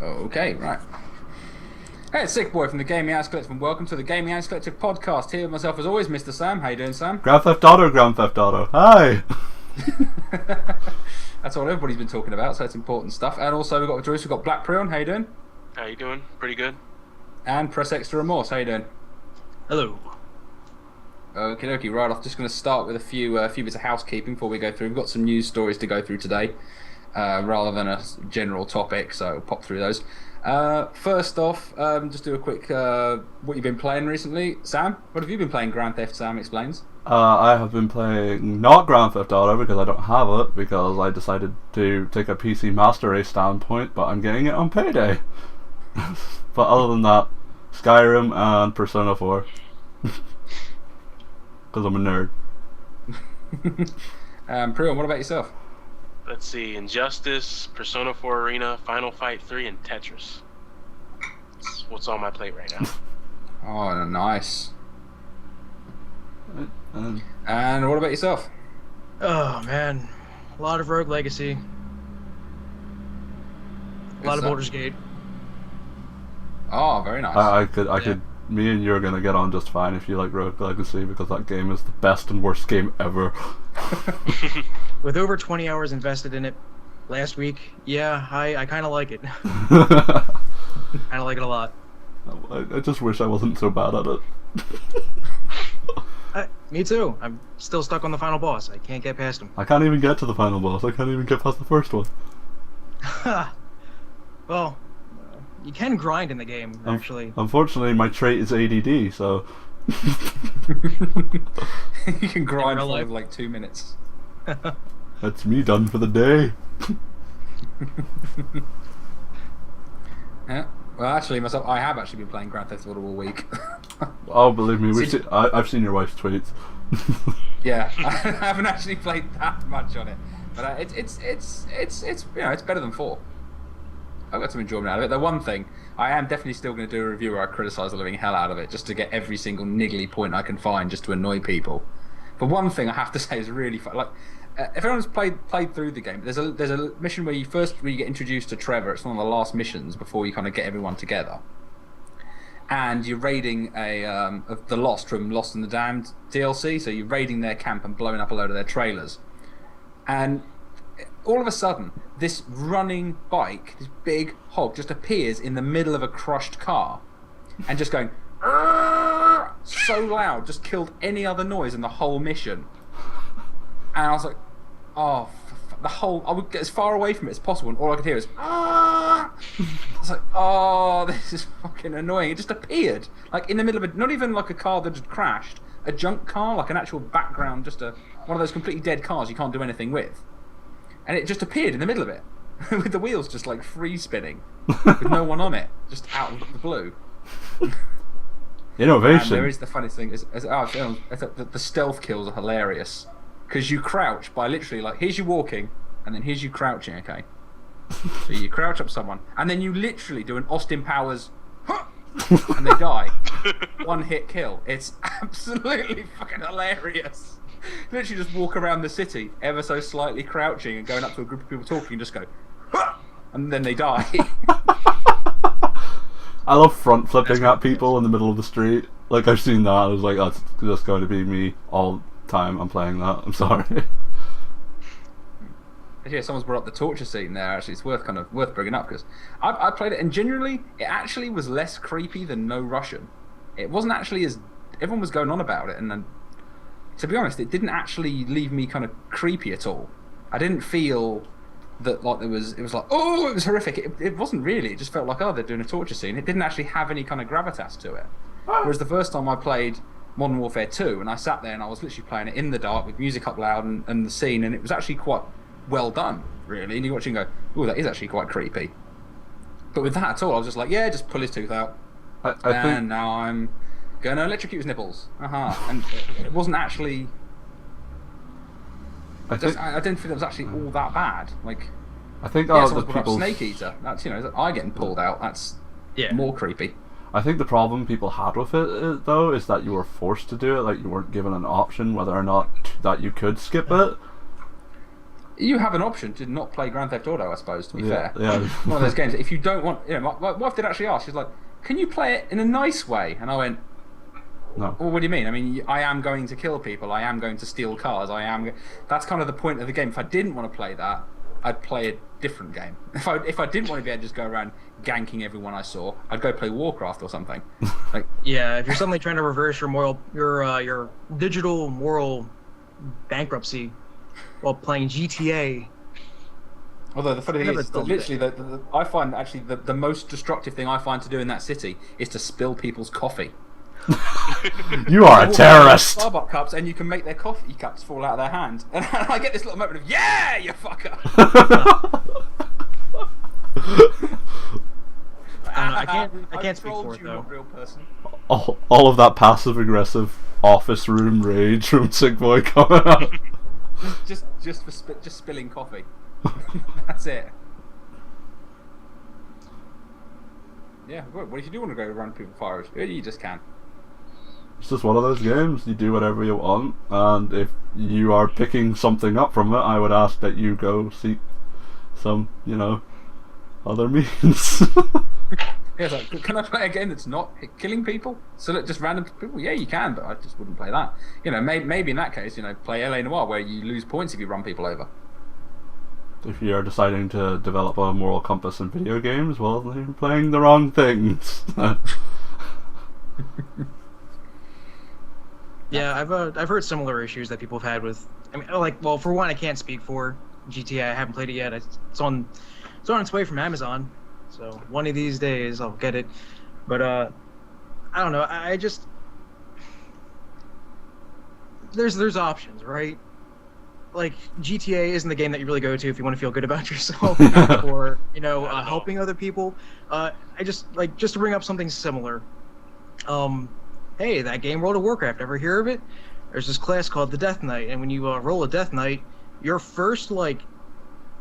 Okay, right. Hey, it's Sick Boy from the Gaminganarchist Collective, and welcome to the Gaminganarchist Collective podcast. Here with myself, as always, Mr. Sam. How you doing, Sam? Grand Theft Auto. Hi! That's all everybody's been talking about, so it's important stuff. And also, we've got Joyce, we've got Black Prion. How you doing? How you doing? Pretty good. And Press Extra Remorse. How you doing? Hello. Okie dokie, right off, just going to start with a few bits of housekeeping before we go through. We've got some news stories to go through today, rather than a general topic, so we'll pop through those. First off, just do a quick, what you've been playing recently. Sam, what have you been playing? Grand Theft Sam Explains. I have been playing not Grand Theft Auto because I don't have it, because I decided to take a PC Master Race standpoint, but I'm getting it on payday. But other than that, Skyrim and Persona 4. Because I'm a nerd. Prion, what about yourself? Let's see, Injustice, Persona 4 Arena, Final Fight 3, and Tetris. That's what's on my plate right now. Oh, nice. And what about yourself? Oh man, a lot of Rogue Legacy. A lot of Baldur's Gate. Oh, very nice. I could. Me and you are gonna get on just fine if you like Rogue Legacy, because that game is the best and worst game ever. With over 20 hours invested in it last week, yeah, I kind of like it. Kind of like it a lot. I just wish I wasn't so bad at it. Me too. I'm still stuck on the final boss. I can't get past him. I can't even get to the final boss. I can't even get past the first one. Well, you can grind in the game, actually. Unfortunately, my trait is ADD, so... You can grind for like 2 minutes. That's me done for the day. Yeah. Well, actually, myself, I have actually been playing Grand Theft Auto all week. Oh, believe me, I've seen your wife's tweets. Yeah, I haven't actually played that much on it, but it's you know, it's better than 4. I've got some enjoyment out of it. The one thing, I am definitely still going to do a review where I criticise the living hell out of it, just to get every single niggly point I can find, just to annoy people. But one thing I have to say is really fun. Like, if anyone's played through the game, there's a mission where you get introduced to Trevor. It's one of the last missions before you kind of get everyone together, and you're raiding the Lost from Lost and the Damned DLC. So you're raiding their camp and blowing up a load of their trailers, and all of a sudden, this running bike, this big hog, just appears in the middle of a crushed car, and just going so loud, just killed any other noise in the whole mission. And I was like, oh, I would get as far away from it as possible, and all I could hear is I was like, oh, this is fucking annoying. It just appeared, like, in the middle of it, not even like a car that had crashed, a junk car, like an actual background, just one of those completely dead cars you can't do anything with. And it just appeared in the middle of it, with the wheels just like free spinning, with no one on it, just out of the blue. Innovation. And there is the funniest thing, the stealth kills are hilarious. Because you crouch by literally, like, here's you walking, and then here's you crouching, okay? So you crouch up someone, and then you literally do an Austin Powers, and they die. One hit kill. It's absolutely fucking hilarious. Literally just walk around the city, ever so slightly crouching, and going up to a group of people talking, and just go, and then they die. I love front flipping at people in the middle of the street. Like, I've seen that, I was like, that's just going to be me all time I'm playing that. I'm sorry. Yeah, someone's brought up the torture scene there. Actually, it's worth bringing up, because I played it, and genuinely, it actually was less creepy than No Russian. It wasn't actually as everyone was going on about it, and then, to be honest, it didn't actually leave me kind of creepy at all. I didn't feel that like it was like, oh, it was horrific. It wasn't really. It just felt like, oh, they're doing a torture scene. It didn't actually have any kind of gravitas to it. Whereas the first time I played Modern Warfare 2, and I sat there and I was literally playing it in the dark with music up loud and the scene, and it was actually quite well done, really. And you watch it and go, oh, that is actually quite creepy. But with that at all, I was just like, yeah, just pull his tooth out. I think... now I'm going to electrocute his nipples. And it wasn't actually... I didn't think it was actually all that bad. Like, I think the people... Snake Eater. That's, eye getting pulled out. That's more creepy. I think the problem people had with it, though, is that you were forced to do it. Like, you weren't given an option whether or not that you could skip it. You have an option to not play Grand Theft Auto, I suppose, to be fair. Yeah. One of those games. If you don't want... my wife did actually ask. She's like, can you play it in a nice way? And I went... No. Well, what do you mean? I mean, I am going to kill people. I am going to steal cars. That's kind of the point of the game. If I didn't want to play that, I'd play a different game. If I didn't want to be able to just go around ganking everyone I saw, I'd go play Warcraft or something. Like, Yeah, if you're suddenly trying to reverse your digital moral bankruptcy while playing GTA. although the funny thing Never is, told literally, I find actually the most destructive thing I find to do in that city is to spill people's coffee. You are a terrorist. Starbucks cups, and you can make their coffee cups fall out of their hand. And I get this little moment of, yeah, you fucker. I can't speak trolled for it you, though. not real person. All of that passive aggressive office room rage from Sick Boy coming out. just spilling coffee. That's it. Yeah, what if you do want to go around people fires? You just can. It's just one of those games. You do whatever you want, and if you are picking something up from it, I would ask that you go seek some, other means. Yeah, it's like, can I play a game that's not killing people? So that just random people? Yeah, you can, but I just wouldn't play that. Maybe in that case, play LA Noire, where you lose points if you run people over. If you're deciding to develop a moral compass in video games, well, then you're playing the wrong things. Yeah, I've heard similar issues that people have had with. I mean, well, for one, I can't speak for GTA. I haven't played it yet. It's on its way from Amazon, so one of these days I'll get it. But I don't know. I just there's options, right? Like GTA isn't the game that you really go to if you want to feel good about yourself or helping other people. I just to bring up something similar. Hey, that game World of Warcraft, ever hear of it? There's this class called the Death Knight, and when you roll a Death Knight, your first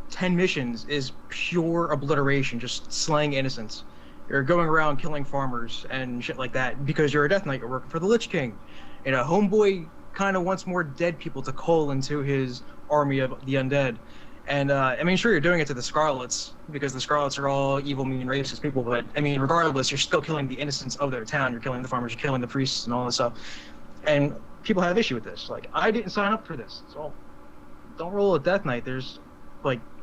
10 missions is pure obliteration, just slaying innocents. You're going around killing farmers and shit like that because you're a Death Knight. You're working for the Lich King. Homeboy kind of wants more dead people to call into his army of the undead. And sure, you're doing it to the Scarlets because the Scarlets are all evil, mean, racist people. But regardless, you're still killing the innocents of their town. You're killing the farmers. You're killing the priests and all this stuff. And people have issue with this. I didn't sign up for this, so don't roll a Death Knight. There's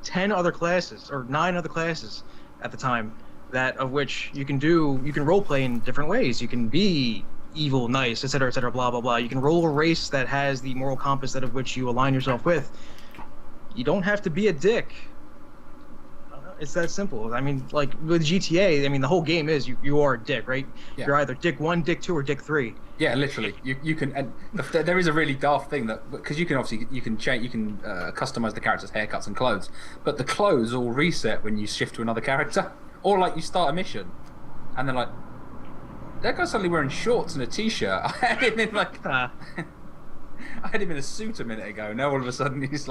10 other classes or 9 other classes at the time of which you can role play in different ways. You can be evil, nice, etc., blah blah blah. You can roll a race that has the moral compass of which you align yourself with. You don't have to be a dick. It's that simple. With GTA, the whole game is you are a dick, right? Yeah. You're either Dick 1, Dick 2, or Dick 3. Yeah, literally. You can. And there is a really daft thing that because you can customize the character's haircuts and clothes, but the clothes all reset when you shift to another character, or you start a mission, and then that guy's suddenly wearing shorts and a t-shirt. I had him in I had him in a suit a minute ago. Now all of a sudden he's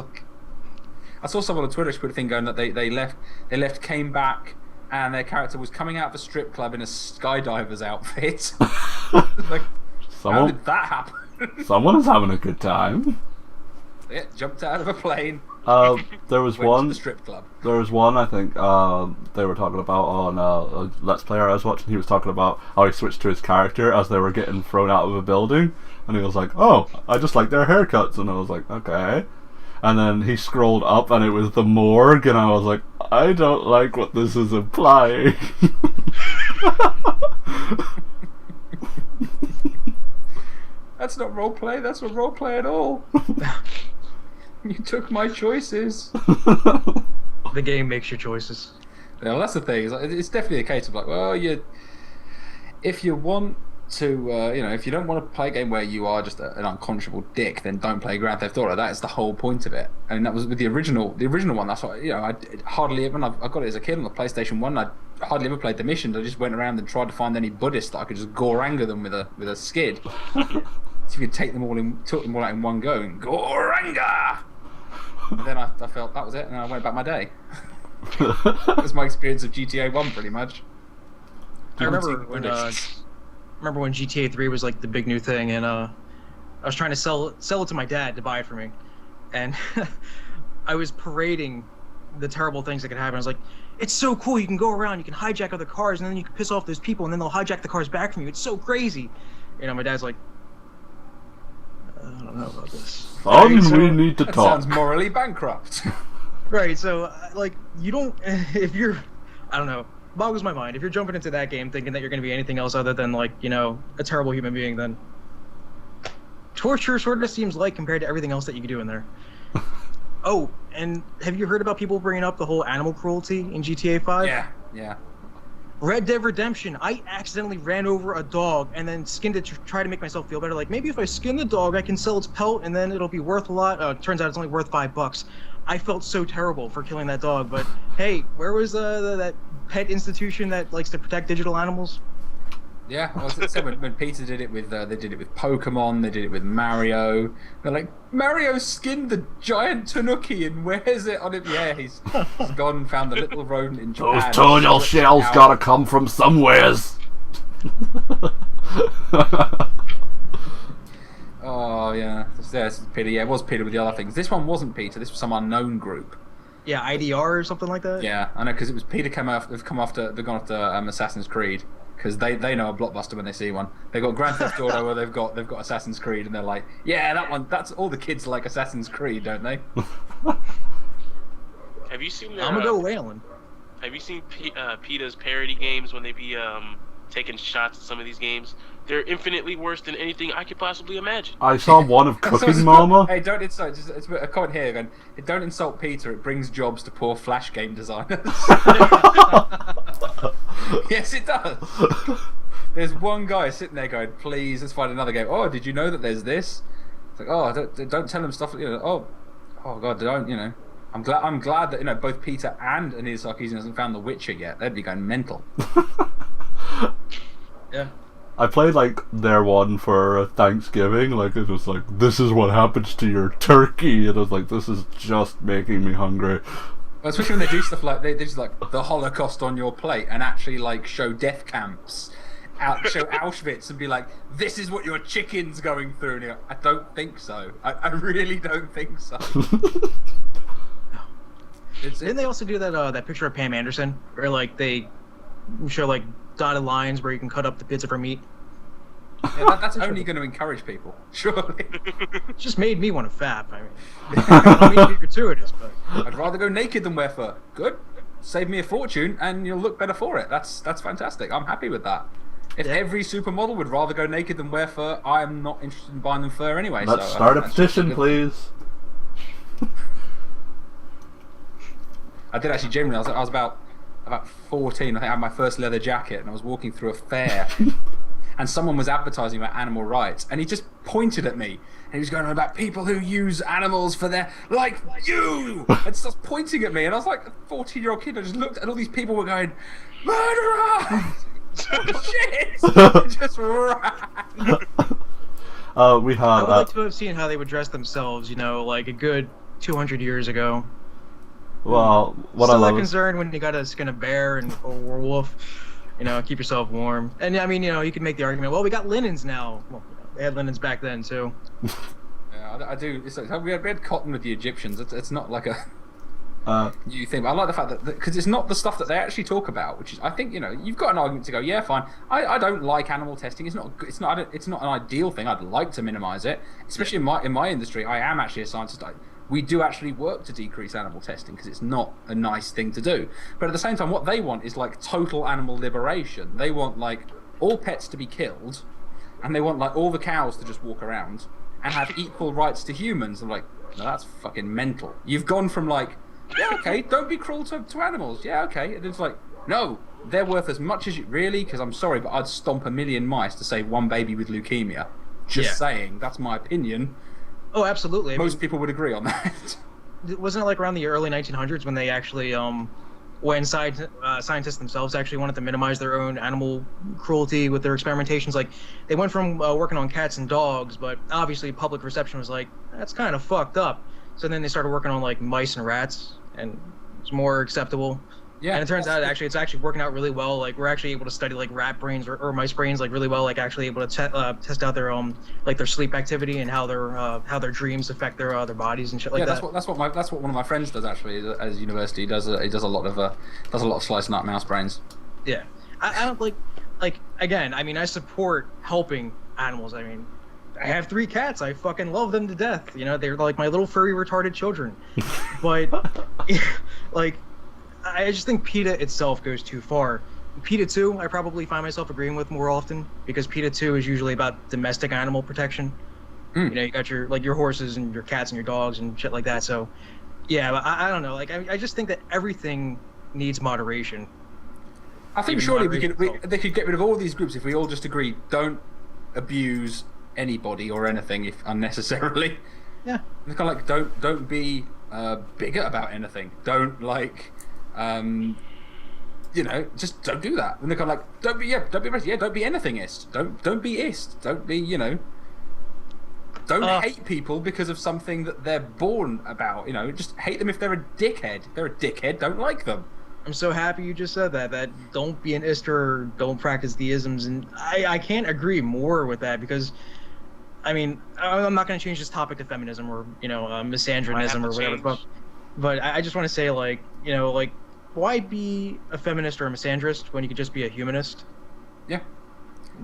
I saw someone on Twitter put a thing going that they left, came back, and their character was coming out of a strip club in a skydiver's outfit. How did that happen? Someone is having a good time. Yeah, jumped out of a plane. There was went one. To the strip club. There was one. I think they were talking about on a Let's Player I was watching. He was talking about how he switched to his character as they were getting thrown out of a building, and he was like, "Oh, I just like their haircuts," and I was like, "Okay." And then he scrolled up and it was the morgue, and I was like, I don't like what this is implying. That's not roleplay, that's not roleplay at all. You took my choices. The game makes your choices. Well, that's the thing. It's definitely a case of if you want to, if you don't want to play a game where you are just an unconscionable dick, then don't play Grand Theft Auto. That is the whole point of it. And that was with the original one. That's what I hardly ever. I got it as a kid on the PlayStation 1. I hardly ever played the missions. I just went around and tried to find any Buddhists that I could just goranga them with a skid. So you could took them all out in one go and goranga. And then I felt that was it, and I went about my day. That was my experience of GTA 1, pretty much. I remember when GTA 3 was the big new thing, and I was trying to sell it to my dad to buy it for me, and I was parading the terrible things that could happen. I was like, it's so cool. You can go around, you can hijack other cars, and then you can piss off those people, and then they'll hijack the cars back from you. It's so crazy. You know, my dad's like, I don't know about this. We need to That talk. sounds morally bankrupt. Right, so, like, you don't, if you're, I don't know, boggles my mind. If you're jumping into that game thinking that you're going to be anything else other than, like, you know, a terrible human being, then torture sort of seems light compared to everything else that you can do in there. Oh, and have you heard about people bringing up the whole animal cruelty in GTA 5? Yeah. Red Dead Redemption, I accidentally ran over a dog and then skinned it to try to make myself feel better. Like, maybe if I skin the dog, I can sell its pelt and then it'll be worth a lot. Turns out it's only worth $5. I felt so terrible for killing that dog, but hey, where was that pet institution that likes to protect digital animals? Yeah, well, so when Peter did it with, they did it with Pokemon, they did it with Mario. They're like, Mario skinned the giant tanuki and wears it on it. Yeah, he's gone and found the little rodent in Japan. Those toenail shells gotta come from somewheres. Oh yeah, there's Peter. Yeah, it was Peter with the other things. This one wasn't Peter. This was some unknown group. Yeah, IDR or something like that. Yeah, I know, because it was Peter. They've gone after Assassin's Creed, because they know a blockbuster when they see one. They got Grand Theft Auto, or they've got Assassin's Creed, and they're like, yeah, that one. That's all the kids like Assassin's Creed, don't they? Have you seen? I'm gonna go whaling. Have you seen PETA's parody games when they be taking shots at some of these games? They're infinitely worse than anything I could possibly imagine. I saw one of Cooking Mama. Hey, don't insult. It's a comment here again. Don't insult Peter. It brings jobs to poor Flash game designers. Yes, it does. There's one guy sitting there going, "Please, let's find another game." Oh, did you know that there's this? It's like, oh, don't tell him stuff. You know, oh God, don't. You know, I'm glad that both Peter and Anita Sarkeesian hasn't found The Witcher yet. They'd be going mental. Yeah. I played like their one for Thanksgiving. Like it was like, this is what happens to your turkey, and I was like, this is just making me hungry. Well, especially when they do stuff like they just like the Holocaust on your plate and actually like show death camps, show Auschwitz and be like, this is what your chicken's going through. And you're like, I don't think so. I really don't think so. Didn't they also do that picture of Pam Anderson where like they show like dotted lines where you can cut up the bits of her meat? Yeah, that's only going to encourage people, surely. It just made me want to fap. I mean, I don't mean to be gratuitous, but I'd rather go naked than wear fur. Good, save me a fortune, and you'll look better for it. That's fantastic. I'm happy with that. If every supermodel would rather go naked than wear fur, I'm not interested in buying them fur anyway. Let's so, start a petition, please. I did actually genuinely. I was about 14. I think I had my first leather jacket, and I was walking through a fair. And someone was advertising about animal rights, and he just pointed at me, and he was going on about people who use animals for their, like you, and starts pointing at me, and I was like a 14-year-old kid. I just looked at all these people were going, murderer! Shit! Just ran. We had. I would like to have seen how they would dress themselves. You know, like a good 200 years ago. Well, what Still I love not concerned when you gotta skin a bear and a werewolf. You know, keep yourself warm. And I mean, you can make the argument, well, we got linens now. Well, they had linens back then, too. Yeah, I do. It's like, we had cotton with the Egyptians. It's not like a new thing. But I like the fact that, because it's not the stuff that they actually talk about, which is, I think, you've got an argument to go, yeah, fine. I don't like animal testing. It's not an ideal thing. I'd like to minimize it, especially in my industry. I am actually a scientist. We do actually work to decrease animal testing because it's not a nice thing to do. But at the same time, what they want is like total animal liberation. They want like all pets to be killed, and they want like all the cows to just walk around and have equal rights to humans. I'm like, no, that's fucking mental. You've gone from like, yeah, okay, don't be cruel to animals. Yeah, okay. And it's like, no, they're worth as much as you really, because I'm sorry, but I'd stomp 1 million mice to save one baby with leukemia. Just saying, that's my opinion. Oh, absolutely. Most people would agree on that. Wasn't it like around the early 1900s when they actually, when scientists themselves actually wanted to minimize their own animal cruelty with their experimentations? Like, they went from working on cats and dogs, but obviously public reception was like, that's kind of fucked up. So then they started working on like mice and rats, and it's more acceptable. Yeah. And it turns out it's actually working out really well. Like we're actually able to study like rat brains or mice brains like really well. Like actually able to test out their like their sleep activity and how their dreams affect their bodies and shit like that. That's what one of my friends does actually at university. He does a lot of slicing up mouse brains. Yeah, I don't like again. I mean, I support helping animals. I mean, I have 3 cats. I fucking love them to death. You know, they're like my little furry retarded children. But like, I just think PETA itself goes too far. PETA 2, I probably find myself agreeing with more often because PETA 2 is usually about domestic animal protection. You know, you got your horses and your cats and your dogs and shit like that. So, yeah, but I don't know. Like, I just think that everything needs moderation. I think surely they could get rid of all these groups if we all just agree don't abuse anybody or anything if unnecessarily. Yeah. They're kind of like don't be bigot about anything. Don't like you know, just don't do that. And they're kind of like don't be racist. Yeah, don't be anythingist. Don't be ist. Don't be, you know. Don't hate people because of something that they're born about. You know, just hate them if they're a dickhead. If they're a dickhead, don't like them. I'm so happy you just said that. That don't be an ister or don't practice the isms, and I can't agree more with that because, I mean, I'm not going to change this topic to feminism or misandronism or whatever. But I just want to say like why be a feminist or a misandrist when you could just be a humanist? Yeah.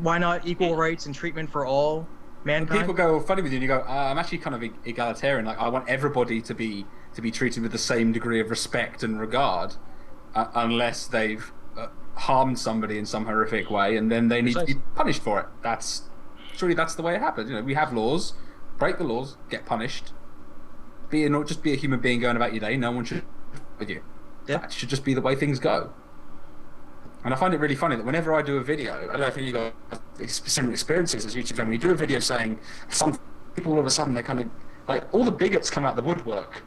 Why not equal rights and treatment for all mankind? People go funny with you and you go, I'm actually kind of egalitarian. Like I want everybody to be treated with the same degree of respect and regard. Unless they've harmed somebody in some horrific way, and then they need to be punished for it. That's the way it happens. You know, we have laws, break the laws, get punished. Just be a human being going about your day. No one should with you. Yeah. That should just be the way things go. And I find it really funny that whenever I do a video, I don't think you got similar experiences as YouTube. When you do a video saying some people all of a sudden they're kind of like all the bigots come out the woodwork.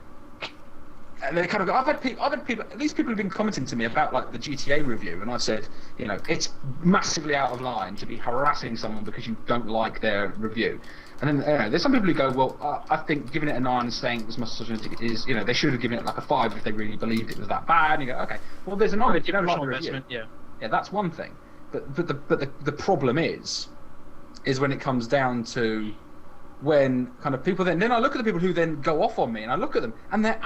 And they kind of go, I've had people, these people have been commenting to me about like the GTA review, and I said, you know, it's massively out of line to be harassing someone because you don't like their review. And then there's some people who go, well, I think giving it a 9 and saying it was misogynistic is, you know, they should have given it like a 5 if they really believed it was that bad. And you go, okay, well, there's a 9 if you don't like the review. Yeah, that's one thing. But the problem is when it comes down to when kind of people then I look at the people who then go off on me, and I look at them and they're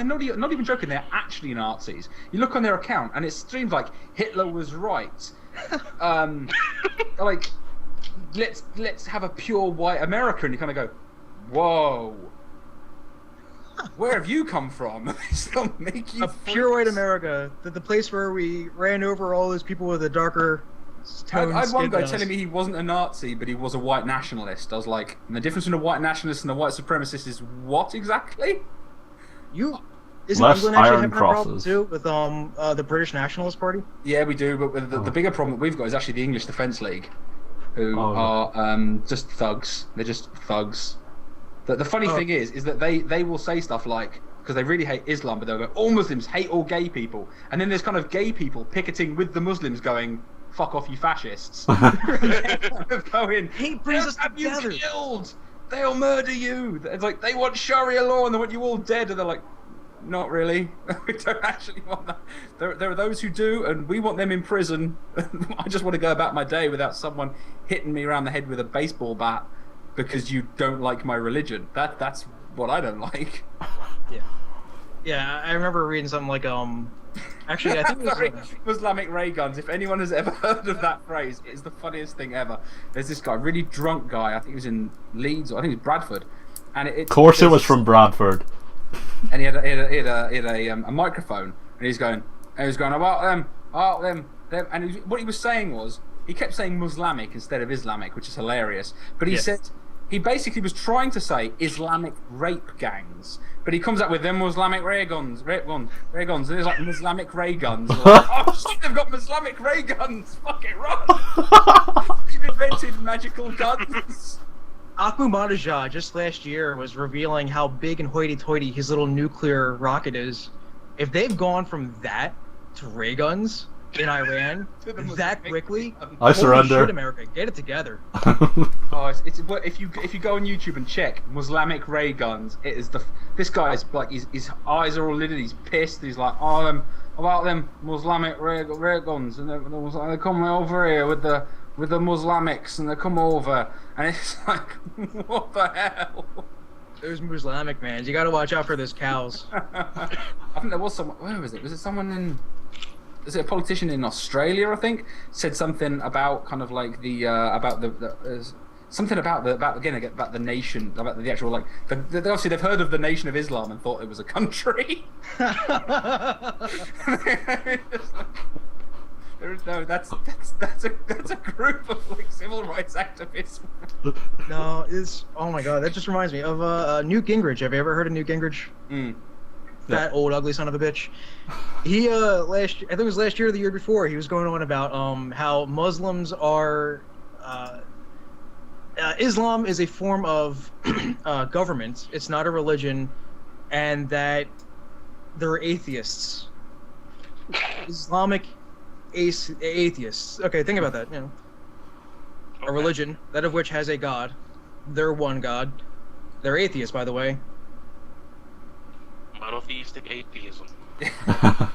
not even joking, they're actually Nazis. You look on their account and it's streams like Hitler was right, like let's have a pure white America, and you kind of go, whoa, where have you come from? Still make you pure white America, the place where we ran over all those people with a darker. I had one guy telling me he wasn't a Nazi, but he was a white nationalist. I was like, the difference between a white nationalist and a white supremacist is what exactly? Isn't Less England actually iron having a problem crosses. too with the British Nationalist Party? Yeah, we do, but the bigger problem that we've got is actually the English Defence League, who are just thugs. They're just thugs. The funny thing is that they will say stuff like, because they really hate Islam, but they'll go, all Muslims hate all gay people. And then there's kind of gay people picketing with the Muslims going, fuck off, you fascists. Going, hate brings us together. You killed. They'll murder you. It's like, they want Sharia law and they want you all dead. And they're like, not really. We don't actually want that. There are those who do, and we want them in prison. I just want to go about my day without someone hitting me around the head with a baseball bat because you don't like my religion. That's what I don't like. Yeah, I remember reading something like actually I think it was Islamic ray guns. If anyone has ever heard of that phrase, it's the funniest thing ever. There's this guy, really drunk guy. I think he was in Leeds, or I think it was Bradford. And of course, it was from Bradford. And he had a microphone, and he was going about them. And what he was saying was, he kept saying Muslimic instead of Islamic, which is hilarious. But he said, he basically was trying to say Islamic rape gangs, but he comes up with them Islamic ray guns, and it's like Islamic ray guns. Like, oh shit, they've got Islamic ray guns! Fuck it, run! You've invented magical guns. Ahmadinejad just last year was revealing how big and hoity-toity his little nuclear rocket is. If they've gone from that to ray guns, in Iran To the that Muslim quickly. I Holy surrender. shit, America, get it together. Oh, if you go on YouTube and check Muslimic ray guns, it is this guy's like his eyes are all lidded. He's pissed. He's like, oh, about them Muslimic ray guns, and they come over here with the Muslimics, and they come over, and it's like, what the hell? There's Muslimic, man. You gotta watch out for those cows. I think there was someone. Where was it? Was it someone in? Is it a politician in Australia? I think said something about kind of like the something about the nation, about the actual like obviously they've heard of the Nation of Islam and thought it was a country. No, that's a group of like civil rights activists. No, oh my god, that just reminds me of Newt Gingrich. Have you ever heard of Newt Gingrich? That old ugly son of a bitch. He I think it was last year or the year before, he was going on about how Muslims are Islam is a form of government. It's not a religion, and that they're atheists. Islamic atheists. Okay, think about that. You know, a religion that of which has a god. They're one god. They're atheists, by the way. Monotheistic atheism.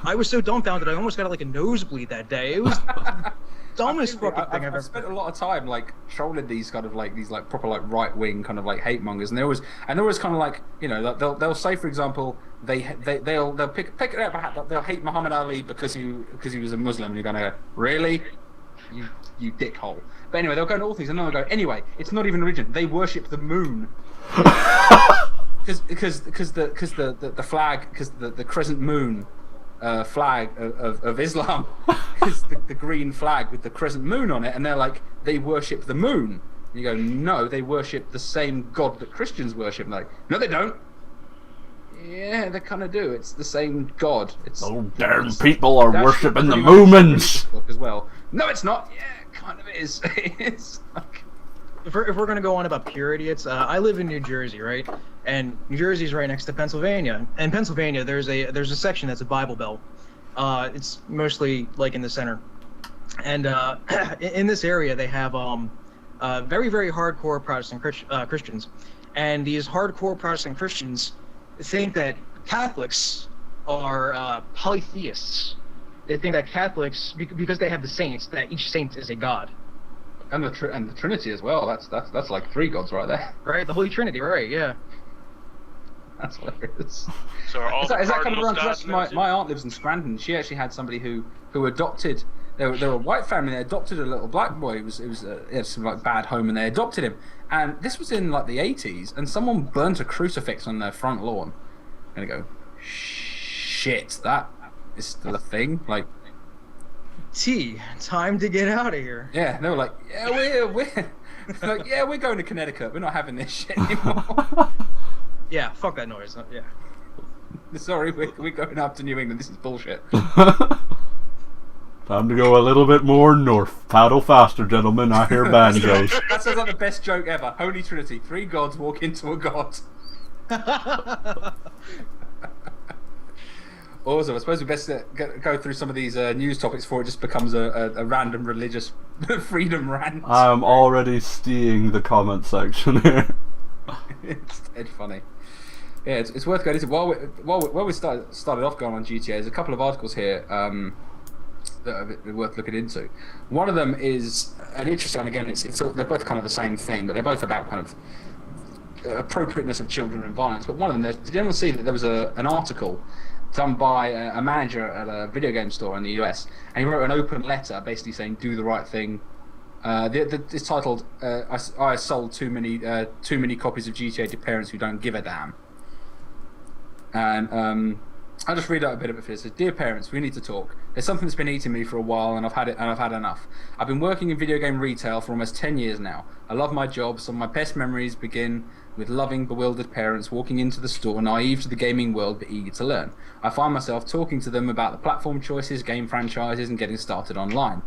I was so dumbfounded. I almost got like a nosebleed that day. It was the dumbest fucking thing I've ever. I've spent a lot of time like trolling these kind of like these like proper like right wing kind of like hate mongers, and they're always kind of like, you know, they'll say, for example, they'll pick it up, they'll hate Muhammad Ali because he was a Muslim, and you're gonna go, really, you dickhole. But anyway, they'll go into all things, and then they'll go, anyway, it's not even a religion. They worship the moon. Because the flag, because the crescent moon flag of Islam is the green flag with the crescent moon on it, and they're like, they worship the moon. And you go, no, they worship the same god that Christians worship. And they're like, no, they don't. Yeah, they kind of do. It's the same god. It's damn people are worshipping the Moomins as well. No, it's not. Yeah, it kind of is. It's like... If we're going to go on about purity, it's I live in New Jersey, right? And New Jersey is right next to Pennsylvania. And Pennsylvania, there's a section that's a Bible Belt. It's mostly like in the center. And in this area, they have very, very hardcore Protestant Christians. And these hardcore Protestant Christians think that Catholics are polytheists. They think that Catholics, because they have the saints, that each saint is a god. And the Trinity as well. That's like three gods right there. Right, the Holy Trinity. Right, yeah. That's hilarious. So are all is the that kind of cardinals around? gods now too? My aunt lives in Scranton. She actually had somebody who adopted. They were a white family. They adopted a little black boy. He had some like bad home, and they adopted him. And this was in like the 80s. And someone burnt a crucifix on their front lawn. And I go, shit, that is still a thing. Like, time to get out of here. yeah, they were like, yeah, we're like, yeah, we're going to Connecticut. We're not having this shit anymore. Yeah, fuck that noise. Yeah. Sorry, we're going up to New England. This is bullshit. Time to go a little bit more north. Paddle faster, gentlemen. I hear banjos. That sounds like the best joke ever. Holy Trinity. Three gods walk into a god. Also, I suppose we best go through some of these news topics before it just becomes a random religious freedom rant. I'm already seeing the comment section here. It's dead funny. Yeah, it's worth going into. While we started off going on GTA, there's a couple of articles here that are worth looking into. One of them is an interesting one. Again, they're both kind of the same thing, but they're both about kind of appropriateness of children and violence. But one of them, did anyone see that there was an article done by a manager at a video game store in the US, and he wrote an open letter basically saying, do the right thing. It's titled, I sold too many copies of GTA to parents who don't give a damn. And I'll just read out a bit of it for this. It says, dear parents, we need to talk. There's something that's been eating me for a while, and I've had enough. I've been working in video game retail for almost 10 years now. I love my job. Some of my best memories begin with loving, bewildered parents walking into the store, naive to the gaming world but eager to learn. I find myself talking to them about the platform choices, game franchises, and getting started online.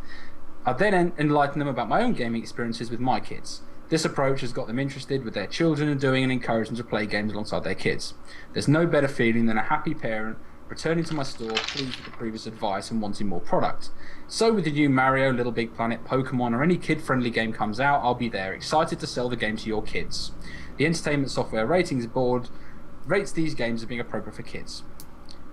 I then enlighten them about my own gaming experiences with my kids. This approach has got them interested with their children and encourage them to play games alongside their kids. There's no better feeling than a happy parent returning to my store pleased with the previous advice and wanting more product. So with the new Mario, Little Big Planet, Pokemon, or any kid-friendly game comes out, I'll be there, excited to sell the game to your kids. The Entertainment Software Ratings Board rates these games as being appropriate for kids.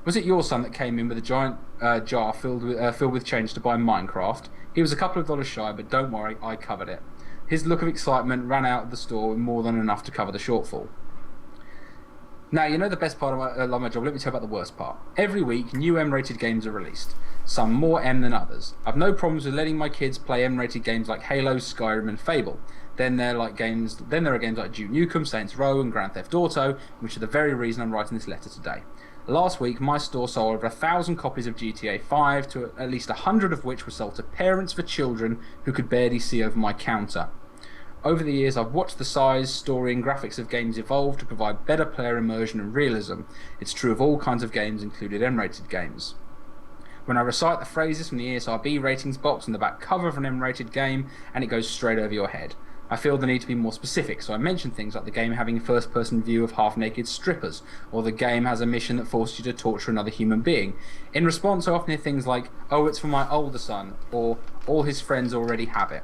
Was it your son that came in with a giant jar filled with change to buy Minecraft? He was a couple of dollars shy, but don't worry, I covered it. His look of excitement ran out of the store with more than enough to cover the shortfall. Now, you know the best part of my job. Let me tell you about the worst part. Every week, new M-rated games are released. Some more M than others. I've no problems with letting my kids play M-rated games like Halo, Skyrim, and Fable. Then there are games like Duke Nukem, Saints Row, and Grand Theft Auto, which are the very reason I'm writing this letter today. Last week, my store sold over 1,000 copies of GTA 5, to at least 100 of which were sold to parents for children who could barely see over my counter. Over the years, I've watched the size, story, and graphics of games evolve to provide better player immersion and realism. It's true of all kinds of games, including M-rated games. When I recite the phrases from the ESRB ratings box on the back cover of an M-rated game, and it goes straight over your head. I feel the need to be more specific, so I mention things like the game having a first-person view of half-naked strippers, or the game has a mission that forces you to torture another human being. In response, I often hear things like, "Oh, it's for my older son," or "all his friends already have it."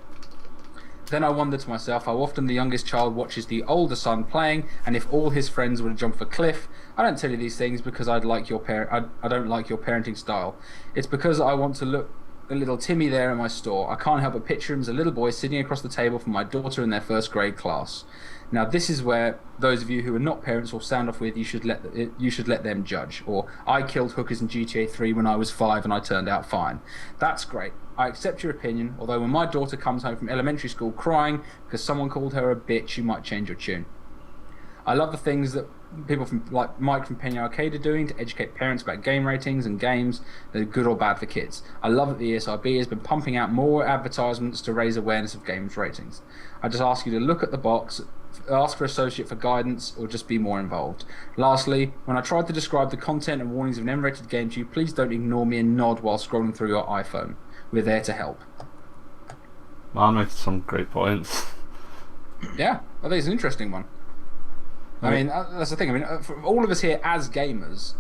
Then I wonder to myself how often the youngest child watches the older son playing, and if all his friends would jump off a cliff. I don't tell you these things because I don't like your parenting style. It's because I want to look a little Timmy there in my store. I can't help but picture him as a little boy sitting across the table from my daughter in their first grade class. Now this is where those of you who are not parents will sound off with you should let them judge, or "I killed hookers in GTA 3 when I was 5 and I turned out fine." That's great. I accept your opinion, although when my daughter comes home from elementary school crying because someone called her a bitch, you might change your tune. I love the things that people like Mike from Penny Arcade are doing to educate parents about game ratings and games that are good or bad for kids. I love that the ESRB has been pumping out more advertisements to raise awareness of games ratings. I just ask you to look at the box, ask for associate for guidance, or just be more involved. Lastly, when I tried to describe the content and warnings of an M-rated game to you, please don't ignore me and nod while scrolling through your iPhone. We're there to help. Man makes some great points. Yeah, I think it's an interesting one. I mean, that's the thing. I mean, for all of us here as gamers,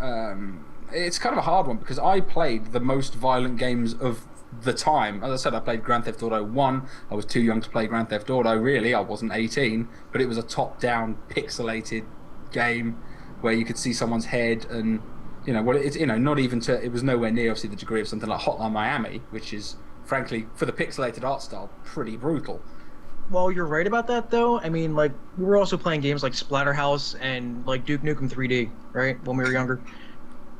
it's kind of a hard one because I played the most violent games of the time. As I said, I played Grand Theft Auto 1. I was too young to play Grand Theft Auto, really. I wasn't 18, but it was a top-down, pixelated game where you could see someone's head and, you know, not even to, it was nowhere near, obviously, the degree of something like Hotline Miami, which is, frankly, for the pixelated art style, pretty brutal. Well, you're right about that, though. I mean, like, we were also playing games like Splatterhouse and, like, Duke Nukem 3D, right, when we were younger.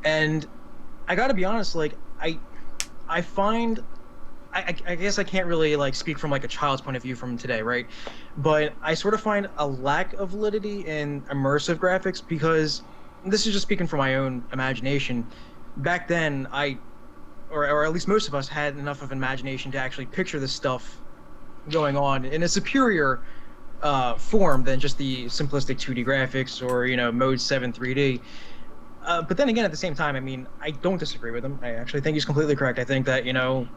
And I gotta be honest, like, I find... I guess I can't really, like, speak from, like, a child's point of view from today, right? But I sort of find a lack of validity in immersive graphics because, this is just speaking from my own imagination, back then, or at least most of us had enough of an imagination to actually picture this stuff going on in a superior form than just the simplistic 2D graphics or, you know, Mode 7 3D. But then again, at the same time, I mean, I don't disagree with him. I actually think he's completely correct. I think that, you know,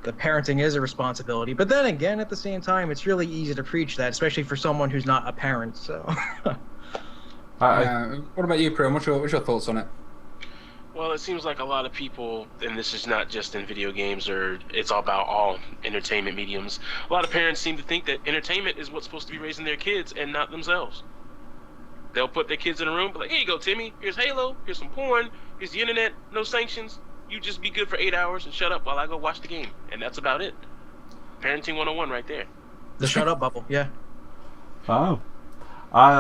the parenting is a responsibility. But then again, at the same time, it's really easy to preach that, especially for someone who's not a parent. So. What about you, Priam? What's your thoughts on it? Well, it seems like a lot of people, and this is not just in video games, or it's all about all entertainment mediums. A lot of parents seem to think that entertainment is what's supposed to be raising their kids and not themselves. They'll put their kids in a room, be like, "Here you go, Timmy. Here's Halo. Here's some porn. Here's the internet. No sanctions. You just be good for 8 hours and shut up while I go watch the game." And that's about it. Parenting 101 right there. The shut up bubble, yeah. Oh. I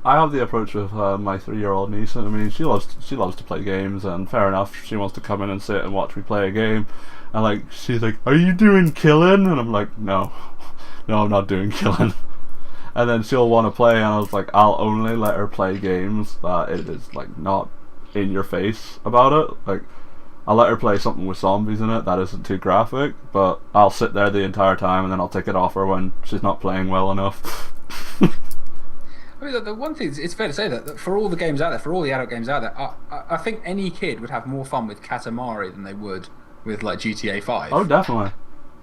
have the approach with my 3-year-old niece. I mean, she loves to play games, and fair enough, she wants to come in and sit and watch me play a game. And like, she's like, "Are you doing killing?" And I'm like, no, I'm not doing killing. And then she'll want to play, and I was like, I'll only let her play games that it is like not in your face about it. Like, I'll let her play something with zombies in it that isn't too graphic, but I'll sit there the entire time, and then I'll take it off her when she's not playing well enough. I mean, the one thing, it's fair to say that for all the games out there, for all the adult games out there, I think any kid would have more fun with Katamari than they would with, like, GTA 5. Oh, definitely.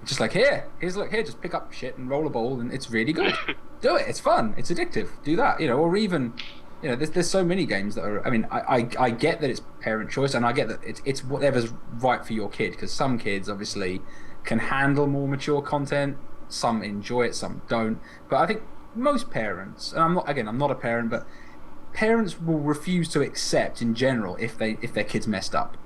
Just like, here, just pick up shit and roll a ball, and it's really good. Do it, it's fun, it's addictive. Do that, you know, or even you know, there's so many games that are. I mean, I get that it's parent choice, and I get that it's whatever's right for your kid, because some kids obviously can handle more mature content. Some enjoy it, some don't. But I think most parents, and I'm not a parent, but parents will refuse to accept in general if their kids messed up.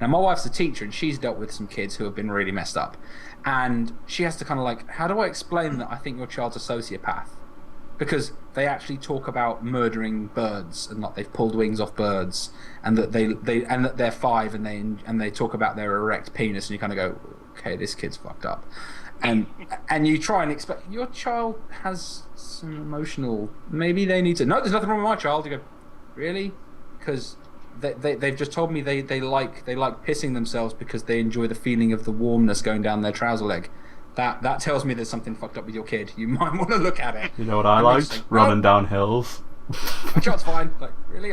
Now, my wife's a teacher, and she's dealt with some kids who have been really messed up, and she has to kind of like, how do I explain that I think your child's a sociopath? Because they actually talk about murdering birds and like they've pulled wings off birds, and that that they're 5 and they talk about their erect penis, and you kind of go, okay, this kid's fucked up, and you try and expect your child has some emotional. Maybe they need to. No, there's nothing wrong with my child. You go, really? Because they've just told me they like pissing themselves because they enjoy the feeling of the warmness going down their trouser leg. That tells me there's something fucked up with your kid. You might want to look at it. You know what I liked? Running down hills. My child's fine. Like, really?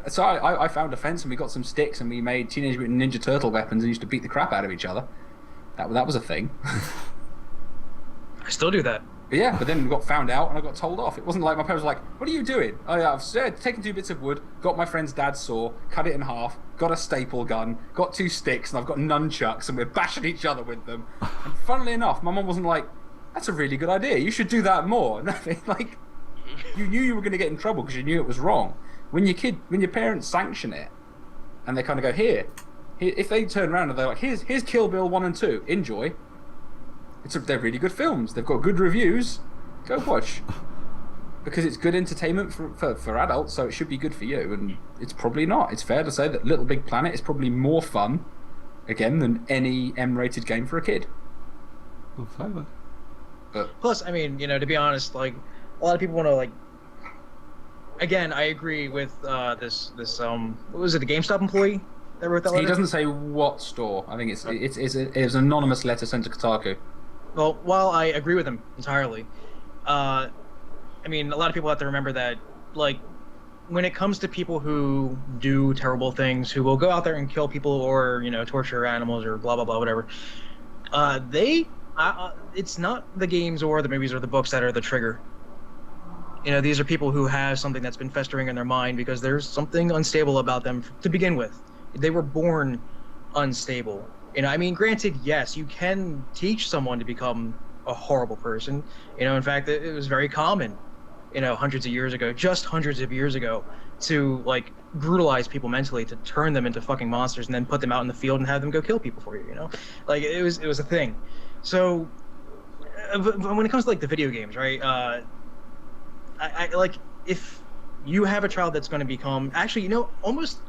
So I found a fence, and we got some sticks, and we made Teenage Mutant Ninja Turtle weapons and used to beat the crap out of each other. That was a thing. I still do that. But then we got found out, and I got told off. It wasn't like my parents were like, "What are you doing?" I've taken 2 bits of wood, got my friend's dad's saw, cut it in half, got a staple gun, got 2 sticks, and I've got nunchucks, and we're bashing each other with them. And funnily enough, my mum wasn't like, "That's a really good idea. You should do that more." Nothing. Like, you knew you were going to get in trouble because you knew it was wrong. When your parents sanction it, and they kind of go, here, if they turn around and they're like, "Here's Kill Bill 1 and 2, enjoy." They're really good films. They've got good reviews. Go watch. Because it's good entertainment for adults, so it should be good for you. And it's probably not. It's fair to say that Little Big Planet is probably more fun, again, than any M-rated game for a kid. Exactly. But plus, I mean, you know, to be honest, like, a lot of people want to, like, again, I agree with this what was it, the GameStop employee that wrote that letter? He doesn't say what store. I think it's an anonymous letter sent to Kotaku. Well, while I agree with him entirely, I mean, a lot of people have to remember that, like, when it comes to people who do terrible things, who will go out there and kill people or, you know, torture animals or blah, blah, blah, whatever, it's not the games or the movies or the books that are the trigger. You know, these are people who have something that's been festering in their mind because there's something unstable about them to begin with. They were born unstable. You know, I mean, granted, yes, you can teach someone to become a horrible person. You know, in fact, it was very common, you know, hundreds of years ago, to, like, brutalize people mentally, to turn them into fucking monsters and then put them out in the field and have them go kill people for you, you know? Like, it was a thing. So, when it comes to, like, the video games, right, I like, if you have a child that's going to become, actually, you know,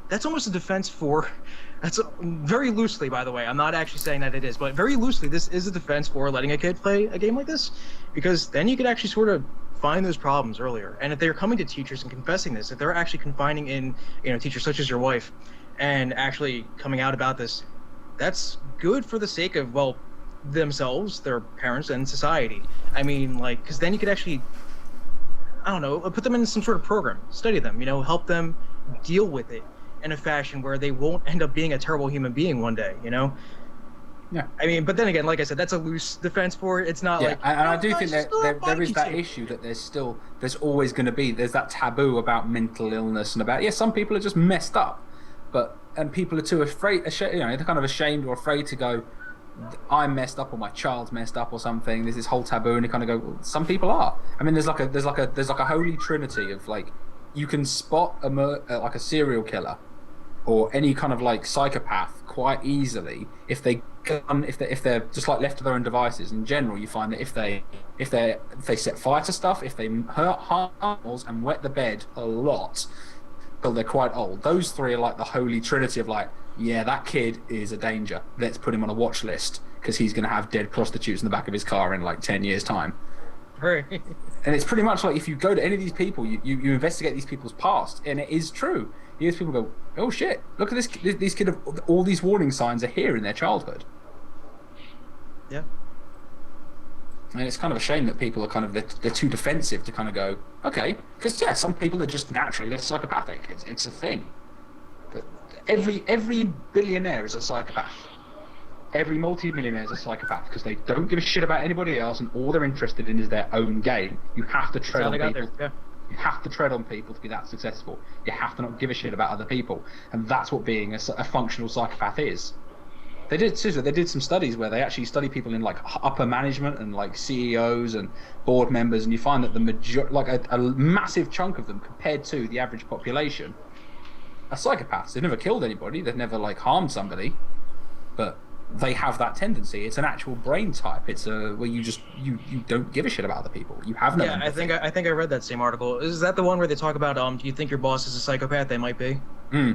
that's almost a defense for, very loosely, by the way, I'm not actually saying that it is, but very loosely, this is a defense for letting a kid play a game like this, because then you could actually sort of find those problems earlier. And if they're coming to teachers and confessing this, if they're actually confiding in, you know, teachers such as your wife, and actually coming out about this, that's good for the sake of, well, themselves, their parents, and society. I mean, like, because then you could actually, I don't know, put them in some sort of program, study them, you know, help them deal with it in a fashion where they won't end up being a terrible human being one day, you know? Yeah. I mean, but then again, like I said, that's a loose defense for it. It's not like... And I do think that there is that issue that there's always going to be, there's that taboo about mental illness and about, some people are just messed up, and people are too afraid, you know, they're kind of ashamed or afraid to go, I'm messed up or my child's messed up or something. There's this whole taboo, and you kind of go, well, some people are. I mean, there's like a holy trinity of, like, you can spot like a serial killer or any kind of, like, psychopath quite easily if they're just, like, left to their own devices. In general, you find that if they set fire to stuff, if they harm animals and wet the bed a lot till they're quite old, those 3 are like the holy trinity of, like, yeah, that kid is a danger. Let's put him on a watch list because he's going to have dead prostitutes in the back of his car in, like, 10 years' time. Right. And it's pretty much like, if you go to any of these people, you investigate these people's past, and it is true. You hear people go, oh shit, look at this. These kids, all these warning signs are here in their childhood. Yeah. And it's kind of a shame that people are kind of, they're too defensive to kind of go, okay, because some people are just naturally, they're psychopathic. It's a thing. But every billionaire is a psychopath. Every multi-millionaire is a psychopath because they don't give a shit about anybody else, and all they're interested in is their own game. You have to tread on people. You have to tread on people to be that successful. You have to not give a shit about other people, and that's what being a functional psychopath is. They did some studies where they actually study people in like upper management and like CEOs and board members, and you find that a massive chunk of them, compared to the average population, are psychopaths. They've never killed anybody. They've never like harmed somebody, but they have that tendency. It's an actual brain type. It's where you don't give a shit about other people. You have no. Yeah, empathy. I think I read that same article. Is that the one where they talk about do you think your boss is a psychopath? They might be. Yeah,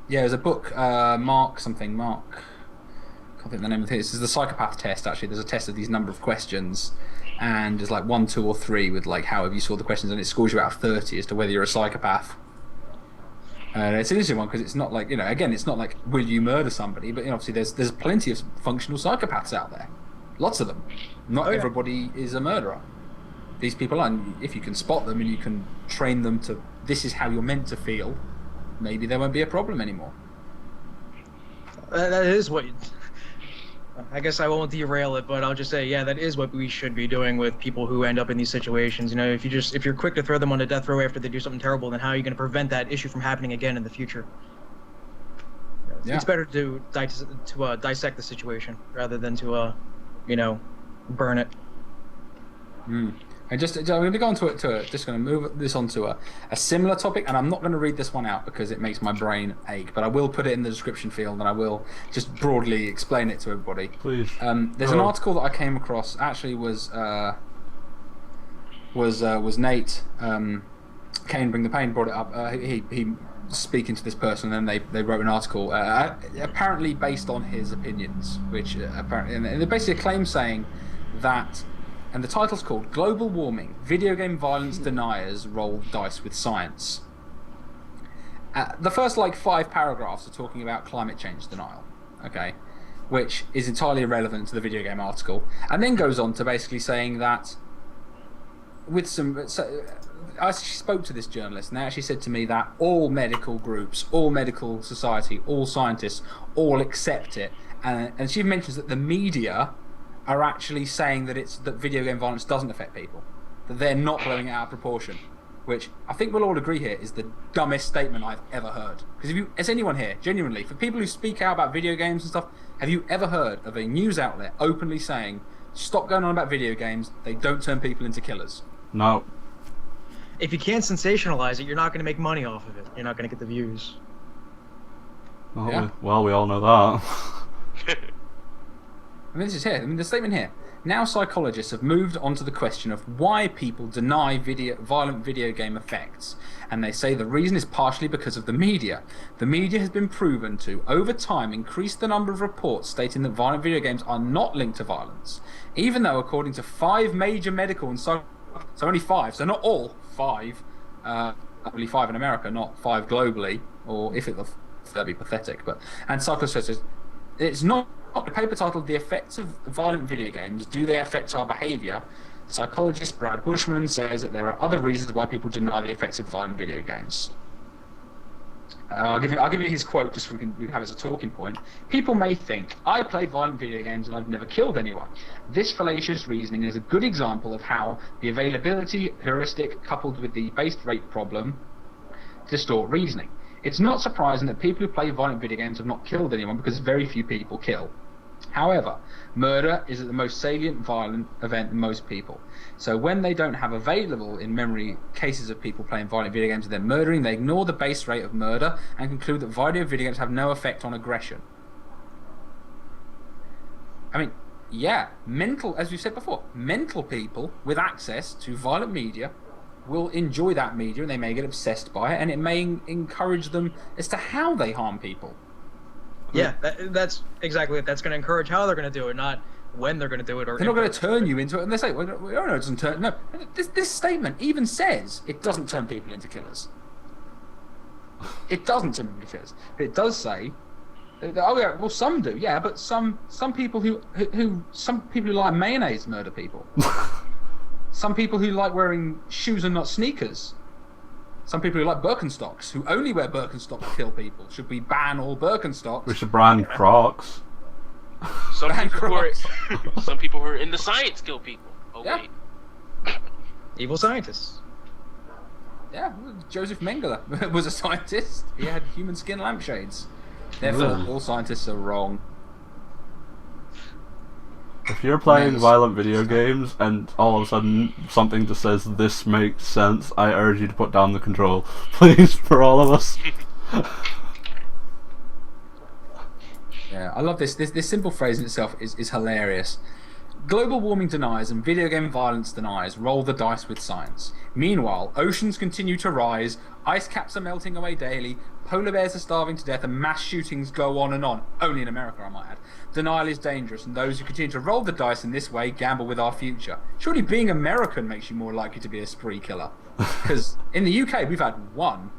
there's a book, Mark. I can't think the name of it. This is the psychopath test. Actually, there's a test of these number of questions, and there's like 1, 2, or 3 with like however you saw the questions, and it scores you out of 30 as to whether you're a psychopath. It's an interesting one because it's not like, again, it's not like will you murder somebody, but obviously there's plenty of functional psychopaths out there, lots of them. Not everybody is a murderer. These people are, and if you can spot them and you can train them to this is how you're meant to feel, maybe there won't be a problem anymore. That is what. I guess I won't derail it, but I'll just say, yeah, that is what we should be doing with people who end up in these situations. If you're quick to throw them on a death row after they do something terrible, then how are you going to prevent that issue from happening again in the future? It's better to dissect the situation rather than to, burn it. I'm going to go on just going to move this on to a similar topic, and I'm not going to read this one out because it makes my brain ache, but I will put it in the description field, and I will just broadly explain it to everybody. Please. There's an article that I came across, actually was Nate, Kane Bring the Pain brought it up. He speaking to this person, and they wrote an article, apparently based on his opinions, which apparently, and they're basically a claim saying that. And the title's called Global Warming, Video Game Violence Deniers Roll Dice with Science. The first 5 paragraphs are talking about climate change denial, okay, which is entirely irrelevant to the video game article, and then goes on to basically saying that I spoke to this journalist, and they actually said to me that all medical groups, all medical society, all scientists, all accept it, and she mentions that the media are actually saying that video game violence doesn't affect people, that they're not blowing it out of proportion, which I think we'll all agree here is the dumbest statement I've ever heard. Because as anyone here, genuinely, for people who speak out about video games and stuff, have you ever heard of a news outlet openly saying, stop going on about video games, they don't turn people into killers? No. If you can't sensationalize it, you're not going to make money off of it. You're not going to get the views. Well, we all know that. This is here. The statement here. Now psychologists have moved on to the question of why people deny violent video game effects, and they say the reason is partially because of the media. The media has been proven to, over time, increase the number of reports stating that violent video games are not linked to violence, even though according to 5 major medical and so only 5, so not all 5, only 5 in America, not 5 globally, or if that'd be pathetic. And psychologists, it's not. The paper titled "The Effects of Violent Video Games: Do They Affect Our Behaviour?" Psychologist Brad Bushman says that there are other reasons why people deny the effects of violent video games. I'll give you his quote just so we have it as a talking point. People may think, I played violent video games and I've never killed anyone. This fallacious reasoning is a good example of how the availability heuristic coupled with the base rate problem distort reasoning. It's not surprising that people who play violent video games have not killed anyone because very few people kill. However, murder is the most salient violent event in most people. So when they don't have available in memory cases of people playing violent video games and then murdering, they ignore the base rate of murder and conclude that video games have no effect on aggression. I mean, yeah, as we said before, mental people with access to violent media will enjoy that media and they may get obsessed by it, and it may encourage them as to how they harm people. Yeah, that's exactly it. That's going to encourage how they're going to do it, not when they're going to do it. Or they're not going to turn you into it. And they say, well, no, it doesn't turn. No, this statement even says it doesn't turn people into killers. It doesn't turn people into killers. But it does say, oh yeah, well some do, yeah, but some people who like mayonnaise murder people. Some people who like wearing shoes and not sneakers. Some people who like Birkenstocks, who only wear Birkenstocks to kill people. Should we ban all Birkenstocks? We should ban Crocs. Some people who are into science kill people. Oh, yeah. Wait. Evil scientists. Yeah, Joseph Mengele was a scientist. He had human skin lampshades. Therefore, Really? all scientists are wrong. If you're playing Yes. violent video games and all of a sudden something just says this makes sense, I urge you to put down the control, please, for all of us. Yeah, I love this. This simple phrase in itself is hilarious. Global warming deniers and video game violence deniers roll the dice with science. Meanwhile, oceans continue to rise, ice caps are melting away daily, polar bears are starving to death, and mass shootings go on and on. Only in America, I might add. Denial is dangerous, and those who continue to roll the dice in this way gamble with our future. Surely being American makes you more likely to be a spree killer. Because in the UK, we've had one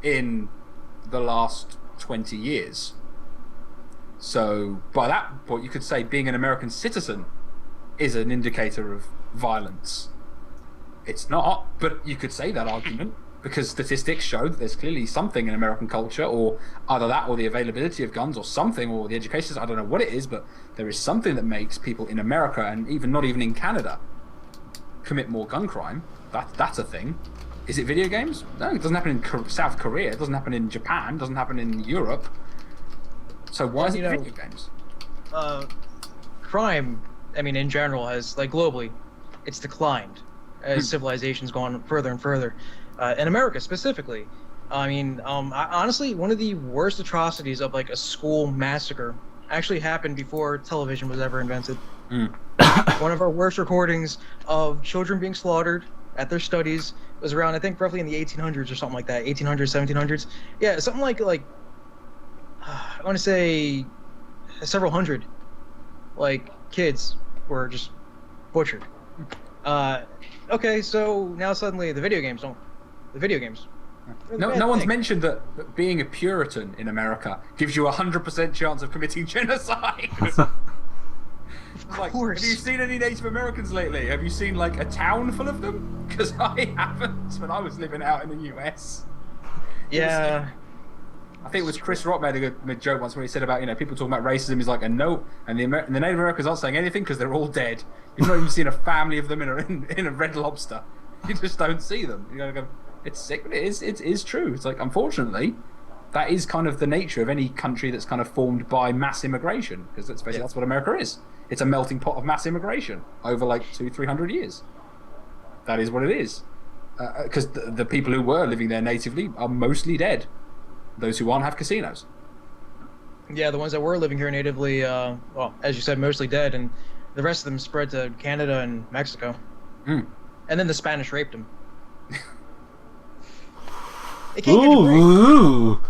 in the last 20 years. So, by that point, you could say being an American citizen is an indicator of violence. It's not, but you could say that argument because statistics show that there's clearly something in American culture, or either that or the availability of guns or something, or the education system. I don't know what it is, but there is something that makes people in America, and even not even in Canada, commit more gun crime. That's a thing. Is it video games? No, it doesn't happen in South Korea. It doesn't happen in Japan. It doesn't happen in Europe. So why is it video games? Crime, I mean, in general, has, like, globally, it's declined as civilization's gone further and further. In America, specifically, I mean, honestly, one of the worst atrocities of, like, a school massacre actually happened before television was ever invented. One of our worst recordings of children being slaughtered at their studies was around, I think, roughly in the 1800s or something like that, 1800s, 1700s. Yeah, something like I want to say several hundred, like, kids were just butchered. Okay, so now suddenly the video games. No one's mentioned that being a Puritan in America gives you a 100% chance of committing genocide. Of course. Have you seen any Native Americans lately? Have you seen, like, a town full of them? Because I haven't when I was living out in the US. Yeah. I think it was Chris Rock made a good joke once where he said about, people talking about racism. He's like, and the Native Americans aren't saying anything because they're all dead. You've not even seen a family of them in a Red Lobster. You just don't see them. You gotta go. It's sick, but it is true. It's like, unfortunately, that is kind of the nature of any country that's kind of formed by mass immigration. Because let's face it, that's what America is. It's a melting pot of mass immigration over like 200-300 years. That is what it is. Because the people who were living there natively are mostly dead. Those who aren't have casinos. Yeah, the ones that were living here natively, well, as you said, mostly dead, and the rest of them spread to Canada and Mexico. And then the Spanish raped them. They can't catch a break. Ooh.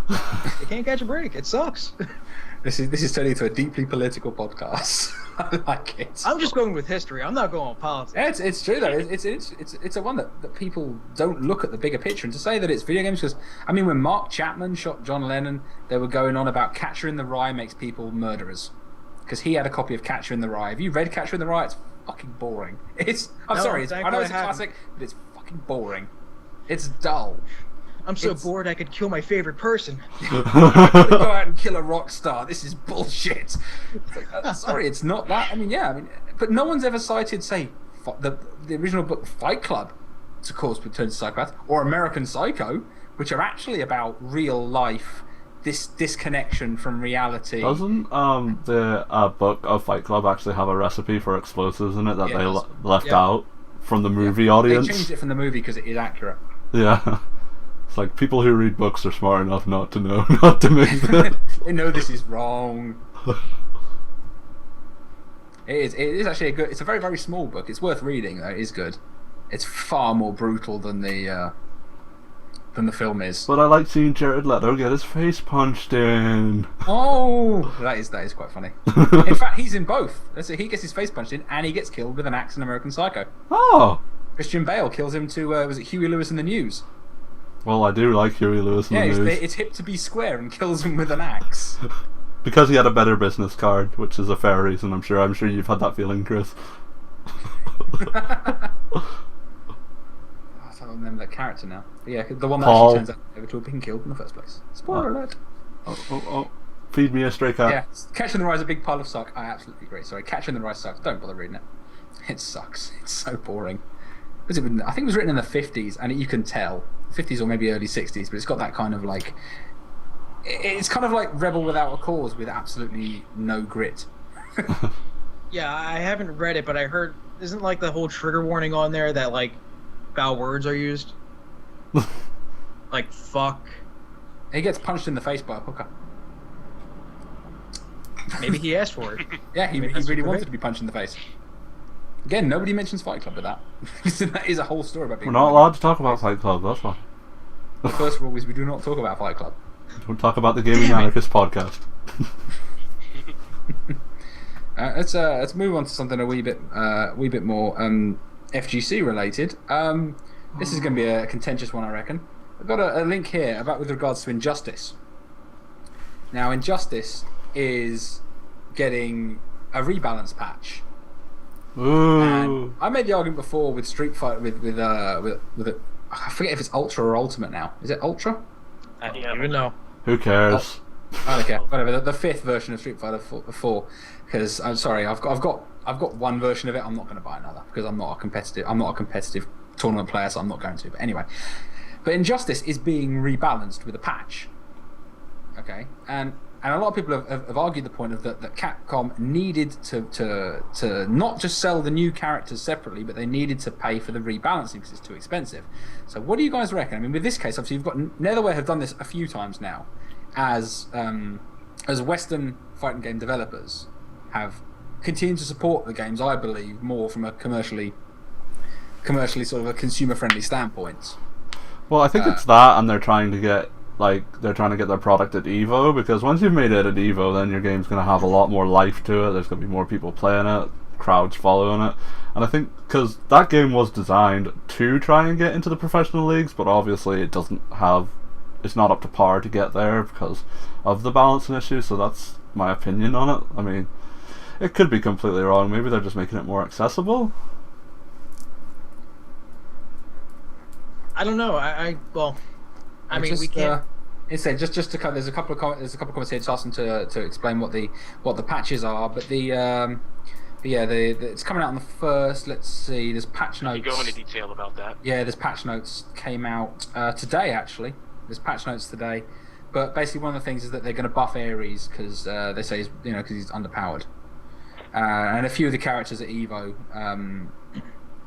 They can't catch a break. It sucks. This is turning into a deeply political podcast. I like it. I'm just going with history. I'm not going with politics. Yeah, it's true though. It's a one that people don't look at the bigger picture, and to say that it's video games, because I mean, when Mark Chapman shot John Lennon, they were going on about Catcher in the Rye makes people murderers, because he had a copy of Catcher in the Rye. Have you read Catcher in the Rye? It's fucking boring. I know it's a classic, but it's fucking boring. It's dull. I'm so bored I could kill my favorite person. Go out and kill a rock star. This is bullshit. It's like, sorry, it's not that. I mean, but no one's ever cited, say, the original book Fight Club to cause turn to psychopath, or American Psycho, which are actually about real life, this disconnection from reality. Doesn't the book of Fight Club actually have a recipe for explosives in it that they left out from the movie audience? They changed it from the movie because it is accurate. Yeah. It's like people who read books are smart enough not to know, not to make them. They know this is wrong. It is actually it's a very, very small book. It's worth reading though. It is good. It's far more brutal than the film is. But I like seeing Jared Leto get his face punched in. Oh, that is quite funny. In fact, he's in both. He gets his face punched in, and he gets killed with an axe in American Psycho. Oh. Christian Bale kills him to was it Huey Lewis in the News? Well, I do like Huey Lewis in the News. It's hip to be square and kills him with an axe. Because he had a better business card, which is a fair reason. I'm sure you've had that feeling, Chris. I don't remember that character now. But yeah, the one that Paul. actually turns out to have been killed in the first place. Spoiler alert. Oh. Feed me a stray cat. Yeah, Catcher in the Rye is a big pile of suck. I absolutely agree. Sorry, Catcher in the Rye sucks. Don't bother reading it. It sucks. It's so boring. I think it was written in the 50s, and you can tell 50s or maybe early 60s, but it's got that kind of like, it's kind of like Rebel Without a Cause with absolutely no grit. Yeah, I haven't read it, but I heard isn't like the whole trigger warning on there that like foul words are used, like fuck. He gets punched in the face by a hooker. Maybe he asked for it. Yeah, he Maybe that's really what wanted to be punched in the face. Again, nobody mentions Fight Club with that. That is a whole story about being. We're not allowed to talk about Fight Club, that's why. The first rule is we do not talk about Fight Club. Don't talk about the Gaminganarchist podcast. Let's move on to something a wee bit more FGC related. This is going to be a contentious one, I reckon. I've got a link here about with regards to Injustice. Now, Injustice is getting a rebalance patch. Ooh. And I made the argument before with Street Fighter with it. I forget if it's Ultra or Ultimate now. Is it Ultra? I don't even know. Who cares? I don't care. Whatever. The fifth version of Street Fighter 4. Because I'm sorry, I've got one version of it. I'm not going to buy another because I'm not a competitive tournament player, so I'm not going to. But anyway, but Injustice is being rebalanced with a patch. Okay, and a lot of people have argued the point of that Capcom needed to not just sell the new characters separately, but they needed to pay for the rebalancing because it's too expensive. So what do you guys reckon? I mean, with this case, obviously you've got Netherware have done this a few times now, as Western fighting game developers have continued to support the games, I believe, more from a commercially sort of a consumer-friendly standpoint. Well, I think it's that, and they're trying to get their product at EVO, because once you've made it at EVO, then your game's going to have a lot more life to it. There's going to be more people playing it, crowds following it, and I think because that game was designed to try and get into the professional leagues, but obviously it's not up to par to get there because of the balancing issue. So that's my opinion on it. I mean, it could be completely wrong. Maybe they're just making it more accessible. I don't know. I mean, Just, we can't. Just to cover, there's a couple of comments here asking to explain what the patches are, but it's coming out on the 1st. Let's see. There's patch notes. You go into detail about that. Yeah, there's patch notes came out today actually. There's patch notes today, but basically one of the things is that they're going to buff Ares because they say because he's underpowered, and a few of the characters at Evo.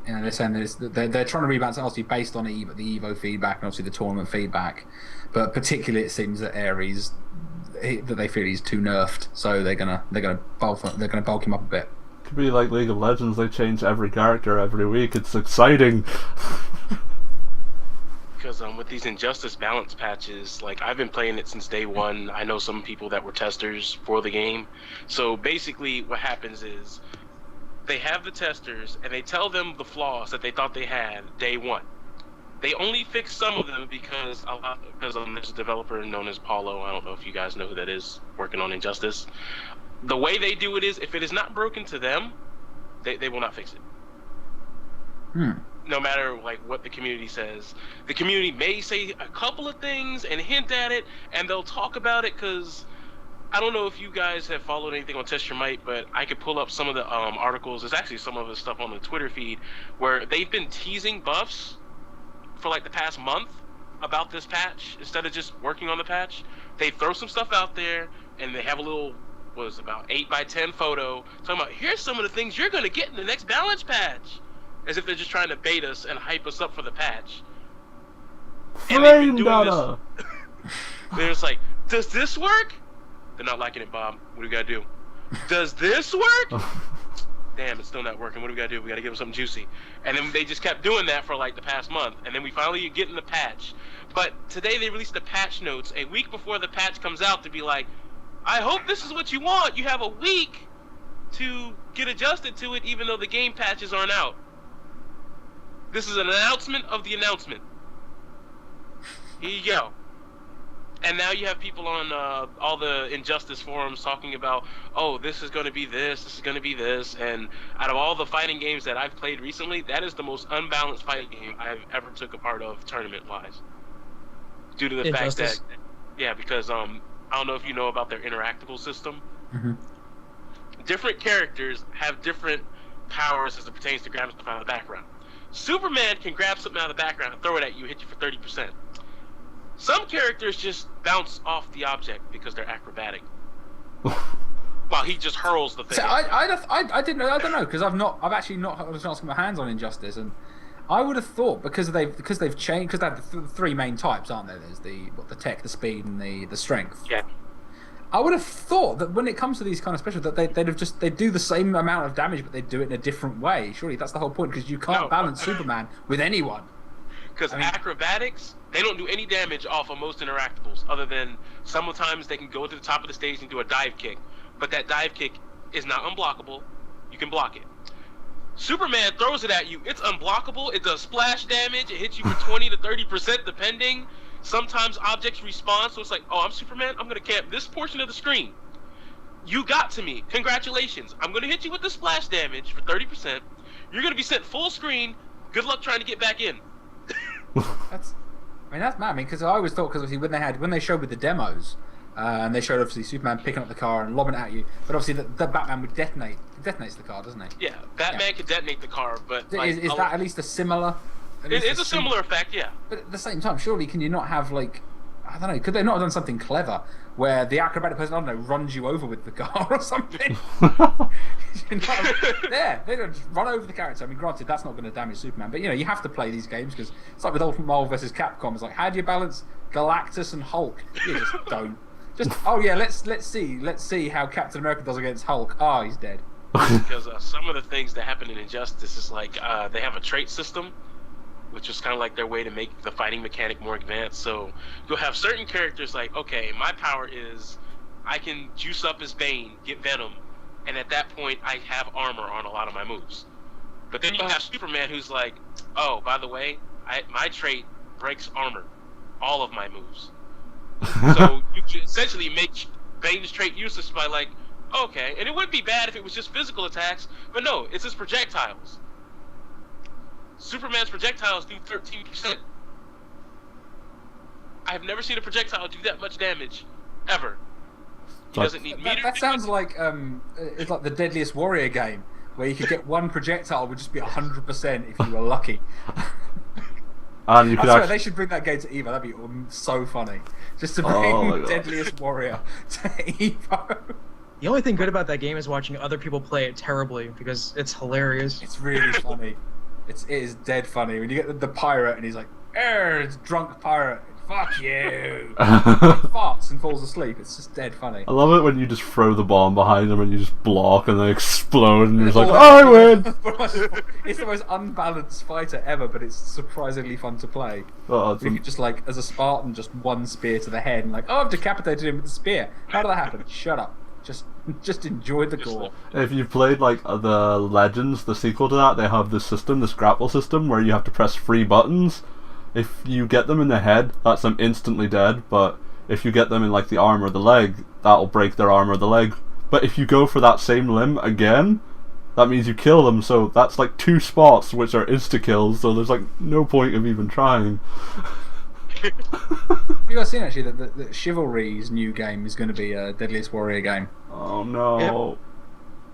They're saying they're trying to rebalance obviously based on the Evo feedback and obviously the tournament feedback, but particularly it seems that Ares that they feel he's too nerfed, so they're gonna bulk him up a bit. Could be like League of Legends. They change every character every week. It's exciting. Because with these Injustice balance patches, like I've been playing it since day one. I know some people that were testers for the game. So basically what happens is they have the testers and they tell them the flaws that they thought they had day one. They only fix some of them because there's a developer known as Paulo. I don't know if you guys know who that is, working on Injustice. The way they do it is if it is not broken to them, they will not fix it. No matter like what the community says. The community may say a couple of things and hint at it, and they'll talk about it because I don't know if you guys have followed anything on Test Your Might, but I could pull up some of the articles. There's actually some of the stuff on the Twitter feed where they've been teasing buffs for like the past month about this patch instead of just working on the patch. They throw some stuff out there and they have a little about 8x10 photo talking about here's some of the things you're going to get in the next balance patch, as if they're just trying to bait us and hype us up for the patch. And they've been doing this. They're just like, does this work? They're not liking it, Bob. What do we gotta do? Does this work? Damn, it's still not working. What do we gotta do? We gotta give them something juicy. And then they just kept doing that for like the past month, and then we finally get in the patch. But today they released the patch notes a week before the patch comes out to be like, I hope this is what you want. You have a week to get adjusted to it, even though the game patches aren't out. This is an announcement of the announcement. Here you go. And now you have people on all the Injustice forums talking about, oh, this is going to be this is going to be this. And out of all the fighting games that I've played recently, that is the most unbalanced fighting game I've ever took a part of tournament-wise. Due to the fact that, because I don't know if you know about their interactable system. Mm-hmm. Different characters have different powers as it pertains to grabbing stuff out of the background. Superman can grab something out of the background and throw it at you, hit you for 30%. Some characters just bounce off the object because they're acrobatic, while he just hurls the thing. So I didn't know. I don't know because I've actually not. I was asking my hands on Injustice, and I would have thought because they've changed, because they have the three main types, aren't there? There's the tech, the speed, and the strength. Yeah. I would have thought that when it comes to these kind of specials, that they'd do the same amount of damage, but they'd do it in a different way. Surely that's the whole point, because you can't balance Superman with anyone. Because acrobatics, they don't do any damage off of most interactables, other than sometimes they can go to the top of the stage and do a dive kick. But that dive kick is not unblockable. You can block it. Superman throws it at you. It's unblockable. It does splash damage. It hits you for 20 to 30% depending. Sometimes objects respawn, so it's like, oh, I'm Superman. I'm going to camp this portion of the screen. You got to me. Congratulations. I'm going to hit you with the splash damage for 30%. You're going to be sent full screen. Good luck trying to get back in. That's mad. I mean, because I always thought, because obviously when they showed with the demos, and they showed obviously Superman picking up the car and lobbing it at you, but obviously the Batman would detonate. He detonates the car, doesn't he? Yeah, Batman can detonate the car, but is that at least a similar? It's a similar effect, yeah. But at the same time, surely can you not have, like, I don't know, could they not have done something clever where the acrobatic person, I don't know, runs you over with the car or something? They don't just run over the character. I mean, granted, that's not going to damage Superman, but you have to play these games because it's like with Ultimate Marvel versus Capcom. It's like, how do you balance Galactus and Hulk? You just don't. Let's see how Captain America does against Hulk. Oh, he's dead. Because some of the things that happen in Injustice is like they have a trait system, which is kind of like their way to make the fighting mechanic more advanced. So you'll have certain characters like, okay, my power is I can juice up as Bane, get Venom, and at that point I have armor on a lot of my moves. But then you have Superman who's like, oh, by the way, my trait breaks armor, all of my moves. So you can essentially make Bane's trait useless by like, okay, and it wouldn't be bad if it was just physical attacks, but no, it's his projectiles. Superman's projectiles do 13%. I've never seen a projectile do that much damage, ever. He doesn't need meters. That sounds like it's like the Deadliest Warrior game, where you could get one projectile would just be 100% if you were lucky. And you could I swear they should bring that game to Evo. That'd be so funny. Just to bring Deadliest Warrior to Evo. The only thing good about that game is watching other people play it terribly, because it's hilarious. It's really funny. It is dead funny when you get the pirate and he's like, it's drunk pirate. Fuck you. He farts and falls asleep. It's just dead funny. I love it when you just throw the bomb behind them and you just block and they explode and you're like, I win! It's the most unbalanced fighter ever, but it's surprisingly fun to play. You could just like, as a Spartan, just one spear to the head and like, oh, I've decapitated him with the spear. How did that happen? Shut up. Just enjoy the gore. If you've played like the Legends, the sequel to that, they have this system, this grapple system, where you have to press 3 buttons. If you get them in the head, that's them instantly dead, but if you get them in like the arm or the leg, that'll break their arm or the leg. But if you go for that same limb again, that means you kill them, so that's like 2 spots which are insta-kills, so there's like no point of even trying. Have you guys seen actually that Chivalry's new game is going to be a Deadliest Warrior game? Oh no.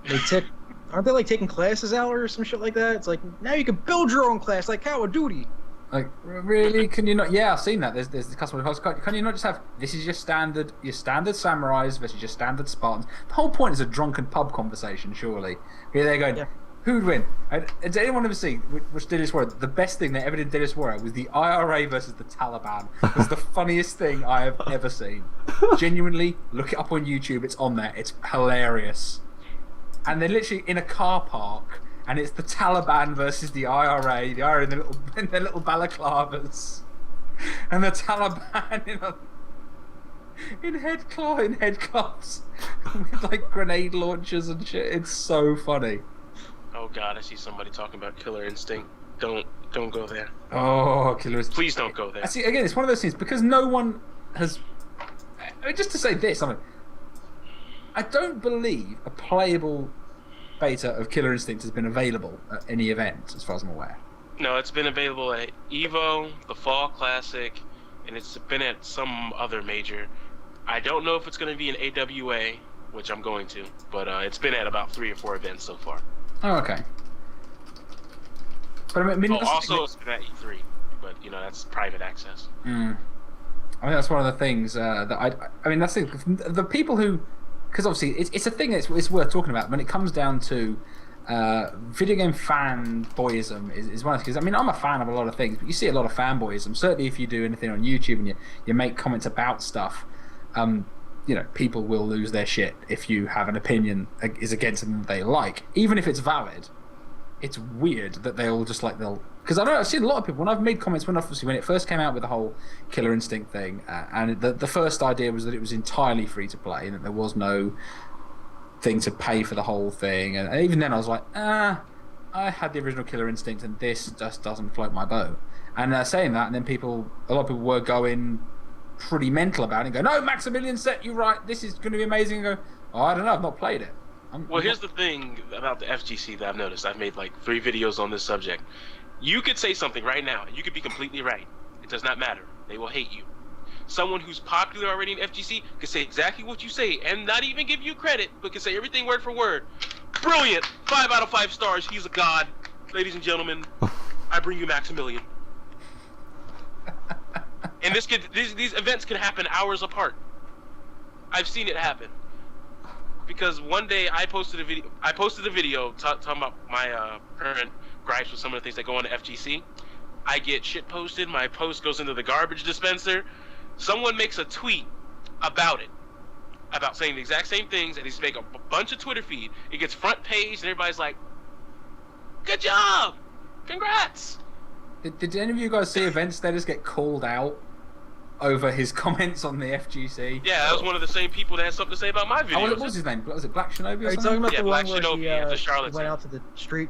Yep. Aren't they like taking classes out or some shit like that? It's like, now you can build your own class like Call of Duty. Like, really? Can you not? Yeah, I've seen that. There's the customer host. Can you not just have, this is your standard samurais versus your standard Spartans? The whole point is a drunken pub conversation, surely. Here they're going, who'd win? Did anyone ever see, which Deadliest Warrior, the best thing they ever did Deadliest Warrior was the IRA versus the Taliban. It was the funniest thing I have ever seen. Genuinely, look it up on YouTube, it's on there. It's hilarious. And they're literally in a car park, and it's the Taliban versus the IRA in their little balaclavas, and the Taliban in headcloths with like grenade launchers and shit. It's so funny. Oh god, I see somebody talking about Killer Instinct. Don't go there. Oh, Killer Instinct. Please don't go there. I see. Again, it's one of those things because no one has. I mean, just to say this, I don't believe a playable beta of Killer Instinct has been available at any event, as far as I'm aware. No, it's been available at EVO, the Fall Classic, and it's been at some other major. I don't know if it's going to be an AWA, which I'm going to, but it's been at about 3 or 4 events so far. Oh, okay. But I mean, also it's been at E3, but that's private access. I think that's one of the things that I mean, that's the people who, because obviously it's a thing that's it's worth talking about when it comes down to video game fanboyism is one of, because I mean, I'm a fan of a lot of things, but you see a lot of fanboyism. Certainly, if you do anything on YouTube and you make comments about stuff, people will lose their shit if you have an opinion is against something that they like, even if it's valid. It's weird that they'll because I know I've seen a lot of people when I've made comments when it first came out with the whole Killer Instinct thing, and the first idea was that it was entirely free to play and that there was no thing to pay for the whole thing, and even then I was like, I had the original Killer Instinct and this just doesn't float my boat. And saying that, and then a lot of people were going pretty mental about it and go, no, Maximilian set you right, this is going to be amazing, and go, oh, I don't know, I've not played it. Here's the thing about the FGC that I've noticed. I've made like 3 videos on this subject. You could say something right now, and you could be completely right. It does not matter. They will hate you. Someone who's popular already in FGC could say exactly what you say and not even give you credit, but can say everything word for word. Brilliant! 5 out of 5 stars. He's a god. Ladies and gentlemen, I bring you Maximilian. And these events can happen hours apart. I've seen it happen. Because one day I posted a video talking about my current gripes with some of the things that go on to FGC. I get shit posted. My post goes into the garbage dispenser. Someone makes a tweet about it, about saying the exact same things, and he's make a bunch of Twitter feed. It gets front page, and everybody's like, "Good job, congrats." Did any of you guys see events status get called out over his comments on the FGC? Yeah, that was one of the same people that had something to say about my video. What was his name? Was it Black Shinobi or Are you something? talking about Yeah, the Black one where Shinobi, the he Charlotte went team. out to the street?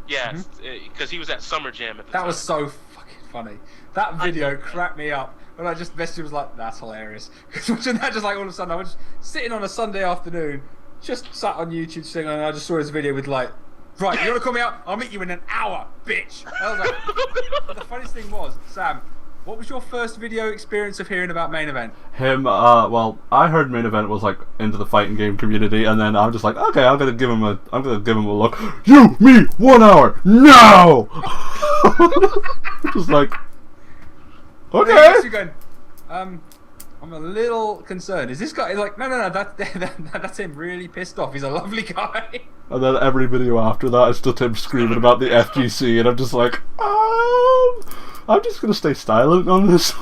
Yeah, because he was at Summer Jam at the time. That was so fucking funny. That video cracked me up. When I just messaged him, was like, that's hilarious. Because watching that, just like all of a sudden, I was just sitting on a Sunday afternoon, just sat on YouTube sitting, and I just saw his video with like, right, you want to call me out? I'll meet you in an hour, bitch. I was like, but the funniest thing was, Sam, what was your first video experience of hearing about Main Event? Well, I heard Main Event was like into the fighting game community, and then I'm just like, okay, I'm gonna give him a look. You, me, 1 hour, no! Just like, okay. You're going, I'm a little concerned. Is this guy like, no, that's him really pissed off. He's a lovely guy. And then every video after that is just him screaming about the FGC, and I'm just like, I'm just gonna stay silent on this.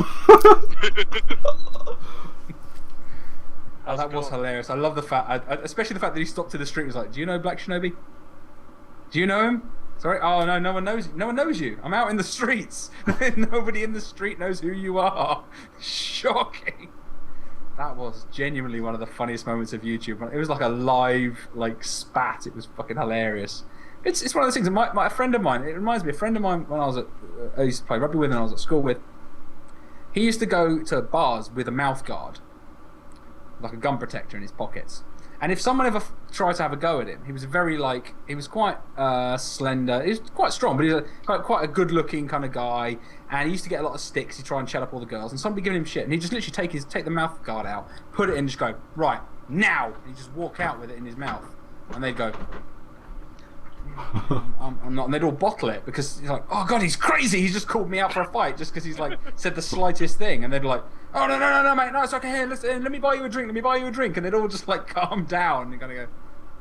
Oh, that was hilarious. I love the fact, especially the fact that he stopped to the street and was like, do you know Black Shinobi? Do you know him? Sorry? Oh, no, no one knows you. No one knows you. I'm out in the streets. Nobody in the street knows who you are. Shocking. That was genuinely one of the funniest moments of YouTube. It was like a live, spat. It was fucking hilarious. It's one of those things. A friend of mine, it reminds me, a friend of mine when I used to play rugby with and I was at school with, he used to go to bars with a mouth guard, like a gun protector in his pockets. And if someone ever tried to have a go at him, he was he was quite slender. He was quite strong, but he was quite a good-looking kind of guy. And he used to get a lot of sticks. He'd try and chat up all the girls. And somebody giving him shit, and he'd just literally take the mouth guard out, put it in, and just go, right, now! And he'd just walk out with it in his mouth. And they'd go, I'm not. And they'd all bottle it because he's like, oh god, he's crazy. He's just called me out for a fight just because he's said the slightest thing. And they'd be like, oh no, mate, no, it's okay. Here, listen, let me buy you a drink. And they'd all just calm down. And you're gonna go,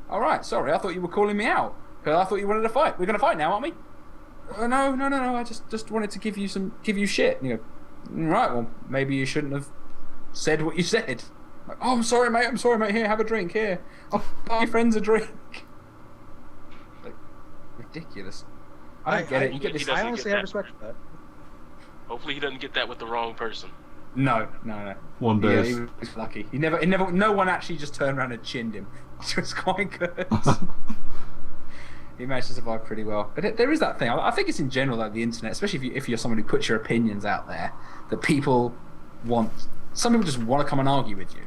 all right, sorry, I thought you were calling me out because I thought you wanted to fight. We're gonna fight now, aren't we? No. I just wanted to give you shit. And you go, right, well, maybe you shouldn't have said what you said. Like, oh, I'm sorry, mate. Here, have a drink. Here, I'll buy your friends a drink. Ridiculous. I don't get it. You get this. I honestly have respect for that. Hopefully, he doesn't get that with the wrong person. No. One day. Yeah, he was lucky. He never. No one actually just turned around and chinned him, which was quite good. He managed to survive pretty well. But there is that thing. I think it's in general, the internet, especially if you're someone who puts your opinions out there, that people want. Some people just want to come and argue with you.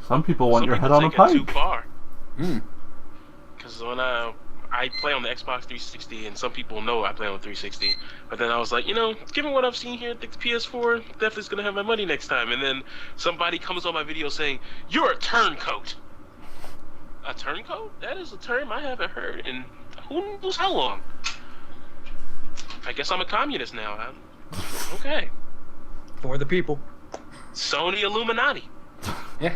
Some people want your head on a pike. Too far. Because when I play on the Xbox 360, and some people know I play on the 360. But then I was like, given what I've seen here, the PS4 definitely is going to have my money next time. And then somebody comes on my video saying, you're a turncoat. A turncoat? That is a term I haven't heard in who knows how long. I guess I'm a communist now. Okay. For the people. Sony Illuminati. Yeah.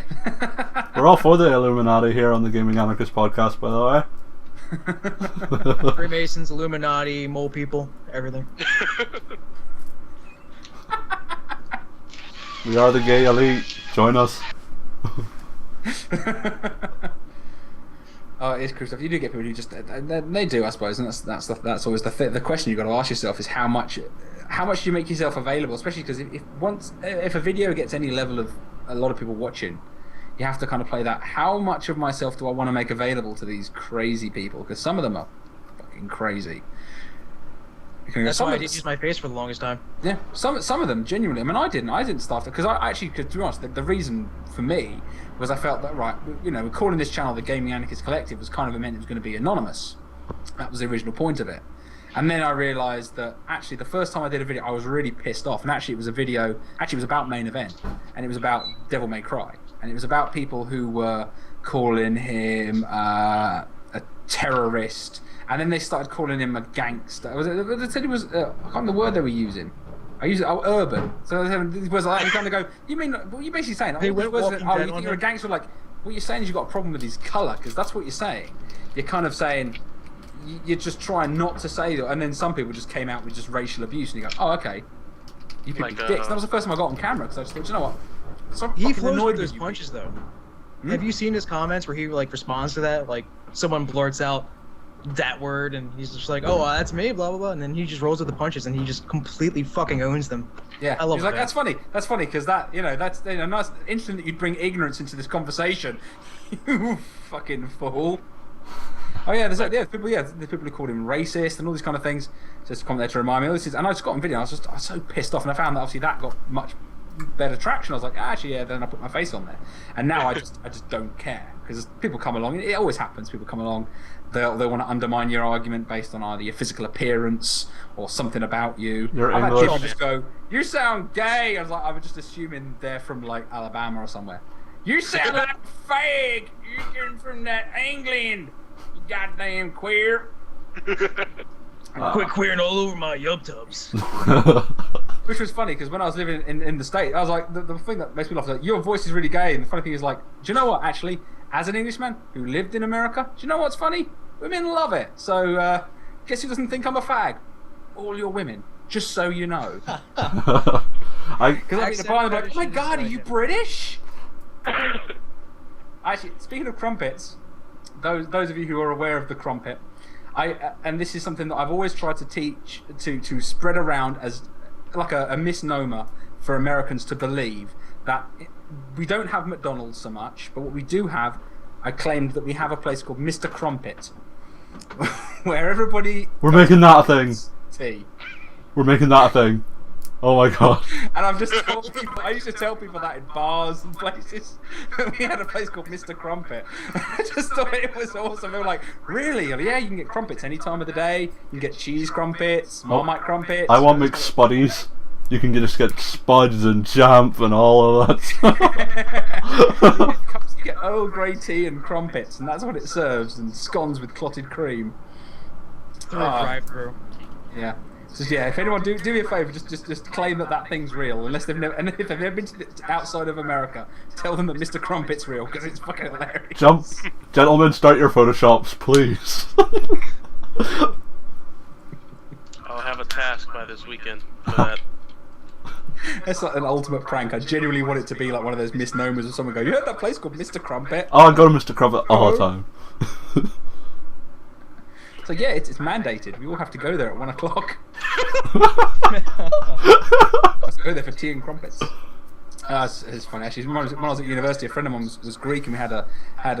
We're all for the Illuminati here on the Gaming Anarchist podcast, by the way. Freemasons, Illuminati, mole people, everything. We are the gay elite. Join us. Oh, it is cool stuff. You do get people who just they do, I suppose, and that's always the question you've got to ask yourself is how much do you make yourself available, especially because if a video gets any level of a lot of people watching, you have to kind of play that. How much of myself do I want to make available to these crazy people? Because some of them are fucking crazy. That's why I didn't use my face for the longest time. Yeah, some of them genuinely. I mean, I didn't start because I actually, to be honest, the reason for me was I felt that we're calling this channel the Gaming Anarchist Collective was kind of meant it was going to be anonymous. That was the original point of it. And then I realised that actually the first time I did a video, I was really pissed off. And actually, it was about Main Event, and it was about Devil May Cry, and it was about people who were calling him a terrorist. And then they started calling him a gangster. They said he was, I can't remember the word they were using. I use urban. So these words like that, you kind of go, you mean, what are you basically saying? Hey, you think you're a him. gangster? Like, what you're saying is you've got a problem with his colour, because that's what you're saying. You're kind of saying, you're just trying not to say that. And then some people just came out with just racial abuse, and you go, oh, okay. You people are dicks. That was the first time I got on camera, because I just thought, you know what? So he flows with his punches, though. Have you seen his comments where he responds to that? Like, someone blurts out that word, and he's just like, "Oh, that's me," blah blah blah, and then he just rolls with the punches, and he just completely fucking owns them. Yeah, I love he's like, "That's funny. That's funny because that's nice. Interesting that you'd bring ignorance into this conversation, you fucking fool." Oh yeah, there's people who called him racist and all these kind of things. Just a comment there to remind me. And I just got on video. I was so pissed off, and I found that obviously that got much better traction. I was like, actually, yeah. Then I put my face on there, and now I just don't care because people come along. It always happens. People come along. They'll want to undermine your argument based on either your physical appearance or something about you. Your I've had English. people just go, "You sound gay." I was just assuming they're from like Alabama or somewhere. You sound like a fag. You're from that England. You goddamn queer. Quit queering all over my yub tubs. Which was funny because when I was living in the States, I was like, the thing that makes me laugh is like, your voice is really gay. And the funny thing is like, do you know what? Actually, as an Englishman who lived in America, do you know what's funny? Women love it. So, guess who doesn't think I'm a fag? All your women. Just so you know. Because I'd be the bar and like, oh my god, are you British? Actually, speaking of crumpets, those of you who are aware of the crumpet, and this is something that I've always tried to teach, to spread around as like a misnomer for Americans to believe that we don't have McDonald's so much, but what we do have, I claimed that we have a place called Mr. Crumpet, where everybody... We're making that a thing. Tea. We're making that a thing. Oh my god. And I've just told people, I used to tell people that in bars and places, we had a place called Mr. Crumpet. I just thought it was awesome. They were like, really? Yeah, you can get crumpets any time of the day. You can get cheese crumpets, Marmite crumpets. I want mixed spuddies. You can just get spuds and jam and all of that. You get Earl Grey tea and crumpets, and that's what it serves, and scones with clotted cream. Drive-through. Yeah. Just, yeah, if anyone do me a favour, just claim that thing's real. Unless they've never, and if they've never been to outside of America, tell them that Mr. Crumpet's real because it's fucking hilarious. Gentlemen, start your photoshops, please. I'll have a task by this weekend for that. That's like an ultimate prank. I genuinely want it to be like one of those misnomers of someone go, you heard that place called Mr. Crumpet? Oh, I go to Mr. Crumpet all the time. So yeah, it's mandated. We all have to go there at 1 o'clock. Let's go there for tea and crumpets. It's funny actually. When I was at university, a friend of mine was Greek, and we had a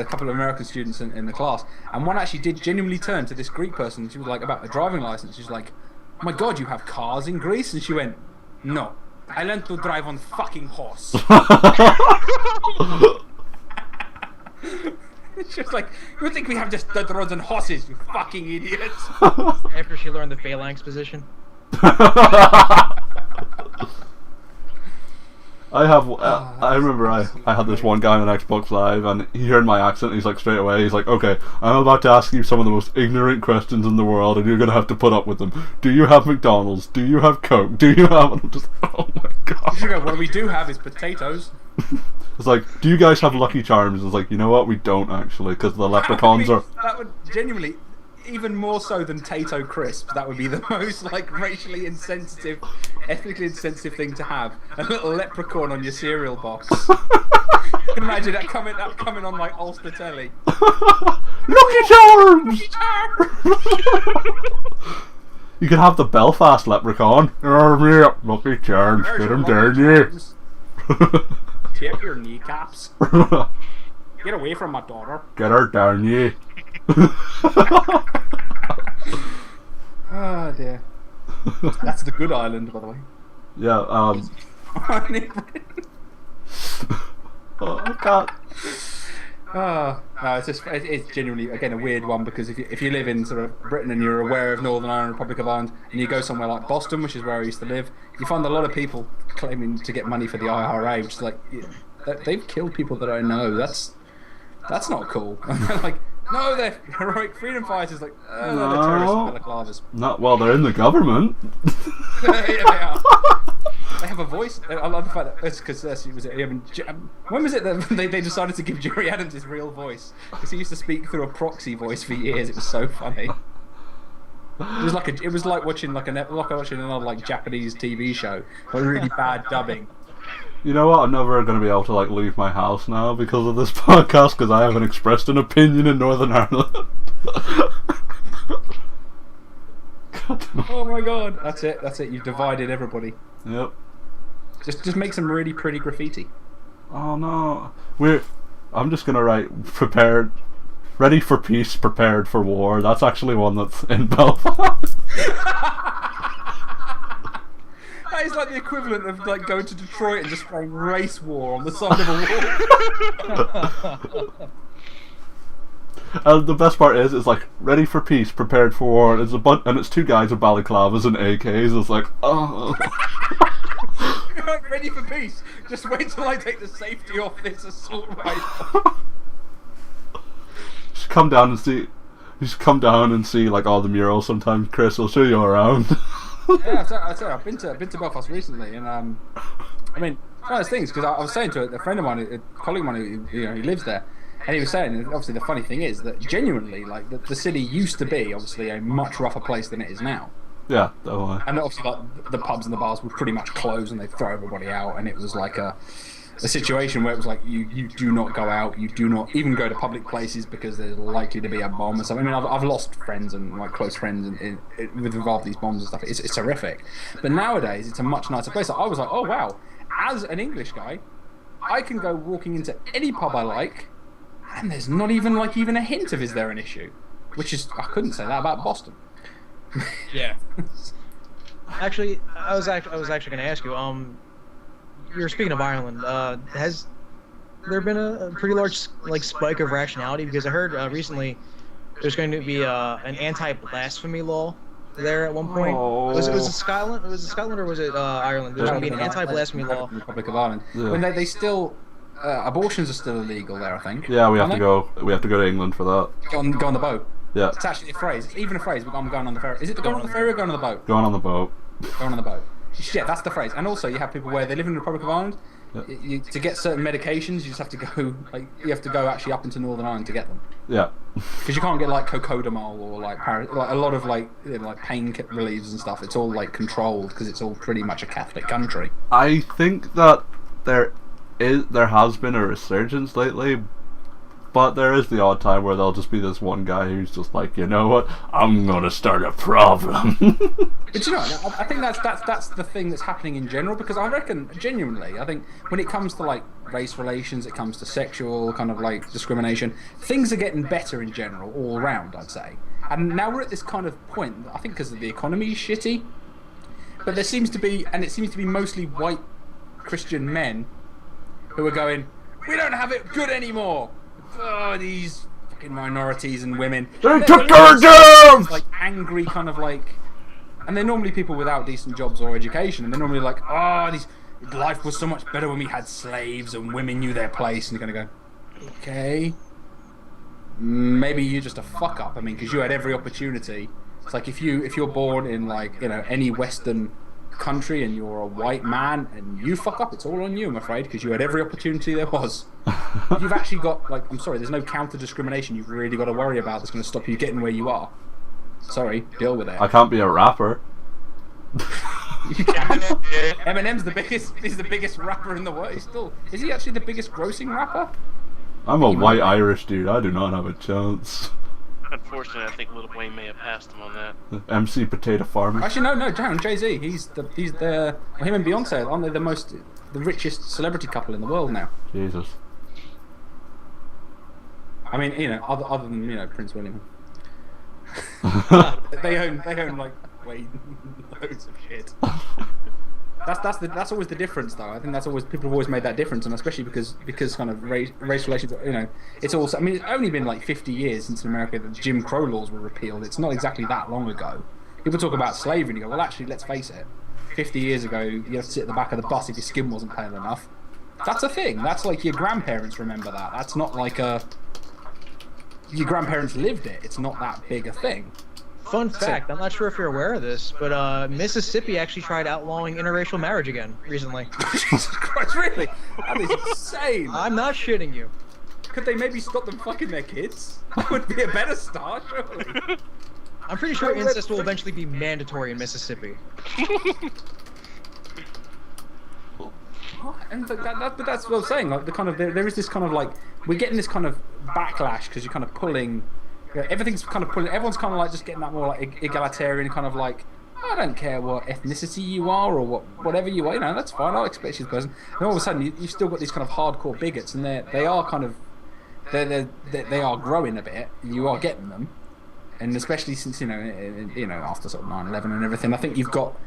couple of American students in the class, and one actually did genuinely turn to this Greek person. She was like about a driving license. She's like, "Oh my god, you have cars in Greece?" And she went, "No, I learned to drive on fucking horse." It's just like, you think we have just dirt roads and horses, you fucking idiots. After she learned the phalanx position. I remember I had this one guy on Xbox Live, and he heard my accent, and he's like, straight away, he's like, okay, I'm about to ask you some of the most ignorant questions in the world, and you're going to have to put up with them. Do you have McDonald's? Do you have Coke? Do you have... And I'm just, oh my god. What we do have is potatoes. It's like, do you guys have Lucky Charms? It's like, you know what, we don't actually, because the leprechauns are... That would genuinely... Even more so than Tato Crisp, that would be the most like racially insensitive, ethnically insensitive thing to have. A little leprechaun on your cereal box. You can imagine that coming on like Ulster telly. Lucky Charms! You could have the Belfast leprechaun. Lucky Charms, get him down you. Tip your kneecaps. Get away from my daughter. Get her down you. Oh dear. That's the good island, by the way. Yeah, oh, I can't. No, it's genuinely again a weird one, because if you live in sort of Britain and you're aware of Northern Ireland, Republic of Ireland, and you go somewhere like Boston, which is where I used to live, you find a lot of people claiming to get money for the IRA, which is like they've killed people that I know. That's not cool. Like, no, they're heroic freedom fighters. Like, no, they're terrorist balaclavas. Not while they're in the government. Yeah, they are. They have a voice. I love the fact that it's because when was it that they decided to give Jerry Adams his real voice? Because he used to speak through a proxy voice for years. It was so funny. It was like watching another like Japanese TV show, but really bad dubbing. You know what? I'm never going to be able to like leave my house now because of this podcast, because I haven't expressed an opinion in Northern Ireland. Oh my god! That's it. You've divided everybody. Yep. Just make some really pretty graffiti. Oh no! I'm just gonna write prepared, ready for peace, prepared for war. That's actually one that's in Belfast. That is like the equivalent of like going to Detroit and just playing race war on the side of a wall. And the best part is, it's like ready for peace, prepared for war. It's and it's two guys with balaclavas and AKs. It's like, oh. Ready for peace. Just wait till I take the safety off this assault rifle. Just come down and see like all the murals. Sometimes Chris will show you around. Yeah, I've been to Belfast recently, and I mean, one of those things, because I was saying to a friend of mine, a colleague of mine, who he lives there, and he was saying, obviously the funny thing is that genuinely, like the city used to be obviously a much rougher place than it is now. Yeah, definitely. And obviously, like the pubs and the bars would pretty much close, and they'd throw everybody out, and it was like a situation where it was like you do not go out, you do not even go to public places because there's likely to be a bomb or something. I mean, I've lost friends and like close friends with involved these bombs and stuff. It's horrific. But nowadays, it's a much nicer place. I was like, oh wow, as an English guy, I can go walking into any pub I like, and there's not even a hint of is there an issue, which is, I couldn't say that about Boston. Yeah. Actually, I was actually going to ask you. You're speaking of Ireland. Has there been a pretty large like spike of rationality? Because I heard recently there's going to be an anti-blasphemy law there at one point. Oh. Was it Scotland? Was it Scotland or was it Ireland? There's going to be an anti-blasphemy law. Republic of Ireland. Yeah. When they still abortions are still illegal there, I think. Yeah, we have to go to England for that. Go on the boat. Yeah. It's actually a phrase. It's even a phrase. I'm going on the ferry. Is it going on the ferry or going on the boat? Going on the boat. Going on the boat. Yeah, that's the phrase. And also, you have people where they live in the Republic of Ireland. Yeah. To get certain medications, you just have to go. Like, you have to go actually up into Northern Ireland to get them. Yeah. Because you can't get like cocodamol or like a lot of like pain reliefs and stuff. It's all like controlled because it's all pretty much a Catholic country. I think that there has been a resurgence lately, but there is the odd time where there'll just be this one guy who's just like, you know what, I'm gonna start a problem. But you know, I think that's the thing that's happening in general, because I reckon, genuinely, I think when it comes to like race relations, it comes to sexual kind of like discrimination, things are getting better in general all around, I'd say. And now we're at this kind of point, I think because the economy is shitty, but there seems to be, and it seems to be mostly white Christian men who are going, we don't have it good anymore. Oh, these fucking minorities and women. They took our jobs! Like angry kind of like, and they're normally people without decent jobs or education, and they're normally like, oh, life was so much better when we had slaves and women knew their place, and you're gonna go, okay, maybe you're just a fuck up. I mean, because you had every opportunity. It's like if you're born in like, you know, any Western country and you're a white man and you fuck up, it's all on you, I'm afraid, because you had every opportunity there was. You've actually got, like, I'm sorry, there's no counter discrimination you've really got to worry about that's going to stop you getting where you are. Sorry, deal with it. I can't be a rapper. You can. Eminem's the biggest. He's the biggest rapper in the world. Is he actually the biggest grossing rapper? I'm a white Irish dude. I do not have a chance. Unfortunately, I think Lil Wayne may have passed him on that. MC Potato Farmer. Actually, no, Jay-Z. He's the him and Beyonce, aren't they the richest celebrity couple in the world now? Jesus. I mean, you know, other than, you know, Prince William. they own like loads of shit. That's always the difference, though. I think that's always, people have always made that difference, and especially because kind of race relations, you know, it's also, I mean, it's only been like 50 years since in America the Jim Crow laws were repealed. It's not exactly that long ago. People talk about slavery and you go, well, actually, let's face it, 50 years ago you have to sit at the back of the bus if your skin wasn't pale enough. That's a thing. That's like your grandparents remember that. That's not like your grandparents lived it. It's not that big a thing. Fun fact, I'm not sure if you're aware of this, but Mississippi actually tried outlawing interracial marriage again recently. Jesus Christ, really? That is insane. I'm not shitting you. Could they maybe stop them fucking their kids? That would be a better start, surely. I'm pretty sure incest will eventually be mandatory in Mississippi. And but that's what I'm saying. Like, the kind of there is this kind of like, we're getting this kind of backlash because you're kind of pulling. Everything's kind of pulling. Everyone's kind of like just getting that more like egalitarian kind of like, I don't care what ethnicity you are or whatever you are. You know, that's fine. I'll expect you as a person. And all of a sudden, you've still got these kind of hardcore bigots, and they are kind of they are growing a bit. You are getting them, and especially since you know after sort of 9/11 and everything. I think you've got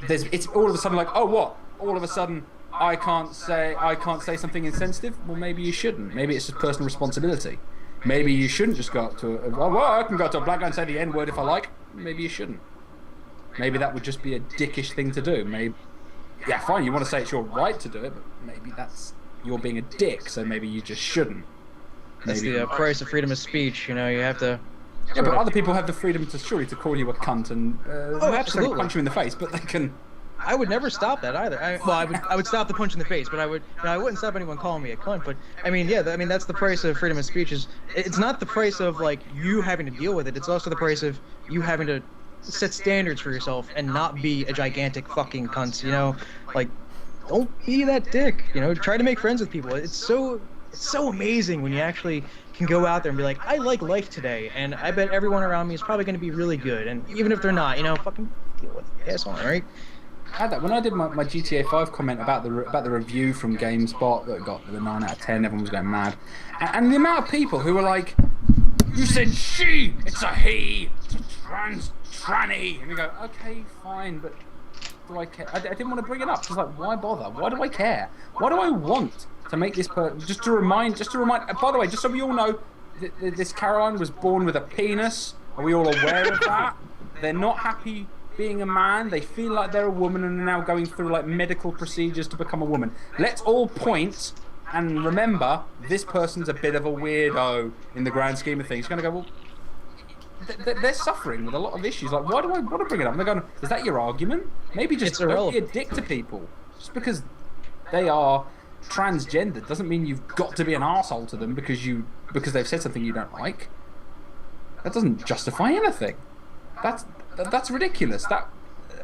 it's all of a sudden like, oh, what? All of a sudden, I can't say something insensitive. Well, maybe you shouldn't. Maybe it's just personal responsibility. Maybe you shouldn't just go up to I can go up to a black guy and say the N-word if I like. Maybe you shouldn't. Maybe that would just be a dickish thing to do. Maybe, yeah, fine, you want to say it's your right to do it, but maybe you're being a dick, so maybe you just shouldn't. That's the price of freedom of speech, you know, you have to... Yeah, but other people have the freedom to call you a cunt and not absolutely punch you in the face, but they can... I would never stop that either. I would stop the punch in the face, but I wouldn't stop anyone calling me a cunt. But I mean, yeah, that's the price of freedom of speech. It's not the price of like you having to deal with it. It's also the price of you having to set standards for yourself and not be a gigantic fucking cunt. You know, like don't be that dick. You know, try to make friends with people. It's so amazing when you actually can go out there and be like, I like life today, and I bet everyone around me is probably going to be really good. And even if they're not, you know, fucking deal with it. Pass on, right? I had that when I did my GTA 5 comment about the review from GameSpot that got the 9 out of 10. Everyone was going mad, and the amount of people who were like, "You said she, it's a he, it's a tranny," and you go, "Okay, fine, but do I care?" I didn't want to bring it up. Just like, why bother? Why do I care? Why do I want to make this just to remind? By the way, just so we all know, this Caroline was born with a penis. Are we all aware of that? They're not happy being a man. They feel like they're a woman and are now going through like medical procedures to become a woman. Let's all point and remember this person's a bit of a weirdo in the grand scheme of things. You're going to go, well, they're suffering with a lot of issues. Like, why do I want to bring it up? And they're going, is that your argument? Maybe just don't be a dick to people. Just because they are transgender doesn't mean you've got to be an arsehole to them because they've said something you don't like. That doesn't justify anything. That's ridiculous.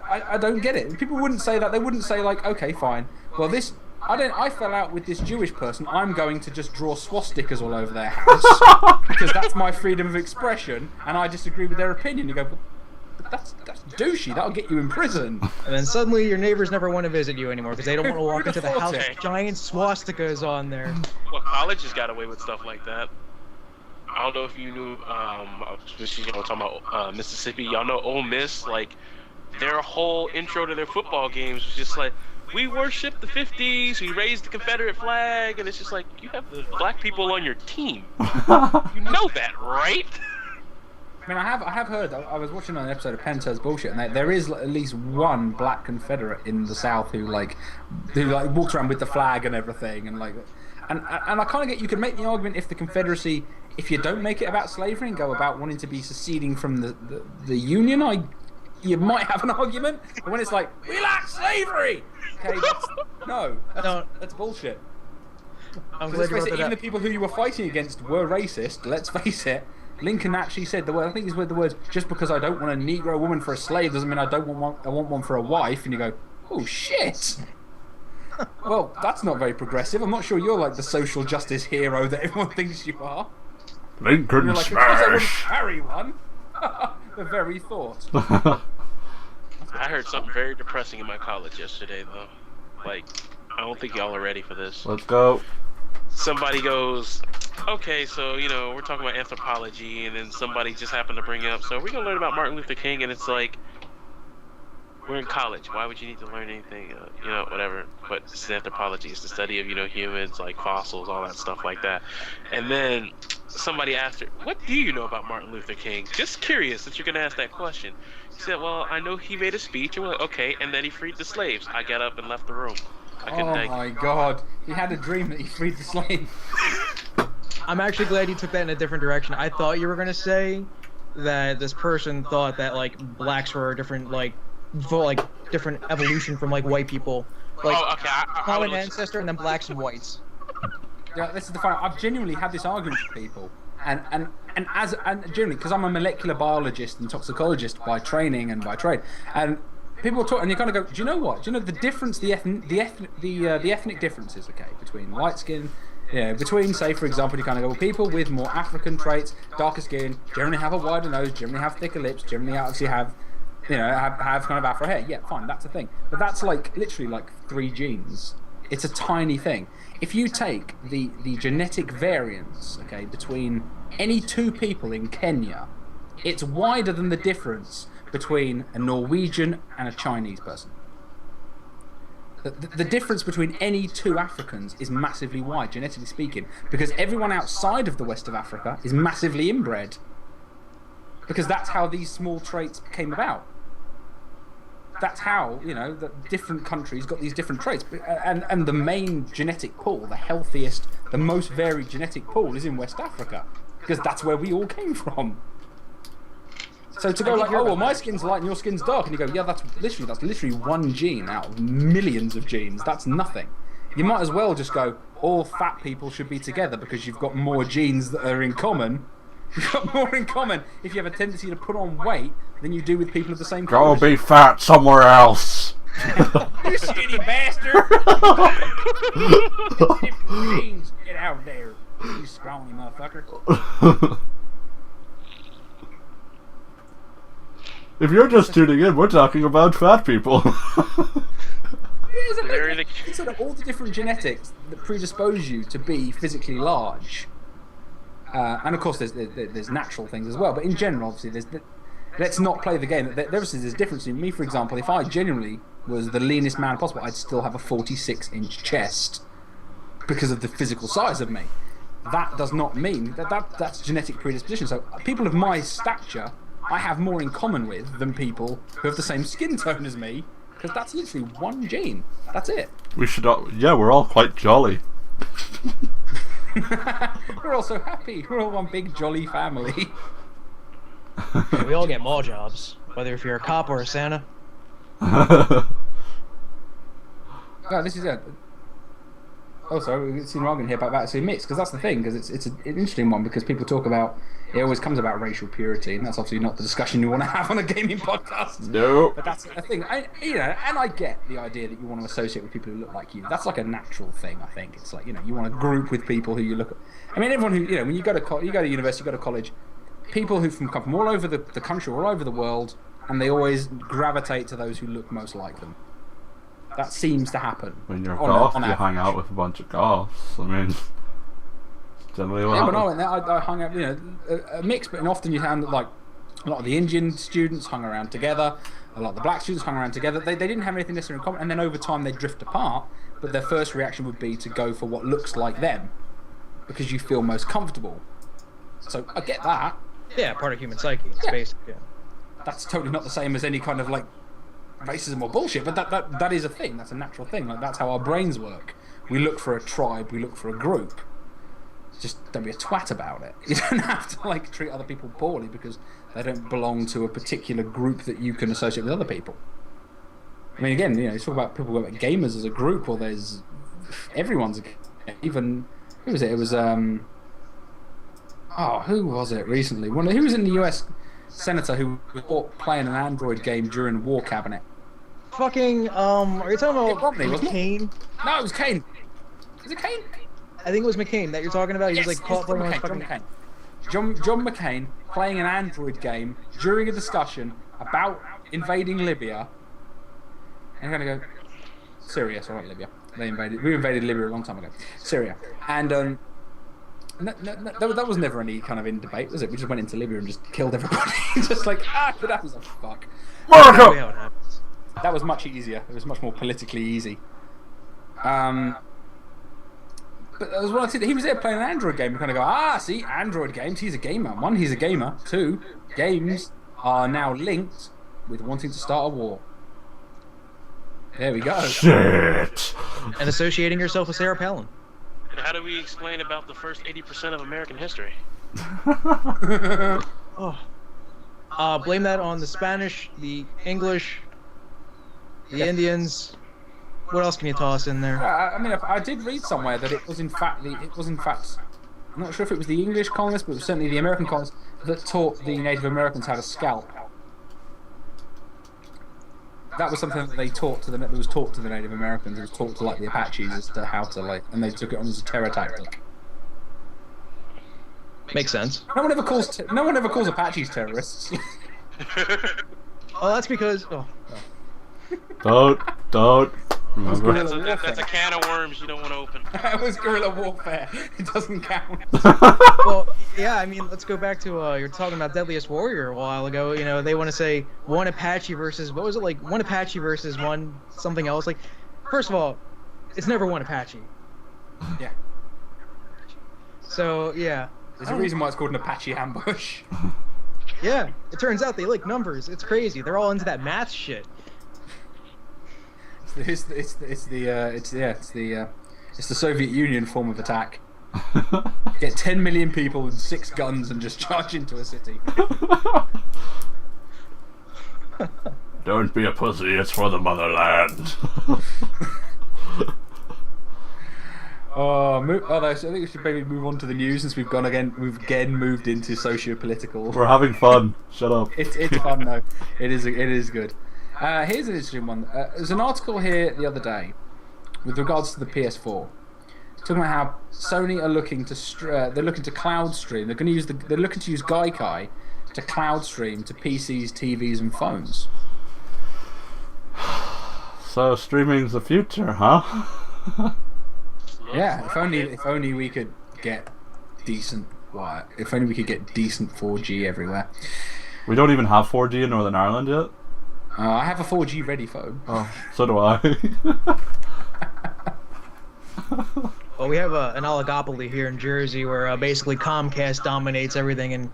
I don't get it. People wouldn't say that. They wouldn't say like, okay, fine. Well, I fell out with this Jewish person. I'm going to just draw swastikas all over their house because that's my freedom of expression, and I disagree with their opinion. You go, but that's douchey. That'll get you in prison. And then suddenly your neighbors never want to visit you anymore because they don't want to walk into the house with giant swastikas on there. Well, college has got away with stuff like that. I don't know if you knew, especially talking about Mississippi. Y'all know Ole Miss, like their whole intro to their football games was just like, we worship the 50s, we raised the Confederate flag, and it's just like, you have the black people on your team. You know that, right? I mean, I have heard. I was watching an episode of Parental's bullshit, and there is at least one black Confederate in the South who walks around with the flag and everything, and I kind of get, you could make the argument if the Confederacy, if you don't make it about slavery and go about wanting to be seceding from the Union, you might have an argument. But when it's like, we like slavery, okay, that's bullshit. I'm glad you brought that even up. the people who you were fighting against were racist. Let's face it. Lincoln actually said the word. I think he's with the words. Just because I don't want a Negro woman for a slave doesn't mean I don't want one. I want one for a wife. And you go, oh shit. Well, that's not very progressive. I'm not sure you're like the social justice hero that everyone thinks you are. Lincoln You're like, of course I wouldn't marry one. The very thought. I heard something very depressing in my college yesterday, though. Like, I don't think y'all are ready for this. Let's go. Somebody goes, okay, so, we're talking about anthropology, and then somebody just happened to bring up, so we're going to learn about Martin Luther King, and it's like, we're in college. Why would you need to learn anything? Whatever. But it's anthropology. It's the study of, humans, like fossils, all that stuff like that. And then somebody asked her, what do you know about Martin Luther King? Just curious that you're going to ask that question. She said, well, I know he made a speech. And we're like, okay, and then he freed the slaves. I got up and left the room. Oh my god. He had a dream that he freed the slave. I'm actually glad you took that in a different direction. I thought you were gonna say that this person thought that like blacks were a different different evolution from like white people, like common ancestor, and then blacks and whites. Yeah, this is the fun. I've genuinely had this argument with people, and generally because I'm a molecular biologist and toxicologist by training and by trade, and people talk, and you kind of go, do you know what? Do you know the difference, the ethnic differences, okay, between light skin, between, say, for example, you kind of go, well, people with more African traits, darker skin, generally have a wider nose, generally have thicker lips, generally obviously have kind of afro hair. Yeah, fine, that's a thing. But that's like literally like 3 genes. It's a tiny thing. If you take the genetic variance, okay, between any 2 people in Kenya, it's wider than the difference between a Norwegian and a Chinese person. The difference between any 2 Africans is massively wide, genetically speaking, because everyone outside of the west of Africa is massively inbred. Because that's how these small traits came about. That's how, the different countries got these different traits. And the main genetic pool, the healthiest, the most varied genetic pool is in West Africa. Because that's where we all came from. So to go like, oh, well, my skin's light and your skin's dark, and you go, yeah, that's literally 1 gene out of millions of genes. That's nothing. You might as well just go, all fat people should be together because you've got more genes that are in common. You've got more in common if you have a tendency to put on weight than you do with people of the same colour. Go be fat somewhere else. You skinny bastard! Different genes, get out there, you scrawny motherfucker. If you're just tuning in, we're talking about fat people. It's sort of all the different genetics that predispose you to be physically large. And of course, there's natural things as well. But in general, obviously, let's not play the game. There's a difference in me, for example. If I genuinely was the leanest man possible, I'd still have a 46-inch chest because of the physical size of me. That does not mean that's genetic predisposition. So people of my stature, I have more in common with than people who have the same skin tone as me, because that's literally 1 gene. That's it. We should we're all quite jolly. We're all so happy. We're all one big jolly family. We all get mall jobs, whether if you're a cop or a Santa. No, this is it. Oh, sorry, we've seen Rogan here about that. So mixed, because that's the thing, because it's an interesting one, because people talk about, it always comes about racial purity, and that's obviously not the discussion you want to have on a gaming podcast. No. But that's the thing. And I get the idea that you want to associate with people who look like you. That's like a natural thing, I think. It's like, you want to group with people who you look at. I mean, everyone who, when you go to university, you go to college, people who come from all over the country, all over the world, and they always gravitate to those who look most like them. That seems to happen. When you're a goth, you hang out with a bunch of goths. I mean, generally what when I went there, I hung out, a mix, but often you found like a lot of the Indian students hung around together, a lot of the black students hung around together. They didn't have anything necessarily in common, and then over time they drift apart, but their first reaction would be to go for what looks like them, because you feel most comfortable. So I get that. Yeah, part of human psyche. It's basic. Yeah. That's totally not the same as any kind of like racism or bullshit, but that is a thing. That's a natural thing. Like that's how our brains work. We look for a tribe. We look for a group. Just don't be a twat about it. You don't have to like treat other people poorly because they don't belong to a particular group that you can associate with other people. I mean, again, you talk about people about gamers as a group, or there's everyone's even who was it? It was who was it recently? Who was in the US senator who was caught playing an Android game during War Cabinet? Fucking are you talking about Romney, wasn't it? McCain? No, it was Kane. Is it Kane? I think it was McCain that you're talking about. He was like caught playing on fucking. John McCain playing an Android game during a discussion about invading Libya. And I'm gonna go Syria, sorry, Libya. We invaded Libya a long time ago. Syria, and that was never any kind of in debate, was it? We just went into Libya and just killed everybody, just like but that was a fuck. America! That was much easier. It was much more politically easy. But that was what I said. He was there playing an Android game. We're kind of go, see, Android games. He's a gamer. One, he's a gamer. Two, games are now linked with wanting to start a war. There we go. Shit. And associating yourself with Sarah Palin. And how do we explain about the first 80% of American history? Blame that on the Spanish, the English, the Indians. What else can you toss in there? I mean, I did read somewhere that it was in fact, I'm not sure if it was the English colonists, but it was certainly the American colonists that taught the Native Americans how to scalp. That was something that was taught to the Native Americans. It was taught to like the Apaches as to how to and they took it on as a terror tactic. Makes sense. No one ever calls Apaches terrorists. Oh, that's because. Don't. Remember. That's a can of worms you don't want to open. That was guerrilla warfare. It doesn't count. Well, yeah, I mean, let's go back to you're talking about Deadliest Warrior a while ago. They want to say one Apache versus what was it like? One Apache versus one something else. Like, first of all, it's never one Apache. Yeah. So yeah. There's a reason why it's called an Apache ambush. Yeah, it turns out they like numbers. It's crazy. They're all into that math shit. It's the Soviet Union form of attack. Get 10 million people with 6 guns and just charge into a city. Don't be a pussy, it's for the motherland. I think we should maybe move on to the news since we've again moved into socio-political. We're having fun. Shut up. It's fun though. It is good. Here's an interesting one. There's an article here the other day with regards to the PS4. It's talking about how Sony are looking to they're looking to cloud stream. They're looking to use Gaikai to cloud stream to PCs, TVs, and phones. So streaming's the future, huh? Yeah. If only we could get decent wire. If only we could get decent 4G everywhere. We don't even have 4G in Northern Ireland yet. I have a 4G ready phone. Oh, so do I. Well, we have an oligopoly here in Jersey where basically Comcast dominates everything, and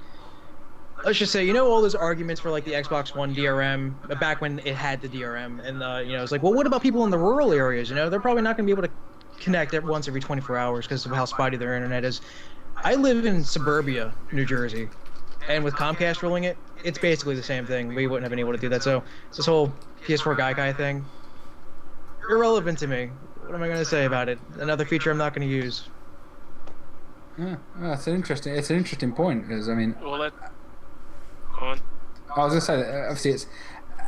let's just say, all those arguments for like the Xbox One DRM back when it had the DRM, and it's like, well, what about people in the rural areas? They're probably not going to be able to connect once every 24 hours because of how spotty their internet is. I live in suburbia, New Jersey, and with Comcast ruling it, it's basically the same thing. We wouldn't have been able to do that. So this whole PS4 Gaikai thing, irrelevant to me. What am I going to say about it? Another feature I'm not going to use. Yeah, well, it's an interesting point because I mean, Go on. I was going to say that obviously it's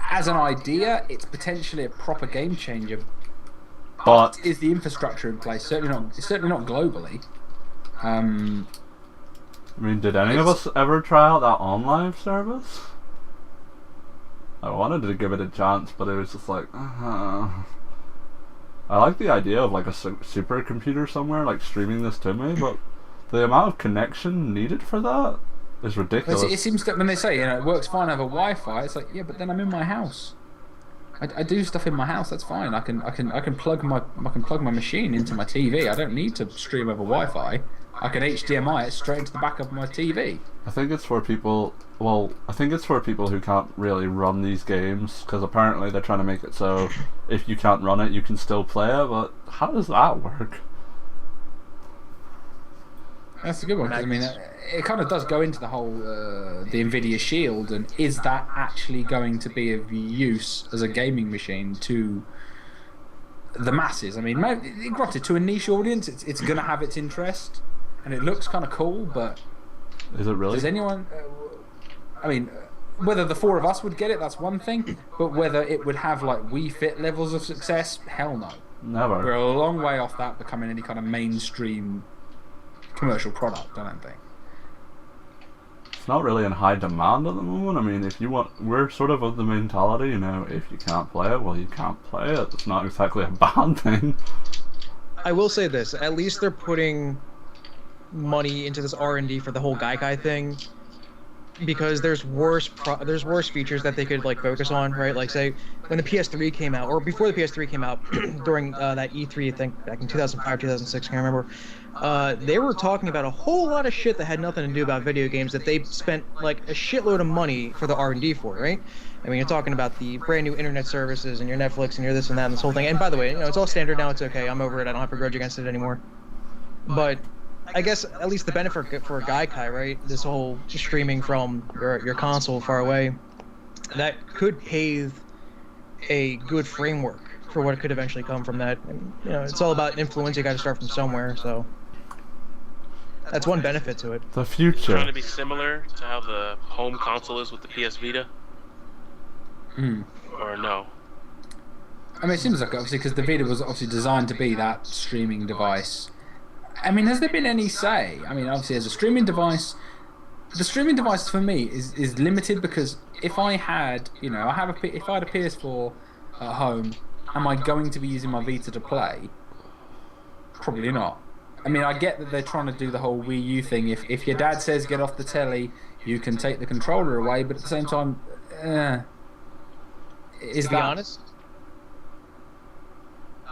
as an idea, it's potentially a proper game changer. But is the infrastructure in place? Certainly not globally. I mean, did any of us ever try out that online service? I wanted to give it a chance, but it was just like, I like the idea of like a supercomputer somewhere, like streaming this to me, but the amount of connection needed for that is ridiculous. It seems that when they say, it works fine over Wi-Fi, it's like, yeah, but then I'm in my house. I do stuff in my house. That's fine. I can plug my machine into my TV. I don't need to stream over Wi-Fi. I can HDMI it straight into the back of my TV. I think it's for people. Well, I think it's for people who can't really run these games, because apparently they're trying to make it so if you can't run it, you can still play it. But how does that work? That's a good one. 'Cause, I mean, it kind of does go into the whole the Nvidia Shield, and is that actually going to be of use as a gaming machine to the masses? I mean, granted, to a niche audience, it's going to have its interest, and it looks kind of cool. But is it really? Does anyone? I mean, whether the four of us would get it, that's one thing. But whether it would have like Wii Fit levels of success, hell no. Never. We're a long way off that becoming any kind of mainstream commercial product, I don't think. It's not really in high demand at the moment. I mean, if you want, we're sort of the mentality, you know, if you can't play it, well, you can't play it. It's not exactly a bad thing. I will say this: at least they're putting money into this R&D for the whole Gaikai thing, because there's worse features that they could like focus on, right? Like say when the PS3 came out, or before the PS3 came out, during that E3 thing back in 2005, 2006, I can't remember. They were talking about a whole lot of shit that had nothing to do about video games that they spent like a shitload of money for the R&D for, right? I mean, you're talking about the brand new internet services and your Netflix and your this and that and this whole thing. And by the way, you know, it's all standard now. It's okay. I'm over it. I don't have a grudge against it anymore. But I guess at least the benefit for a Gaikai, right? This whole streaming from your console far away, that could pave a good framework for what could eventually come from that. And, you know, it's all about influence. You got to start from somewhere, so that's one benefit to it. The future. Trying to be similar to how the home console is with the PS Vita. Or no? I mean, it seems like obviously because the Vita was obviously designed to be that streaming device. I mean, has there been any say? I mean, obviously as a streaming device, the streaming device for me is limited, because if I had, you know, if I had a PS4 at home, am I going to be using my Vita to play? Probably not. I mean, I get that they're trying to do the whole Wii U thing. If your dad says get off the telly, you can take the controller away, but at the same time, is to be honest,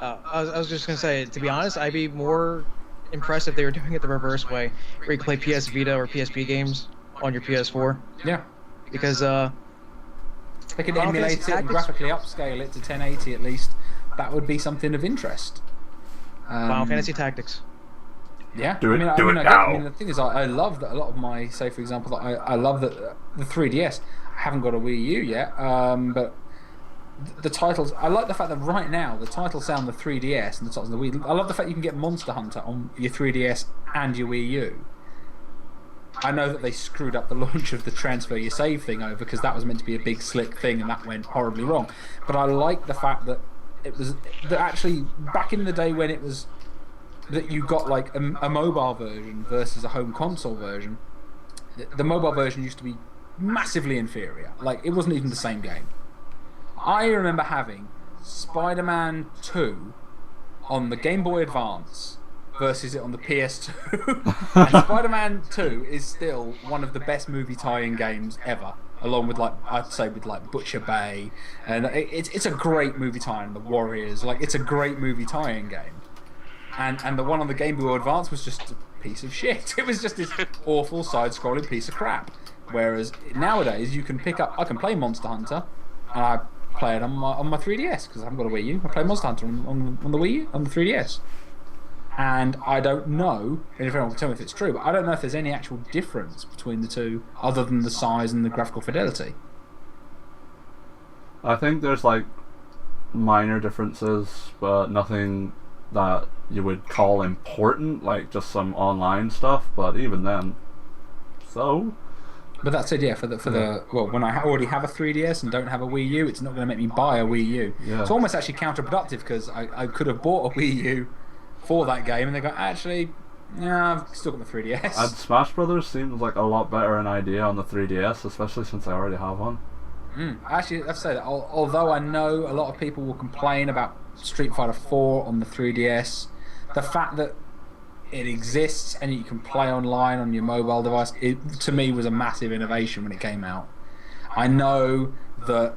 I was just gonna say, to be honest, I'd be more impressed if they were doing it the reverse way, where you can play PS Vita or PSP games on your PS4. Yeah, because they could emulate it and graphically upscale it to 1080 at least. That would be something of interest. Final Fantasy Tactics. Yeah, Do it now. I mean, the thing is, I love that a lot of my, say for example, I love that the 3DS. I haven't got a Wii U yet, but the titles. I like the fact that right now the titles sound the 3DS and the titles on the Wii. I love the fact you can get Monster Hunter on your 3DS and your Wii U. I know that they screwed up the launch of the transfer your save thing over, because that was meant to be a big slick thing and that went horribly wrong. But I like the fact that it was that actually back in the day when it was that you got like a mobile version versus a home console version. The mobile version used to be massively inferior. Like, it wasn't even the same game. I remember having Spider-Man 2 on the Game Boy Advance versus it on the PS2. And Spider-Man 2 is still one of the best movie tie-in games ever, along with, like, I'd say with like Butcher Bay, and it's a great movie tie-in. The Warriors, like, it's a great movie tie-in game. And the one on the Game Boy Advance was just a piece of shit. It was just this awful side-scrolling piece of crap. Whereas nowadays you can I can play Monster Hunter, and I play it on my 3DS because I haven't got a Wii U. I play Monster Hunter on the Wii U, on the 3DS. And I don't know, and if anyone can tell me if it's true, but I don't know if there's any actual difference between the two other than the size and the graphical fidelity. I think there's like minor differences, but nothing that you would call important, like just some online stuff, but even then, so. But that said, yeah, for the well, when I already have a 3DS and don't have a Wii U, it's not going to make me buy a Wii U. Yeah. It's almost actually counterproductive, because I could have bought a Wii U for that game, and they go, actually, yeah, I've still got my 3DS. And Smash Brothers seems like a lot better an idea on the 3DS, especially since I already have one. Actually, I've said that. Although I know a lot of people will complain about Street Fighter 4 on the 3DS, the fact that it exists and you can play online on your mobile device, it to me was a massive innovation when it came out. I know that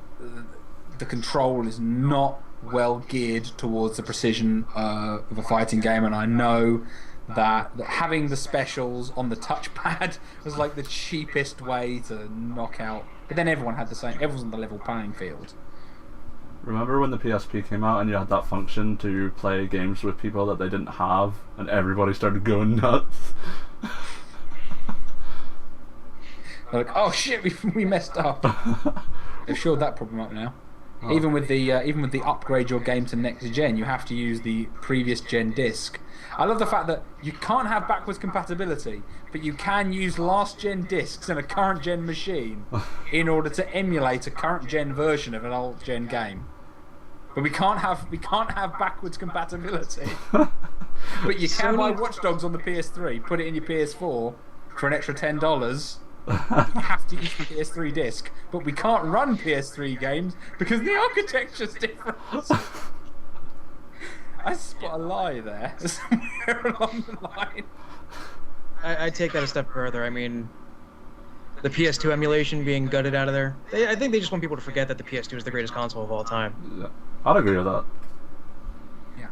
the control is not well geared towards the precision of a fighting game, and I know that having the specials on the touchpad was like the cheapest way to knock out. But then everyone was on the level playing field. Remember when the PSP came out and you had that function to play games with people that they didn't have, and everybody started going nuts? Like, oh shit, we messed up. They've shored that problem up now. Oh. Even with the upgrade your game to next gen, you have to use the previous gen disc. I love the fact that you can't have backwards compatibility, but you can use last gen discs in a current gen machine in order to emulate a current gen version of an old gen game. But we can't have backwards compatibility. But you can buy Watch Dogs on the PS3, put it in your PS4 for an extra $10. You have to use the PS3 disc, but we can't run PS3 games because the architecture's different. I spot a lie there somewhere along the line. I take that a step further. I mean, the PS2 emulation being gutted out of there. I think they just want people to forget that the PS2 is the greatest console of all time. Yeah, I'd agree with that. Yeah.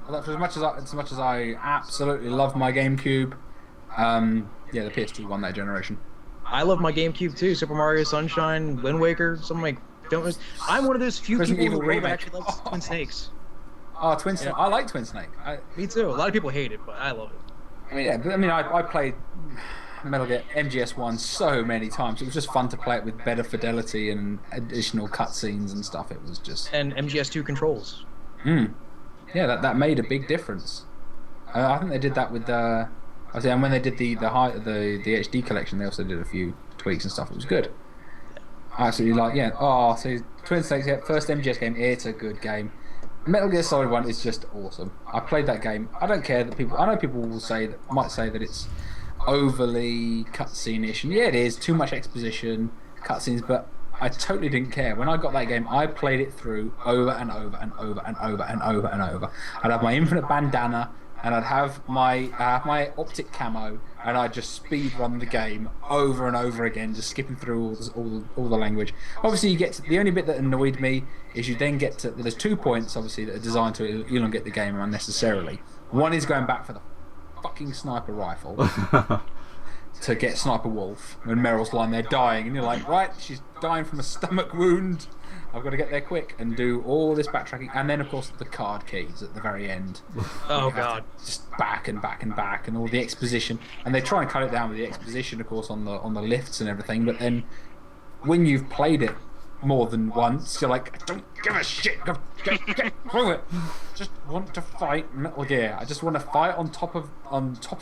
Well, as much as I absolutely love my GameCube, yeah, the PS2 won that generation. I love my GameCube too. Super Mario Sunshine, Wind Waker. Some of my don't. I'm one of those few Resident people Evil who remake. actually likes Twin Snakes. Oh, Twin Snake. I like Twin Snake. Me too. A lot of people hate it, but I love it. I mean, yeah, I played Metal Gear MGS1 so many times. It was just fun to play it with better fidelity and additional cutscenes and stuff. It was just... And MGS2 controls. Yeah, that made a big difference. I think they did that with and when they did the HD collection, they also did a few tweaks and stuff. It was good. I absolutely like, yeah. Oh, so Twin Snakes, yeah, first MGS game. It's a good game. Metal Gear Solid 1 is just awesome. I played that game. I don't care that I know people might say that it's overly cutscene-ish, and yeah, it is too much exposition, cutscenes. But I totally didn't care. When I got that game, I played it through over and over and over and over and over and over. I'd have my infinite bandana, and I'd have my optic camo, and I'd just speed run the game over and over again, just skipping through all the language. Obviously, you get to the only bit that annoyed me is you then get to there's 2 points obviously that are designed to elongate the game unnecessarily. One is going back for the fucking sniper rifle to get Sniper Wolf when Meryl's lying there dying, and you're like, right, she's dying from a stomach wound. I've got to get there quick and do all this backtracking, and then of course the card keys at the very end. Oh god! Just back and back and back, and all the exposition, and they try and cut it down with the exposition, of course, on the lifts and everything. But then, when you've played it more than once, you're like, I don't give a shit. Get through it. Just want to fight Metal Gear. I just want to fight on top of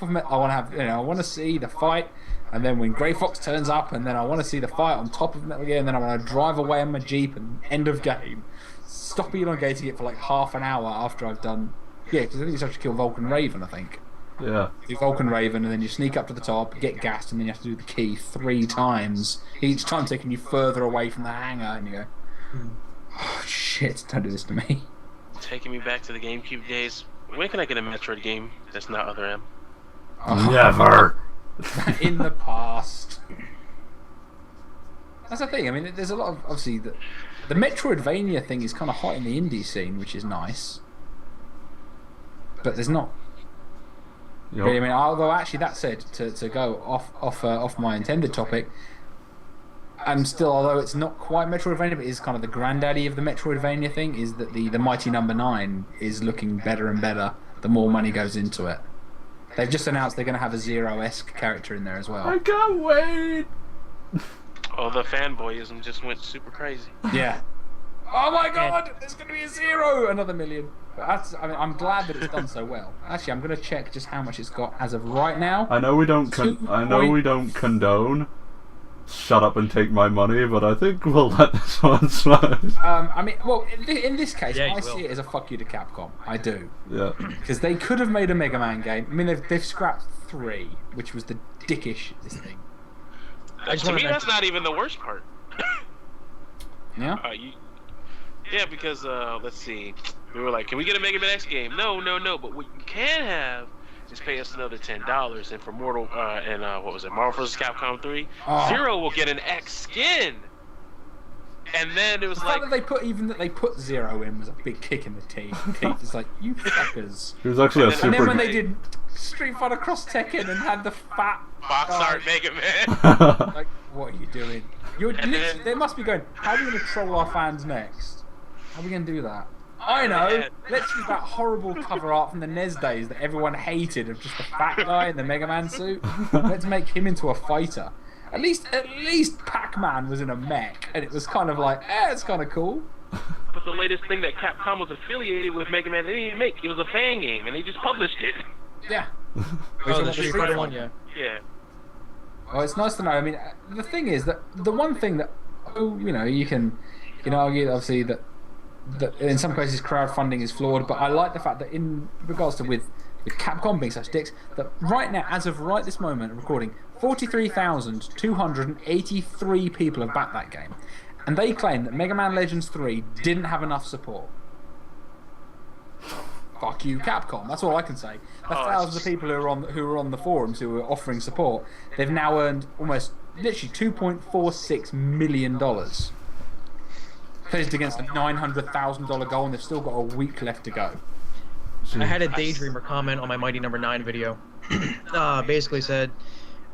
Metal. I want to have, I want to see the fight. And then when Grey Fox turns up, and then I want to see the fight on top of Metal Gear, and then I want to drive away on my Jeep and end of game. Stop elongating it for like half an hour after I've done... Yeah, because I think you have to kill Vulcan Raven, I think. Yeah. Do Vulcan Raven, and then you sneak up to the top, get gassed, and then you have to do the key 3 times. Each time taking you further away from the hangar, and you go, oh shit, don't do this to me. Taking me back to the GameCube days. When can I get a Metroid game that's not Other M? Never! In the past. That's the thing. I mean, there's a lot of obviously the Metroidvania thing is kind of hot in the indie scene, which is nice. But there's not. Yep. Really, I mean, although actually that said, to go off my intended topic, I'm still, although it's not quite Metroidvania, but it is kind of the granddaddy of the Metroidvania thing, is that the Mighty No. 9 is looking better and better the more money goes into it. They've just announced they're going to have a Zero-esque character in there as well. I can't wait! Oh, the fanboyism just went super crazy. Yeah. Oh my god! There's going to be a Zero! Another million. But I'm glad that it's done so well. Actually, I'm going to check just how much it's got as of right now. I know we don't condone shut up and take my money, but I think we'll let this one slide. I mean, well, in this case, Yeah, I see it as a fuck you to Capcom. I do. Yeah. Because they could have made a Mega Man game. I mean, they've scrapped 3, which was the dickish this thing. To me, that's not even the worst part. Yeah? Yeah, because, let's see. We were like, can we get a Mega Man X game? No. But what you can have is pay us another $10. And for Marvel vs. Capcom 3, Zero will get an X skin. And then it was The like, fact that they put 0 in was a big kick in the teeth. It's like, you fuckers. He was actually a And And super. then when they did Street Fighter Cross Tekken and had the fat box guy, art Mega Man. like, what are you doing? You're And then- literally, they must be going, how are we going to troll our fans next? How are we going to do that? I know. Yeah. Let's use that horrible cover art from the NES days that everyone hated of just the fat guy in the Mega Man suit. Let's make him into a fighter. At least Pac-Man was in a mech, and it was kind of like, it's kind of cool. But the latest thing that Capcom was affiliated with Mega Man, they didn't even make. It was a fan game, and they just published it. Yeah. Oh, the Street Fighter one, yeah. Yeah. Well, it's nice to know. I mean, the thing is that the one thing that, you can argue obviously that in some cases crowdfunding is flawed, but I like the fact that in regards to with Capcom being such dicks, that right now, as of right this moment of recording, 43,283 people have backed that game, and they claim that Mega Man Legends 3 didn't have enough support. Fuck you, Capcom. That's all I can say. The thousands of people who are on the forums who are offering support, they've now earned almost literally $2.46 million. Pledged against a $900,000 goal, and they've still got a week left to go. I had a Daydreamer comment on my Mighty No. 9 video. Basically said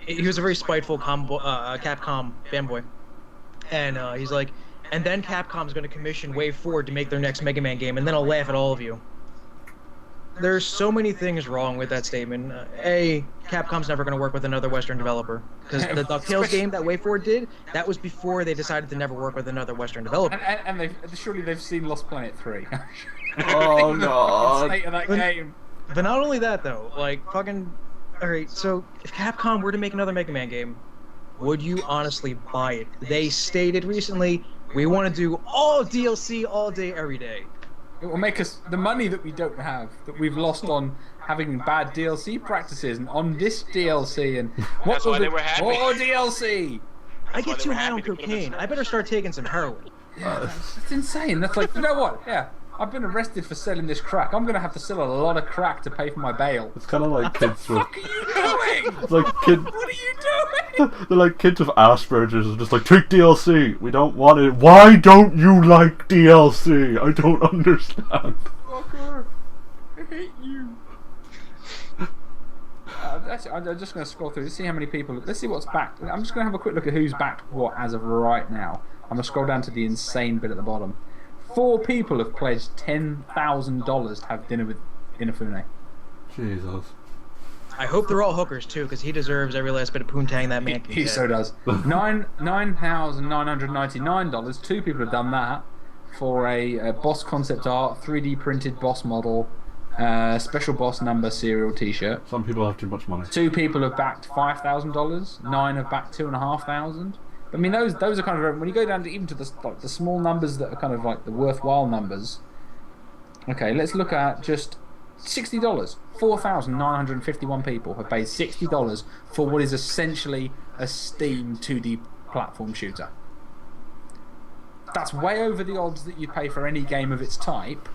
he was a very spiteful Capcom fanboy, and he's like, and then Capcom's going to commission Wave 4 to make their next Mega Man game, and then I'll laugh at all of you. There's so many things wrong with that statement. Capcom's never going to work with another Western developer, because the DuckTales game that Wave 4 did, that was before they decided to never work with another Western developer. And surely they've seen Lost Planet 3. Oh god. State of that game. But not only that, though, like, fucking... Alright, so if Capcom were to make another Mega Man game, would you honestly buy it? They stated recently, we want to do all DLC all day, every day. It will make us the money that we don't have, that we've lost on having bad DLC practices and on this DLC and That's why they were happy. More DLC. I get they too were high on happy to put them in cocaine. I better start taking some heroin. It's insane. That's like, you know what? Yeah, I've been arrested for selling this crack. I'm gonna have to sell a lot of crack to pay for my bail. It's kind of like kids with. What are you doing? It's like kid. What are you doing? They're like kids with Asperger's, and just like, take DLC. We don't want it. Why don't you like DLC? I don't understand. Fucker, I hate you. I'm just going to scroll through to see how many people. Let's see what's backed. I'm just going to have a quick look at who's backed what as of right now. I'm going to scroll down to the insane bit at the bottom. 4 people have pledged $10,000 to have dinner with Inafune. Jesus. I hope they're all hookers, too, because he deserves every last bit of poontang that man can He get. so does. $9,999. 2 people have done that for a boss concept art, 3D printed boss model, special boss number serial T-shirt. Some people have too much money. 2 people have backed $5,000. 9 have backed $2,500. I mean, those are kind of, when you go down to even to the small numbers that are kind of like the worthwhile numbers. Okay, let's look at just $60. 4,951 people have paid $60 for what is essentially a Steam 2D platform shooter. That's way over the odds that you'd pay for any game of its type.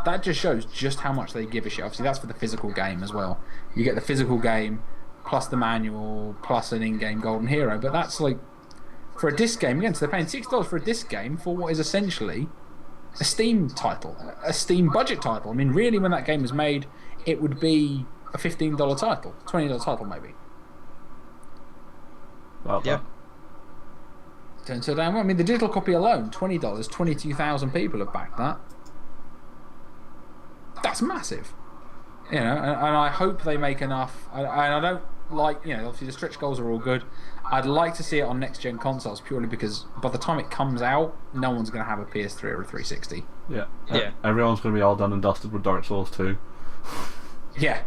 That just shows just how much they give a shit. Obviously, that's for the physical game as well. You get the physical game, plus the manual, plus an in-game golden hero. But that's like, for a disc game, again, so they're paying $60 for a disc game for what is essentially a Steam title, a Steam budget title. I mean, really, when that game was made, it would be a $15 title, $20 title maybe. Well, Yeah. Turns so damn well. I mean, the digital copy alone, $20, 22,000 people have backed that. That's massive. You know, and I hope they make enough. And I don't like, obviously the stretch goals are all good. I'd like to see it on next-gen consoles purely because by the time it comes out, no one's going to have a PS3 or a 360. Yeah. Yeah. Everyone's going to be all done and dusted with Dark Souls 2. Yeah.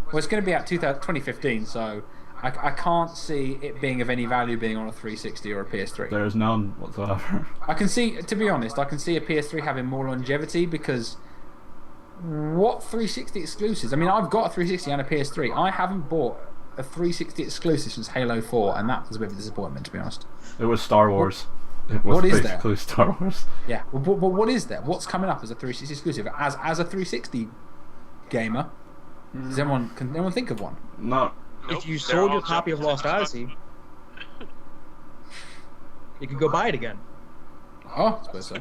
Well, it's going to be out 2015, so I can't see it being of any value being on a 360 or a PS3. There is none whatsoever. I can see, to be honest, I can see a PS3 having more longevity because what 360 exclusives? I mean, I've got a 360 and a PS3. I haven't bought a 360 exclusive since Halo 4, and that was a bit of a disappointment, to be honest. It was Star Wars. It was what is basically there? Star Wars. Yeah, but what is there? What's coming up as a 360 exclusive? As a 360 gamer, can anyone think of one? No. Nope, If you they're sold all your copy of jumping Lost to Odyssey, you could go buy it again. Oh, I suppose so.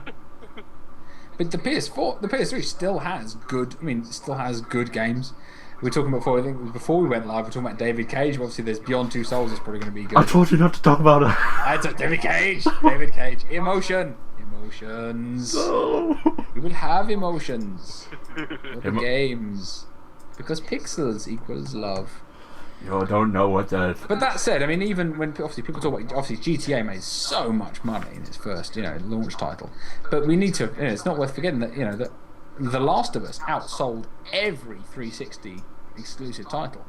But the PS3 still has good. I mean, it still has good games. We were talking before. I think it was before we went live. We were talking about David Cage. Obviously, there's Beyond Two Souls is probably going to be good. I told you not to talk about it. That's David Cage. David Cage. Emotions. No. We will have emotions. For the games, because pixels equals love. You don't know what that. But that said, I mean, even when obviously people talk about GTA made so much money in its first launch title, but we need to. It's not worth forgetting that that The Last of Us outsold every 360 exclusive title,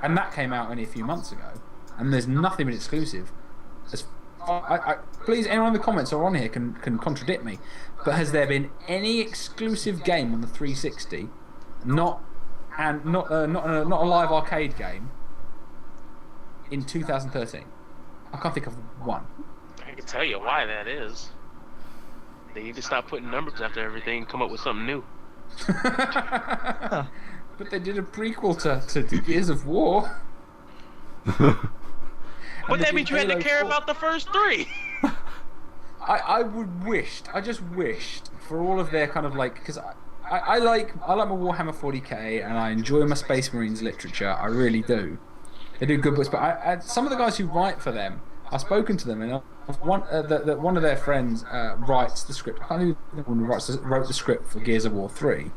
and that came out only a few months ago, and there's nothing been exclusive. Please, anyone in the comments or on here can contradict me, but has there been any exclusive game on the 360, not a live arcade game, in 2013? I can't think of one. I can tell you why that is. They need to stop putting numbers after everything and come up with something new. But they did a prequel to Gears of War. But that means you had to care about the first 3. I just wished for all of their kind of because I like my Warhammer 40k and I enjoy my Space Marines literature. I really do. They do good books, but some of the guys who write for them, I've spoken to them, and one of their friends writes the script. I can't even remember who wrote the script for Gears of War 3.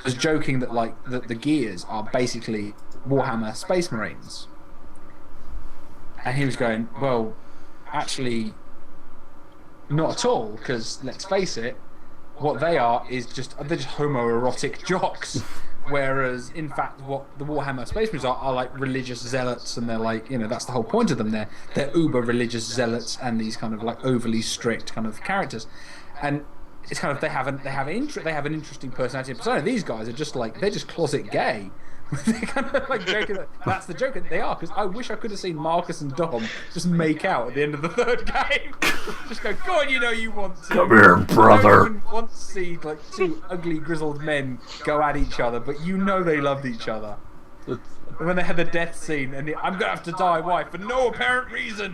Was joking that the Gears are basically Warhammer Space Marines. And he was going, well, actually, not at all, because let's face it, what they are is they're just homoerotic jocks. Whereas, in fact, what the Warhammer Space Marines are like religious zealots, and they're that's the whole point of them. They're uber religious zealots and these kind of overly strict kind of characters, and it's kind of they have an interesting personality and persona. These guys are just they're just closet gay. They're kind of joking that's the joke that they are, because I wish I could have seen Marcus and Dom just make out at the end of the 3rd game. Just go on, you want to. Come here, brother. I don't even want to see two ugly grizzled men go at each other, but they loved each other. And when they had the death scene, and I'm gonna have to die, why? For no apparent reason.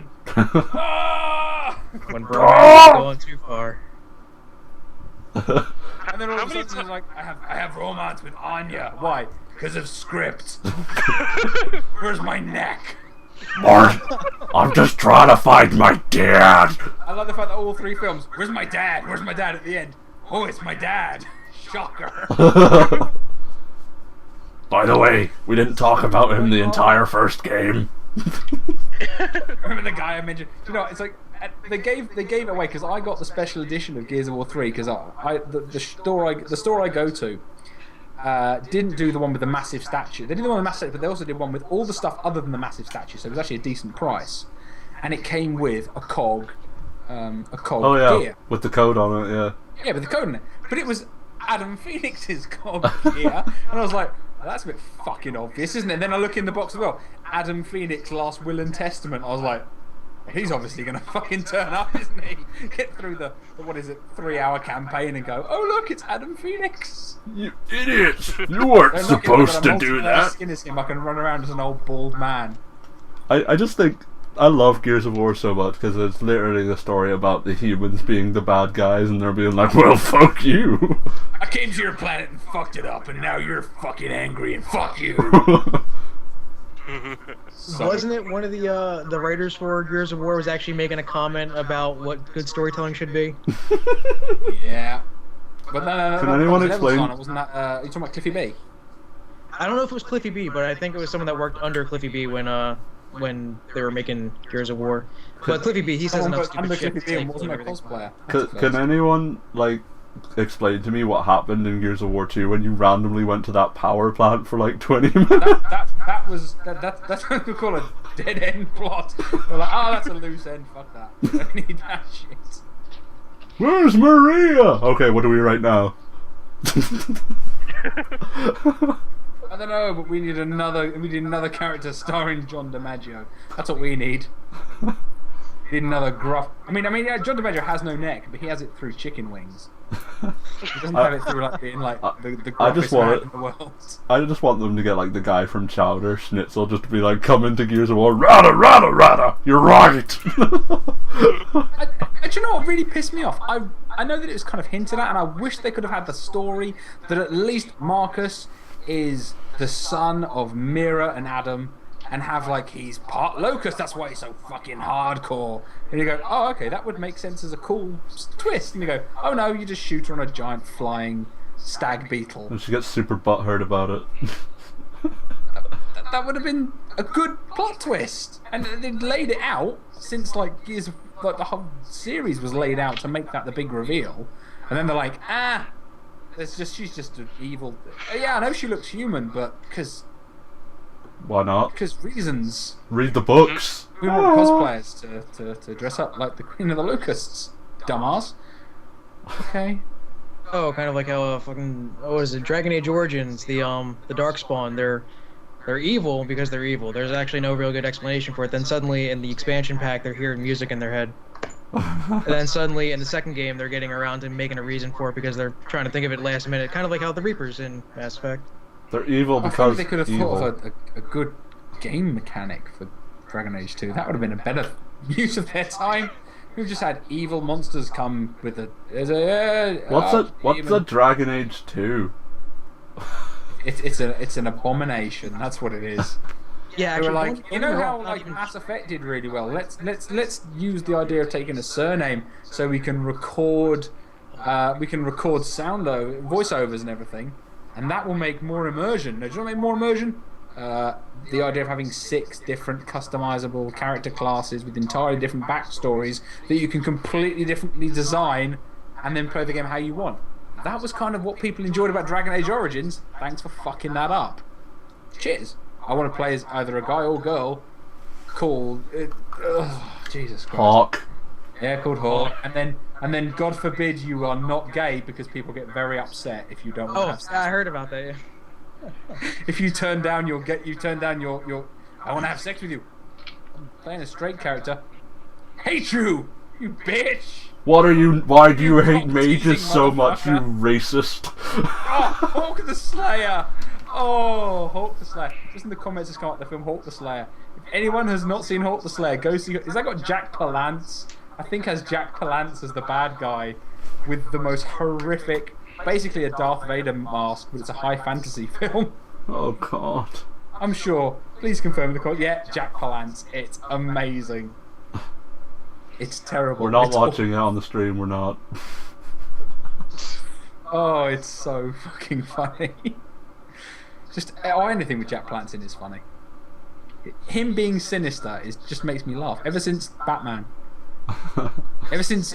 When brother's going too far. And then all of a sudden, it's I have romance with Anya. Why? Because of script. Where's my neck? Mark, I'm just trying to find my dad. I love the fact that all 3 films. Where's my dad? Where's my dad at the end? Oh, it's my dad. Shocker. By the way, we didn't talk about him the entire first game. Remember the guy I mentioned? It's they gave it away because I got the special edition of Gears of War 3 because the store I go to. Didn't do the one with the massive statue. They did the one with the massive statue, but they also did one with all the stuff other than the massive statue, so it was actually a decent price. And it came with a cog gear. With the code on it, yeah. Yeah, with the code on it. But it was Adam Phoenix's cog gear, and I was like, well, that's a bit fucking obvious, isn't it? And then I look in the box as well, Adam Phoenix, Last Will and Testament. I was like, he's obviously going to fucking turn up, isn't he? Get through the 3-hour campaign and go, oh look, it's Adam Phoenix. You idiots! You weren't supposed to do that. Skin is him. I can run around as an old bald man. I just think I love Gears of War so much because it's literally the story about the humans being the bad guys and they're being like, well, fuck you. I came to your planet and fucked it up, and now you're fucking angry and fuck you. Wasn't it one of the writers for Gears of War was actually making a comment about what good storytelling should be? Yeah. But no. Can anyone explain? Wasn't that? You talking about Cliffy B? I don't know if it was Cliffy B, but I think it was someone that worked under Cliffy B when they were making Gears of War. But Cliffy B, he says enough stupid shit. Cliffy B and wasn't a cosplayer. Can anyone explain to me what happened in Gears of War 2 when you randomly went to that power plant for 20 minutes? That's what we call a dead end plot. We're like, oh, that's a loose end. Fuck that. We don't need that shit. Where's Maria? Okay, what do we write now? I don't know, but we need another character starring John DiMaggio. That's what we need. You need another gruff. I mean, yeah, John the Badger has no neck, but he has it through chicken wings. He doesn't have it through like being like the gruffest man in the world. I just want them to get like the guy from Chowder, Schnitzel, just to be like, come into Gears of War, rada, rada, rada, you're right. Do you know what really pissed me off? I know that it was kind of hinted at, and I wish they could have had the story that at least Marcus is the son of Mira and Adam, and have like he's part locust, that's why he's so fucking hardcore. And you go, oh okay, that would make sense as a cool twist. And you go, oh no, you just shoot her on a giant flying stag beetle. And she gets super butthurt about it. That would have been a good plot twist, and they'd laid it out since like Gears of, like the whole series was laid out to make that the big reveal, and then they're like, she's just an evil. Yeah, I know she looks human, but because. Why not? Because reasons. Read the books. We want cosplayers to dress up like the Queen of the Locusts, dumbass. Okay. Oh, kind of like how what is it? Dragon Age Origins, the Darkspawn. They're evil because they're evil. There's actually no real good explanation for it. Then suddenly in the expansion pack, they're hearing music in their head. And then suddenly in the second game, they're getting around to making a reason for it because they're trying to think of it last minute. Kind of like how the Reapers in Mass Effect. They're evil because they could have thought of a good game mechanic for Dragon Age 2. That would have been a better use of their time. We've just had evil monsters come with What's a Dragon Age 2? It's an abomination. That's what it is. Yeah, they actually, were like, you know how like Mass Effect did really well. Let's use the idea of taking a surname so we can record sound voiceovers and everything. And that will make more immersion. Now, do you know what make more immersion? The idea of having 6 different customizable character classes with entirely different backstories that you can completely differently design and then play the game how you want. That was kind of what people enjoyed about Dragon Age Origins. Thanks for fucking that up. Cheers. I want to play as either a guy or girl called... Jesus Christ. Hawk. Yeah, called Hawk. And then, God forbid, you are not gay because people get very upset if you don't want to have sex. I heard about that. Yeah. If you turn down your I want to have sex with you. I'm playing a straight character. Hate you, you bitch. Why do you hate mages so much, you racist? Oh, Hawk the Slayer. Oh, Hawk the Slayer. Just in the comments, just come up the film Hawk the Slayer. If anyone has not seen Hawk the Slayer, go see. Has that got Jack Palance? I think has Jack Palance as the bad guy with the most horrific, basically a Darth Vader mask, but it's a high fantasy film. Oh God. I'm sure. Please confirm the call. Yeah, Jack Palance. It's amazing. It's terrible. We're not watching it on the stream, we're not. Oh, it's so fucking funny. Just anything with Jack Palance in is funny. Him being sinister just makes me laugh. Ever since Batman. Ever since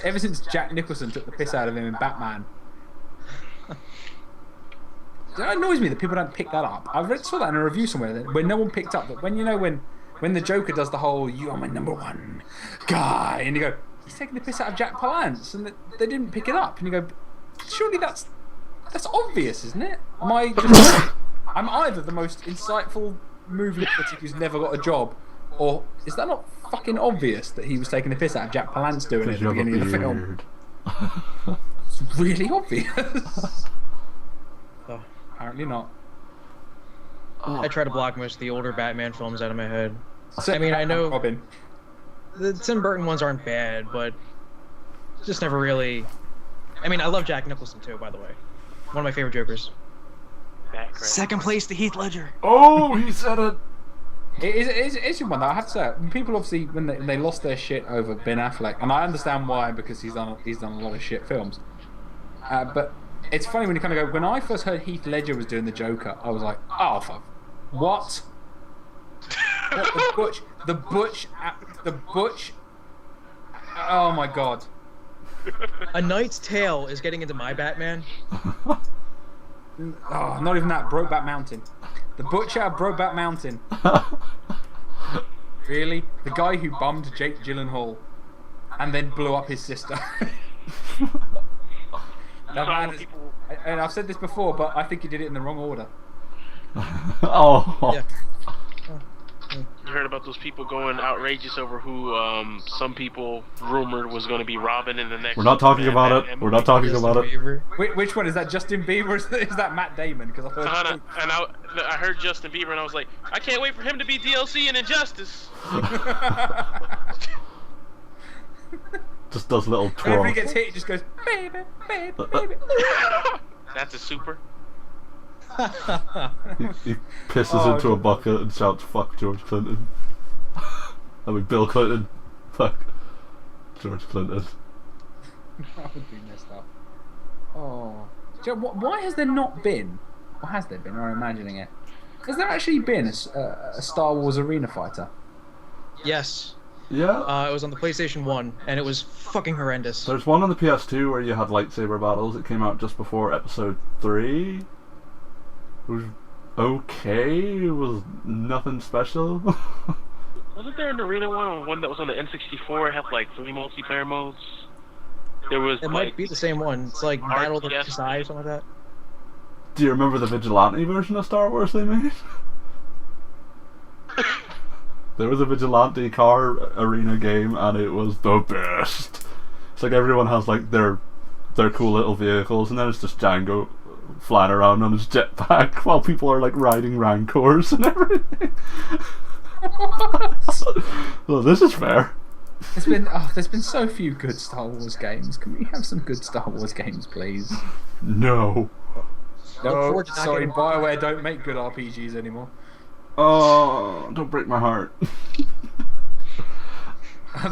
Jack Nicholson took the piss out of him in Batman. It annoys me that people don't pick that up. I saw that in a review somewhere where no one picked up that when the Joker does the whole "you are my number one guy" and you go, he's taking the piss out of Jack Palance, and they didn't pick it up, and you go, surely that's obvious, isn't it? I'm either the most insightful movie critic who's never got a job, or is that not fucking obvious that he was taking the piss out of Jack Palance doing it at the beginning of the film? It's really obvious. Oh, apparently not. I try to block most of the older Batman films out of my head. So, I mean, I know Robin. The Tim Burton ones aren't bad, but just never really. I mean, I love Jack Nicholson too, by the way. One of my favorite Jokers. Second place to Heath Ledger. Oh, he said it. It's one though. I have to say, people obviously when they lost their shit over Ben Affleck, and I understand why, because he's done a lot of shit films. But it's funny when you kind of go. When I first heard Heath Ledger was doing the Joker, I was like, oh fuck, what? The Butch. Oh my god. A Knight's Tale is getting into my Batman. Oh, not even that. Brokeback Mountain. The Butcher of Brokeback Mountain. Really? The guy who bummed Jake Gyllenhaal and then blew up his sister. That man is, and I've said this before, but I think he did it in the wrong order. Oh. Yeah. heard about those people going outrageous over who some people rumored was going to be Robin in the next? We're not talking about it. We're not talking about it. Which one is that? Justin Bieber? Or is that Matt Damon? Because I heard Justin Bieber and I was like, I can't wait for him to be DLC in Injustice. Just does little Whenever twirl. he gets hit, he just goes, baby, baby, baby. That's a super. He pisses into a bucket and shouts, "Fuck George Clinton." I mean, Bill Clinton. Fuck George Clinton. That would be messed up. Oh. Why has there not been, or has there been, or I'm imagining it, has there actually been a Star Wars arena fighter? Yes. Yeah. It was on the PlayStation 1, and it was fucking horrendous. There's one on the PS2 where you had lightsaber battles. It came out just before Episode 3. It was okay. It was nothing special. Wasn't there an arena one that was on the N64? It had like 3 multiplayer modes. There was. It might be the same one. It's like Battle of the Sky or something like that. Do you remember the Vigilante version of Star Wars they made? There was a Vigilante car arena game, and it was the best. It's like everyone has like their cool little vehicles, and then it's just Django flying around on his jetpack while people are like riding Rancors and everything. Well, this is fair. There's been so few good Star Wars games. Can we have some good Star Wars games, please? No. No, sorry, BioWare don't make good RPGs anymore. Oh, don't break my heart.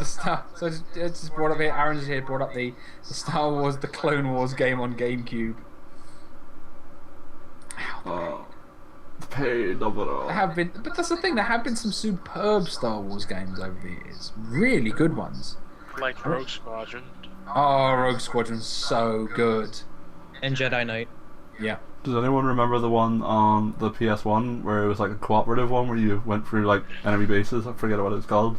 So it's just brought up here. Aaron's here brought up the Star Wars, the Clone Wars game on GameCube. The pain of it all. There have been, but that's the thing. There have been some superb Star Wars games over the years. Really good ones. Like Rogue Squadron. Oh, Rogue Squadron's so good. And Jedi Knight. Yeah. Does anyone remember the one on the PS1 where it was like a cooperative one where you went through like enemy bases? I forget what it's called.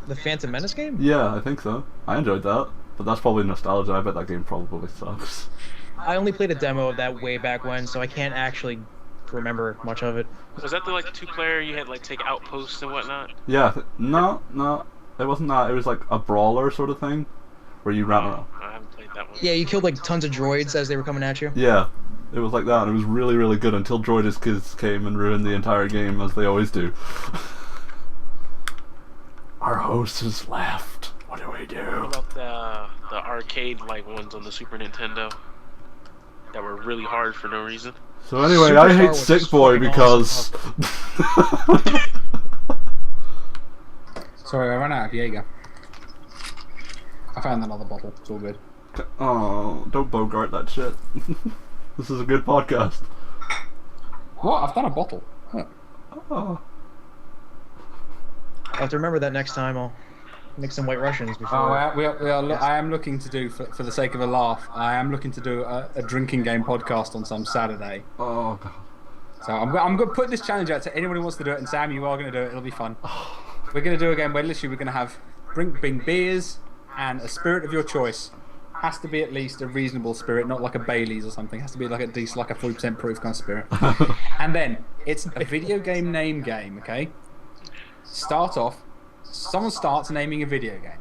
The Phantom Menace game? Yeah, I think so. I enjoyed that, but that's probably nostalgia. I bet that game probably sucks. I only played a demo of that way back when, so I can't actually remember much of it. Was that the like 2-player you had like take outposts and whatnot? Yeah, no, it wasn't that. It was like a brawler sort of thing where you ran around. I haven't played that one. Yeah, you killed like tons of droids as they were coming at you. Yeah. It was like that, and it was really, really good until Droidus Kids came and ruined the entire game, as they always do. Our host has left. What do we do? What about the arcade-like ones on the Super Nintendo that were really hard for no reason? So anyway, I hate Sick Boy because... Sorry, I ran out of Jager. I found another bottle. It's all good. Oh, don't Bogart that shit. This is a good podcast. What? I've done a bottle. Huh. Oh. I'll have to remember that next time. I'll make some White Russians before. Oh, I am looking to do, for the sake of a laugh, I am looking to do a drinking game podcast on some Saturday. Oh, God. So I'm going to put this challenge out to anyone who wants to do it, and Sam, you are going to do it. It'll be fun. We're going to do a game where literally we're going to have bring beers and a spirit of your choice. Has to be at least a reasonable spirit, not like a Bailey's or something. Has to be like a decent, like a 3% proof kind of spirit. And then it's a video game name game. Okay. Start off. Someone starts naming a video game.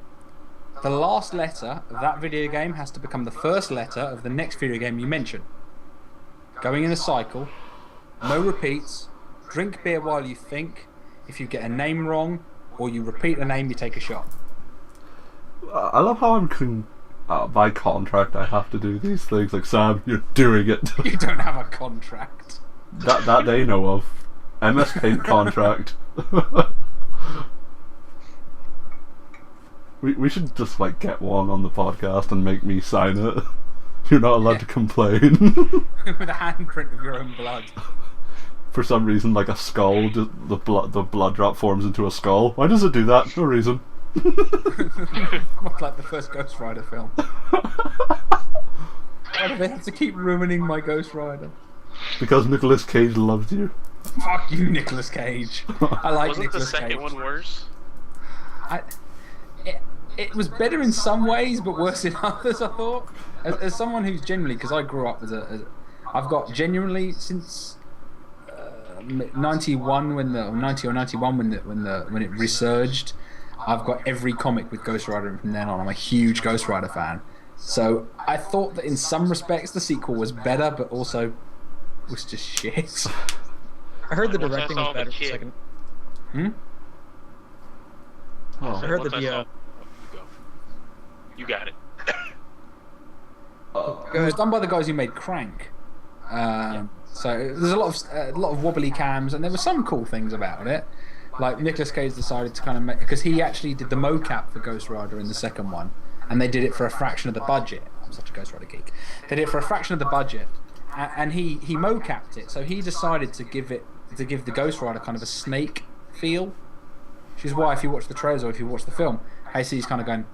The last letter of that video game has to become the first letter of the next video game you mention. Going in a cycle. No repeats. Drink beer while you think. If you get a name wrong or you repeat a name, you take a shot. I love how I'm by contract I have to do these things. Like, Sam, you're doing it. You don't have a contract. That they know of. MS Paint contract. We should just like get one on the podcast and make me sign it. You're not allowed to complain. With a handprint of your own blood. For some reason, like a skull, the blood drop forms into a skull. Why does it do that? No reason. Much like the first Ghost Rider film. Why do they have to keep ruining my Ghost Rider? Because Nicolas Cage loves you. Fuck you, Nicolas Cage. I like Wasn't Nicolas Cage. the second one worse? It was better in some ways, but worse in others, I thought. As someone who's genuinely, because I grew up I've got genuinely since '91 when the or '90 or '91 when it resurged. I've got every comic with Ghost Rider from then on. I'm a huge Ghost Rider fan. So I thought that in some respects the sequel was better, but also was just shit. I heard the Once I directing saw was the better. kid- Second. Oh. I heard Once that I the saw- You got it. It was done by the guys who made Crank. So there's a lot of wobbly cams, and there were some cool things about it. Like Nicolas Cage decided to kind of make, because he actually did the mocap for Ghost Rider in the second one, and they did it for a fraction of the budget. I'm such a Ghost Rider geek. They did it for a fraction of the budget, and he mocapped it. So he decided to give the Ghost Rider kind of a snake feel, which is why if you watch the trailers or if you watch the film, I see he's kind of going.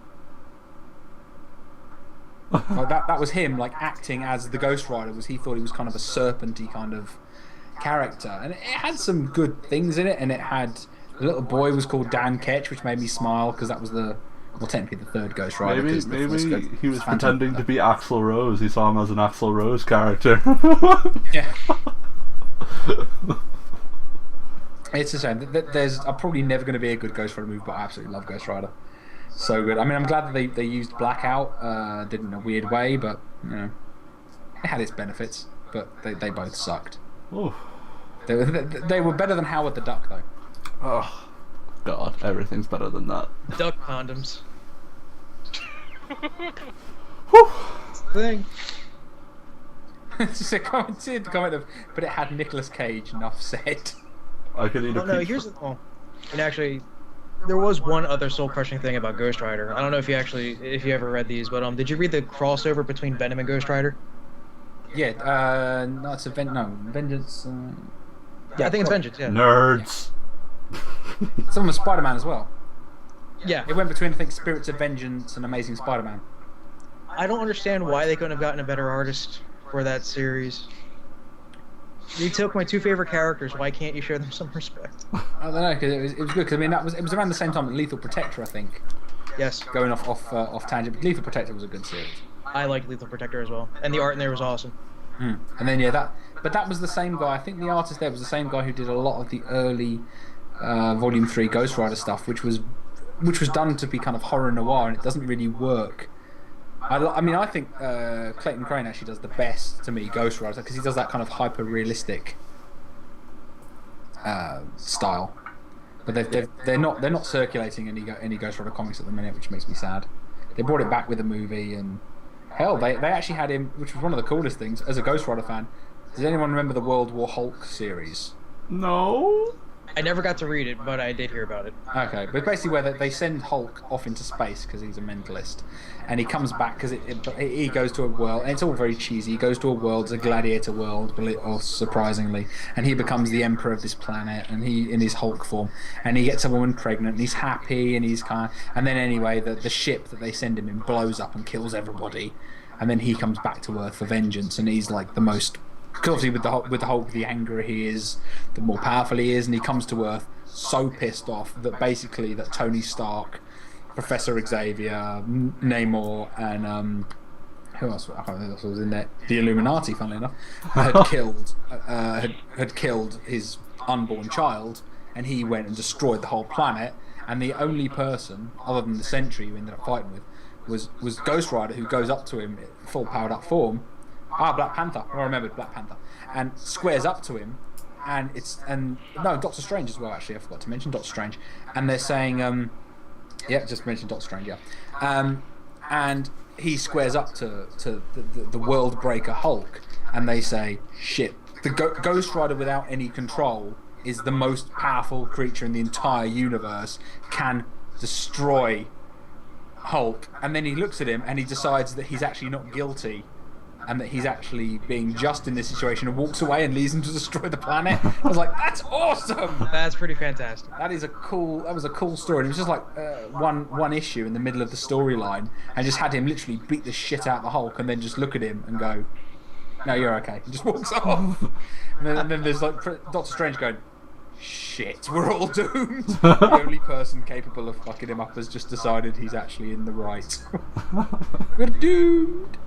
Like that was him like acting as the Ghost Rider. He thought he was kind of a serpenty kind of character, and it had some good things in it. And it had the little boy was called Dan Ketch, which made me smile because that was technically the third Ghost Rider. Maybe he was pretending to be Axl Rose. He saw him as an Axl Rose character. Yeah. It's a shame. There's probably never going to be a good Ghost Rider movie, but I absolutely love Ghost Rider. So good. I mean, I'm glad that they used Blackout. Did in a weird way, but you know, it had its benefits. But they both sucked. Oof. They were better than Howard the Duck, though. Oh, God, everything's better than that. duck condoms. Whew. Thing. It's just a comment of, but it had Nicolas Cage. Enough said. I could eat a Oh no, pizza. here's the. Oh, and actually, there was one other soul-crushing thing about Ghost Rider. I don't know if you ever read these, but did you read the crossover between Venom and Ghost Rider? Yeah. No, it's Vengeance. Yeah, I think it's Vengeance. Yeah. Nerds. Some with Spider-Man as well. Yeah. It went between I think Spirits of Vengeance and Amazing Spider-Man. I don't understand why they couldn't have gotten a better artist for that series. You took my two favorite characters. Why can't you show them some respect? I don't know, because it was good. Because I mean, it was around the same time that Lethal Protector, I think. Yes, Going off tangent, but Lethal Protector was a good series. I like Lethal Protector as well, and the art in there was awesome. And then that was the same guy. I think the artist there was the same guy who did a lot of the early Volume 3 Ghost Rider stuff, which was done to be kind of horror noir, and it doesn't really work. I mean, I think Clayton Crane actually does the best to me Ghost Rider because he does that kind of hyper realistic style. But they're not circulating any Ghost Rider comics at the minute, which makes me sad. They brought it back with a movie, and hell, they actually had him, which was one of the coolest things as a Ghost Rider fan. Does anyone remember the World War Hulk series? No. I never got to read it, but I did hear about it. Okay, but basically where they send Hulk off into space because he's a mentalist, and he comes back because he goes to a world, and it's all very cheesy. He goes to a world, it's a gladiator world, or surprisingly, and he becomes the emperor of this planet, and he in his Hulk form, and he gets a woman pregnant, and he's happy, and he's and then anyway, the ship that they send him in blows up and kills everybody, and then he comes back to Earth for vengeance, and he's like the most. Because obviously with the Hulk, the angrier he is, the more powerful he is, and he comes to Earth so pissed off that basically that Tony Stark, Professor Xavier, Namor, and who else? I can't remember who else was in there. The Illuminati, funnily enough, had killed his unborn child, and he went and destroyed the whole planet. And the only person, other than the Sentry, who ended up fighting with, was Ghost Rider, who goes up to him in full powered up form. Black Panther. I remembered Black Panther, and squares up to him, and Doctor Strange as well. Actually, I forgot to mention Doctor Strange, and they're saying, just mentioned Doctor Strange, and he squares up to the World Breaker Hulk, and they say, shit, the Ghost Rider without any control is the most powerful creature in the entire universe, can destroy Hulk, and then he looks at him and he decides that he's actually not guilty. And that he's actually being just in this situation, and walks away and leaves him to destroy the planet. I was like, that's awesome. That's pretty fantastic. That was a cool story. And it was just like one issue in the middle of the storyline, and just had him literally beat the shit out of the Hulk, and then just look at him and go, "No, you're okay." He just walks off. and then there's like Doctor Strange going, "Shit, we're all doomed." The only person capable of fucking him up has just decided he's actually in the right. We're doomed.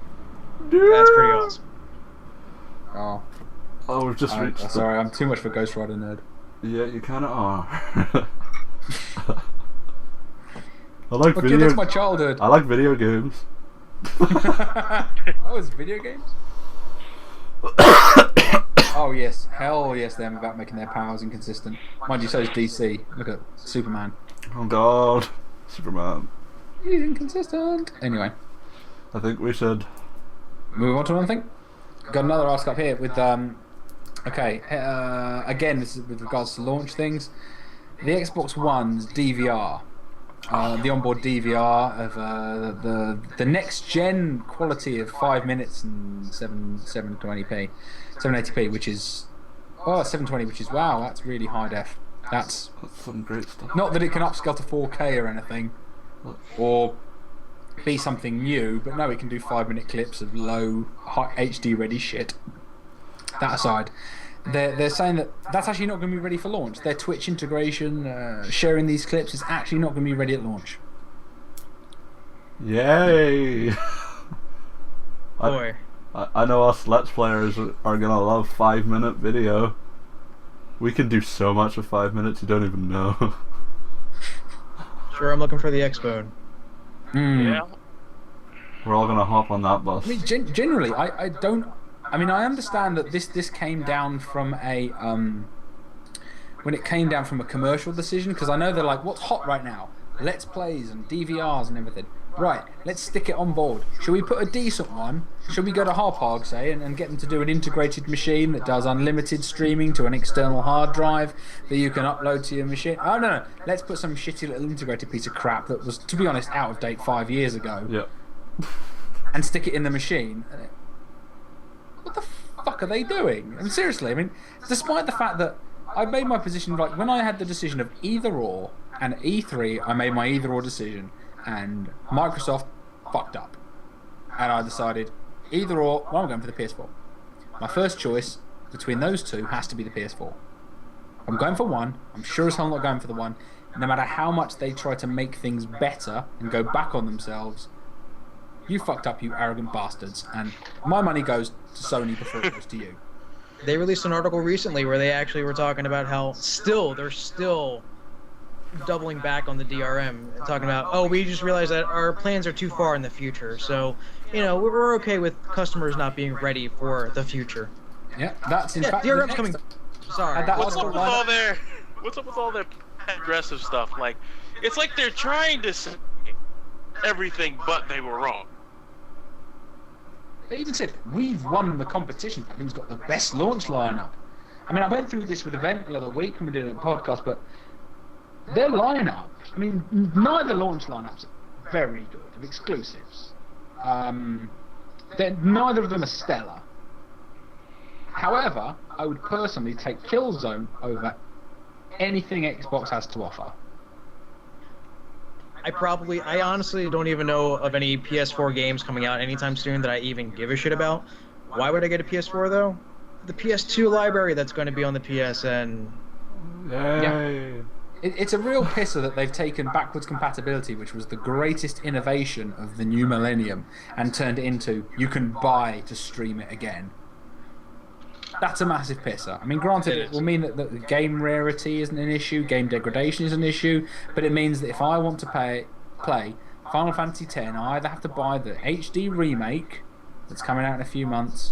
That's pretty awesome. Oh. Oh, we've just reached. Sorry, I'm too much of a Ghost Rider nerd. Yeah, you kind of are. I like Okay, that's my childhood. I like video games. Oh, it's video games? Oh yes, hell yes, them about making their powers inconsistent. Mind you, so is DC. Look at Superman. Oh god, Superman. He's inconsistent. Anyway, I think we should move on to one thing. Got another ask up here with okay, again, this is with regards to launch things. The Xbox One's DVR, the onboard DVR of the next gen quality of 5 minutes and 720p, which is 720, which is wow, that's really high def. That's some great stuff. Not that it can upscale to 4K or anything, or be something new, but no, it can do 5-minute clips of low HD ready shit. That aside, they're saying that that's actually not going to be ready for launch. Their Twitch integration, sharing these clips, is actually not going to be ready at launch. Yay! Boy. I know us Let's Players are going to love 5-minute video. We can do so much with 5 minutes, you don't even know. Sure, I'm looking for the X-Bone. Yeah. We're all going to hop on that bus. I mean, generally, I don't... I mean, I understand that this came down from a... when it came down from a commercial decision, because I know they're like, what's hot right now? Let's Plays and DVRs and everything. Right, let's stick it on board. Shall we put a decent one? Shall we go to Hauppauge, say, and get them to do an integrated machine that does unlimited streaming to an external hard drive that you can upload to your machine? Oh, no. Let's put some shitty little integrated piece of crap that was, to be honest, out of date 5 years ago. Yep. And stick it in the machine. What the fuck are they doing? I mean, seriously, I mean, despite the fact that I made my position, like, when I had the decision of either or, and E3, I made my either or decision, and Microsoft fucked up. And I decided, either or, well, I'm going for the PS4. My first choice between those two has to be the PS4. I'm going for one, I'm sure as hell not going for the one, no matter how much they try to make things better and go back on themselves. You fucked up, you arrogant bastards, and my money goes to Sony before it goes to you. They released an article recently where they actually were talking about how they're still doubling back on the DRM, and talking about, oh, we just realized that our plans are too far in the future, so, you know, we're okay with customers not being ready for the future. Yeah, that's in fact DRM's coming. Sorry. What's up with all their aggressive stuff? Like, it's like they're trying to say everything, but they were wrong. They even said, we've won the competition for who's got the best launch lineup. I mean, I went through this with Event the other week when we did a podcast, but their lineup, I mean, neither launch lineups are very good, of exclusives. Neither of them are stellar. However, I would personally take Killzone over anything Xbox has to offer. I honestly don't even know of any PS4 games coming out anytime soon that I even give a shit about. Why would I get a PS4 though? The PS2 library that's going to be on the PSN. Yay. Yeah. It's a real pisser that they've taken backwards compatibility, which was the greatest innovation of the new millennium, and turned it into, you can buy to stream it again. That's a massive pisser. I mean, granted, it will mean that game rarity isn't an issue, game degradation is an issue, but it means that if I want to play Final Fantasy X, I either have to buy the HD remake that's coming out in a few months,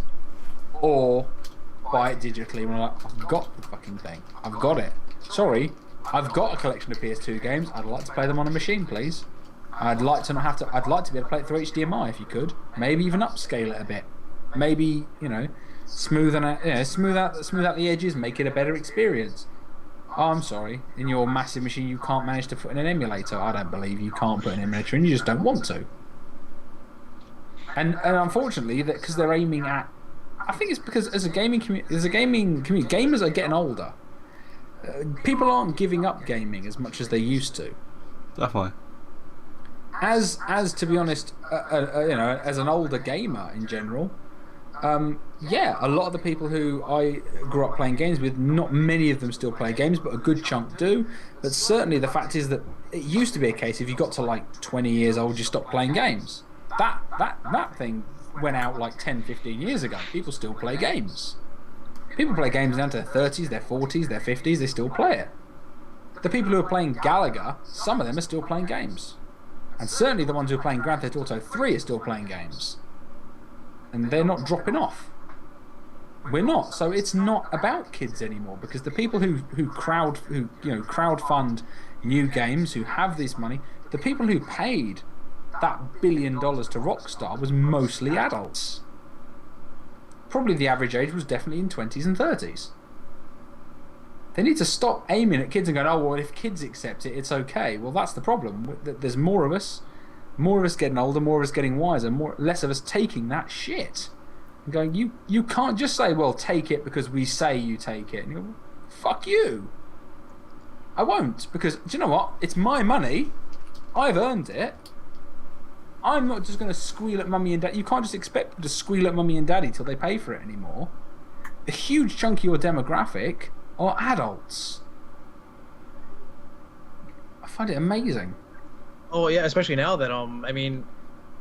or buy it digitally when I'm like, I've got the fucking thing. I've got it. Sorry, I've got a collection of PS2 games. I'd like to play them on a machine, please. I'd like to not have to. I'd like to be able to play it through HDMI if you could. Maybe even upscale it a bit. Maybe, you know, smooth out the edges, make it a better experience. Oh, I'm sorry. In your massive machine, you can't manage to put in an emulator. I don't believe you can't put an emulator in. You just don't want to. And unfortunately, that because they're aiming at, I think it's because as a gaming community, gamers are getting older. People aren't giving up gaming as much as they used to. Definitely. As to be honest, you know, as an older gamer in general, yeah, a lot of the people who I grew up playing games with, not many of them still play games, but a good chunk do. But certainly the fact is that it used to be a case if you got to like 20 years old, you stopped playing games. That thing went out like 10, 15 years ago. People still play games. People play games down to their 30s, their 40s, their 50s, they still play it. The people who are playing Galaga, some of them are still playing games. And certainly the ones who are playing Grand Theft Auto 3 are still playing games. And they're not dropping off. We're not. So it's not about kids anymore, because the people who crowdfund new games, who have this money, the people who paid that $1 billion to Rockstar was mostly adults. Probably the average age was definitely in 20s and 30s. They need to stop aiming at kids and going, oh, well, if kids accept it, it's okay. Well, that's the problem. There's more of us getting older, more of us getting wiser, less of us taking that shit. And going, you can't just say, well, take it because we say you take it. And you go, fuck you. I won't, because, do you know what? It's my money. I've earned it. I'm not just going to squeal at mummy and daddy. You can't just expect them to squeal at mummy and daddy till they pay for it anymore. A huge chunk of your demographic are adults. I find it amazing. Oh yeah, especially now that I mean,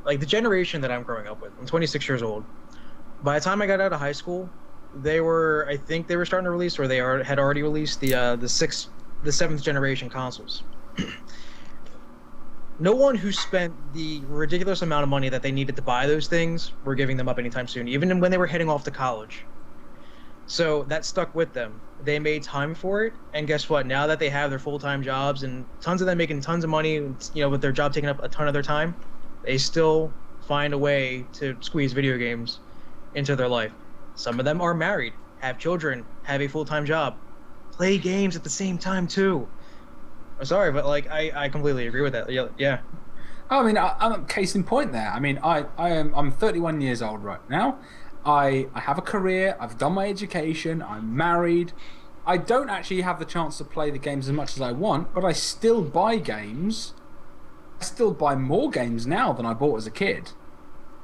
like the generation that I'm growing up with. I'm 26 years old. By the time I got out of high school, I think they were starting to release, or had already released the 7th generation consoles. No one who spent the ridiculous amount of money that they needed to buy those things were giving them up anytime soon, even when they were heading off to college. So that stuck with them. They made time for it, and guess what? Now that they have their full-time jobs and tons of them making tons of money, with their job taking up a ton of their time, they still find a way to squeeze video games into their life. Some of them are married, have children, have a full-time job, play games at the same time too. I'm sorry, but I completely agree with that. Yeah. I mean, I'm case in point there. I mean, I'm 31 years old right now. I have a career. I've done my education. I'm married. I don't actually have the chance to play the games as much as I want, but I still buy games. I still buy more games now than I bought as a kid.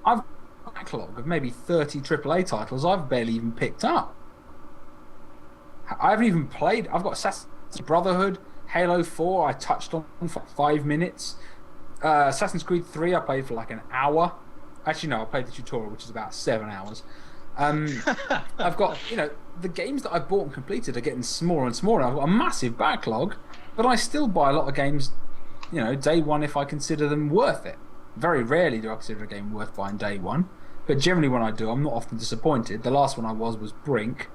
I've got a backlog of maybe 30 AAA titles I've barely even picked up. I haven't even played. I've got Assassin's Brotherhood, Halo 4 I touched on for 5 minutes. Assassin's Creed 3 I played for like an hour. Actually, no, I played the tutorial, which is about 7 hours. I've got, the games that I bought and completed are getting smaller and smaller. I've got a massive backlog, but I still buy a lot of games, day one if I consider them worth it. Very rarely do I consider a game worth buying day one, but generally when I do, I'm not often disappointed. The last one I was Brink.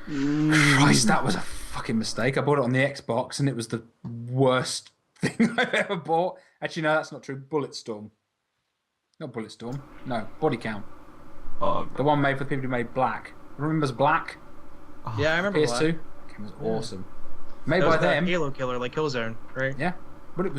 Christ, that was a fucking mistake. I bought it on the Xbox, and it was the worst thing I've ever bought. Actually, no, that's not true. Bulletstorm. Not Bulletstorm. No, Body Count. The one made for the people who made Black. Remembers Black? Yeah, I remember PS2. Black. It was awesome. Made by them. Halo killer, like Killzone, right? Yeah, but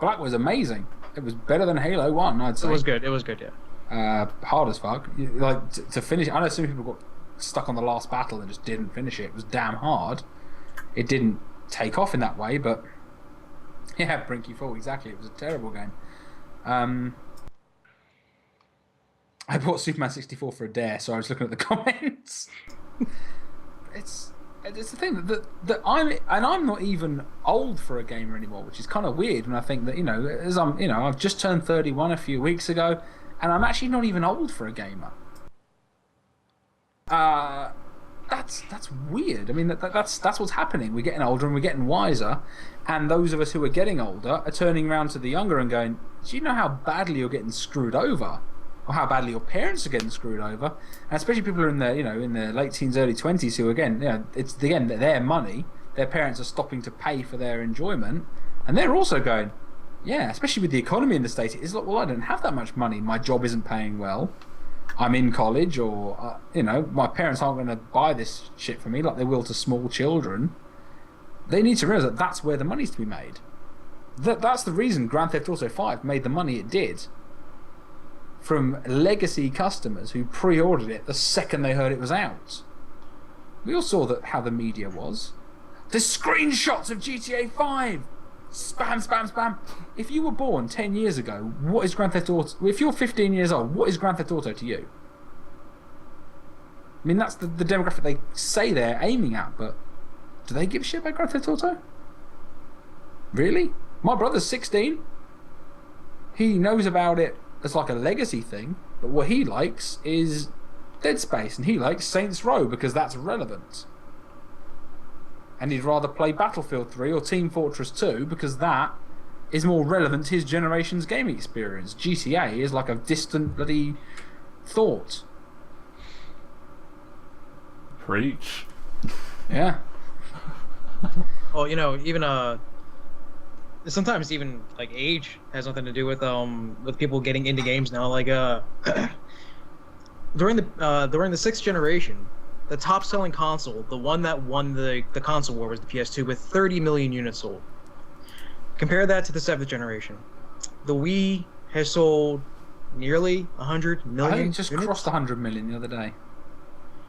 Black was amazing. It was better than Halo 1, I'd say. It was good, yeah. Hard as fuck. To finish, I know some people got stuck on the last battle and just didn't finish it. It was damn hard. It didn't take off in that way, but yeah, Brinky Fall, exactly. It was a terrible game. I bought Superman 64 for a dare, so I was looking at the comments. It's the thing that I'm not even old for a gamer anymore, which is kind of weird when I think that as I've just turned 31 a few weeks ago, and I'm actually not even old for a gamer. That's weird. I mean, that's what's happening. We're getting older and we're getting wiser, and those of us who are getting older are turning around to the younger and going, "Do you know how badly you're getting screwed over, or how badly your parents are getting screwed over?" And especially people who are in their late teens, early 20s, who it's their money. Their parents are stopping to pay for their enjoyment, and they're also going, "Yeah." Especially with the economy in the States, it's like, well, I don't have that much money. My job isn't paying well. I'm in college, or my parents aren't going to buy this shit for me like they will to small children. They need to realize that that's where the money's to be made. That's the reason Grand Theft Auto 5 made the money it did, from legacy customers who pre-ordered it the second they heard it was out. We all saw how the media was. There's screenshots of GTA 5. Spam, spam, spam. If you were born 10 years ago, what is Grand Theft Auto? If you're 15 years old, what is Grand Theft Auto to you? I mean, that's the demographic they say they're aiming at, but do they give a shit about Grand Theft Auto? Really? My brother's 16. He knows about it as like a legacy thing, but what he likes is Dead Space, and he likes Saints Row because that's relevant. And he'd rather play Battlefield 3 or Team Fortress 2 because that is more relevant to his generation's gaming experience. GTA is like a distant bloody thought. Preach. Yeah. Well, you know, even sometimes even like age has nothing to do with people getting into games now. Like during the sixth generation, the top selling console, the one that won the console war, was the PS2 with 30 million units sold. Compare that to the seventh generation. The Wii has sold nearly 100 million. I think it just units. crossed 100 million the other day.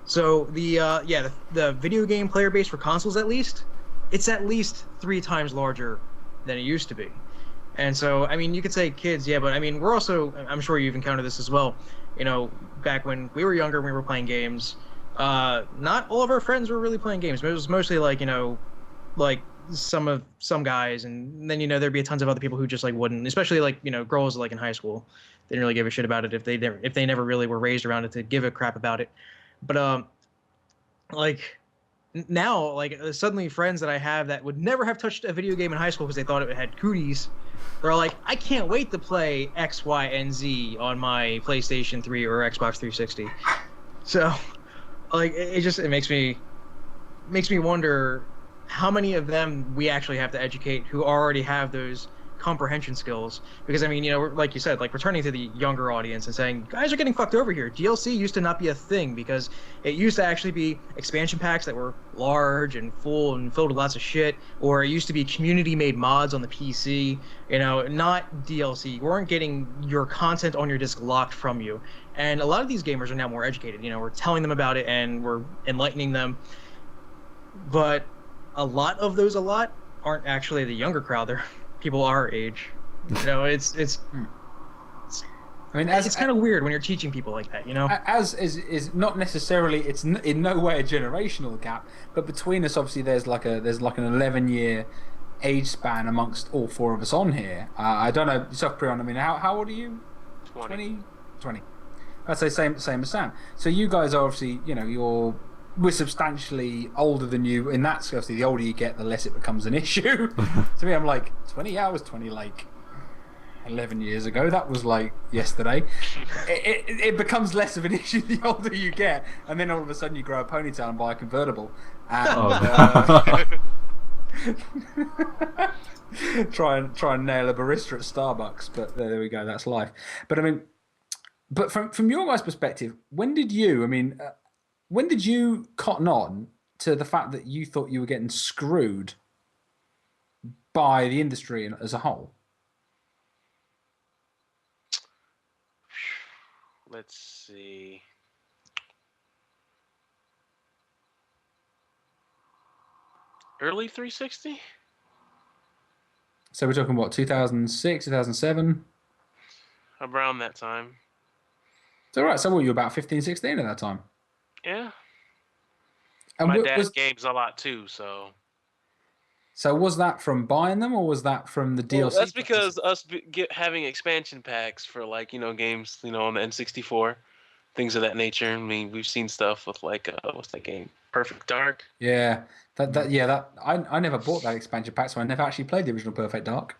So the video game player base for consoles, at least, it's at least 3 times larger than it used to be. And so, I mean, you could say kids, yeah, but I mean, we're also, I'm sure you've encountered this as well. You know, back when we were younger, we were playing games. Not all of our friends were really playing games. It was mostly like, you know, like some guys, and then, you know, there'd be tons of other people who just like wouldn't, especially like, you know, girls like in high school. They didn't really give a shit about it if they never really were raised around it to give a crap about it. But like now, like suddenly friends that I have that would never have touched a video game in high school because they thought it had cooties, they're like, I can't wait to play X, Y, and Z on my PlayStation 3 or Xbox 360. So, like, it makes me wonder how many of them we actually have to educate who already have those comprehension skills. Because I mean, you know, like you said, like returning to the younger audience and saying, guys are getting fucked over here. DLC used to not be a thing because it used to actually be expansion packs that were large and full and filled with lots of shit, or it used to be community made mods on the PC, you know, not DLC. You weren't getting your content on your disc locked from you. And a lot of these gamers are now more educated. You know, we're telling them about it and we're enlightening them. But a lot aren't actually the younger crowd. They're people our age. You know, it's I mean, it's kind of weird when you're teaching people like that, you know. As is not necessarily, it's in no way a generational gap, but between us, obviously, there's like an 11-year age span amongst all 4 of us on here. I don't know yourself, Prion. I mean, how old are you? 20. I'd say same as Sam. So you guys are obviously, you know, we're substantially older than you. In that, obviously, the older you get, the less it becomes an issue. To me, I'm like 20. I was 20 like 11 years ago. That was like yesterday. It becomes less of an issue the older you get, and then all of a sudden you grow a ponytail and buy a convertible. And, try and nail a barista at Starbucks. But there we go. That's life. But I mean, but from your guys' perspective, when did you cotton on to the fact that you thought you were getting screwed by the industry as a whole? Let's see. Early 360? So we're talking, what, 2006, 2007? Around that time. So, right, so what, you were about 15, 16 at that time? Yeah. And my dad games a lot too, so. So was that from buying them, or was that from the DLC? Well, that's because us having expansion packs for, like, you know, games, you know, on the N64, things of that nature. I mean, we've seen stuff with, like, what's that game? Perfect Dark. Yeah, I never bought that expansion pack, so I never actually played the original Perfect Dark.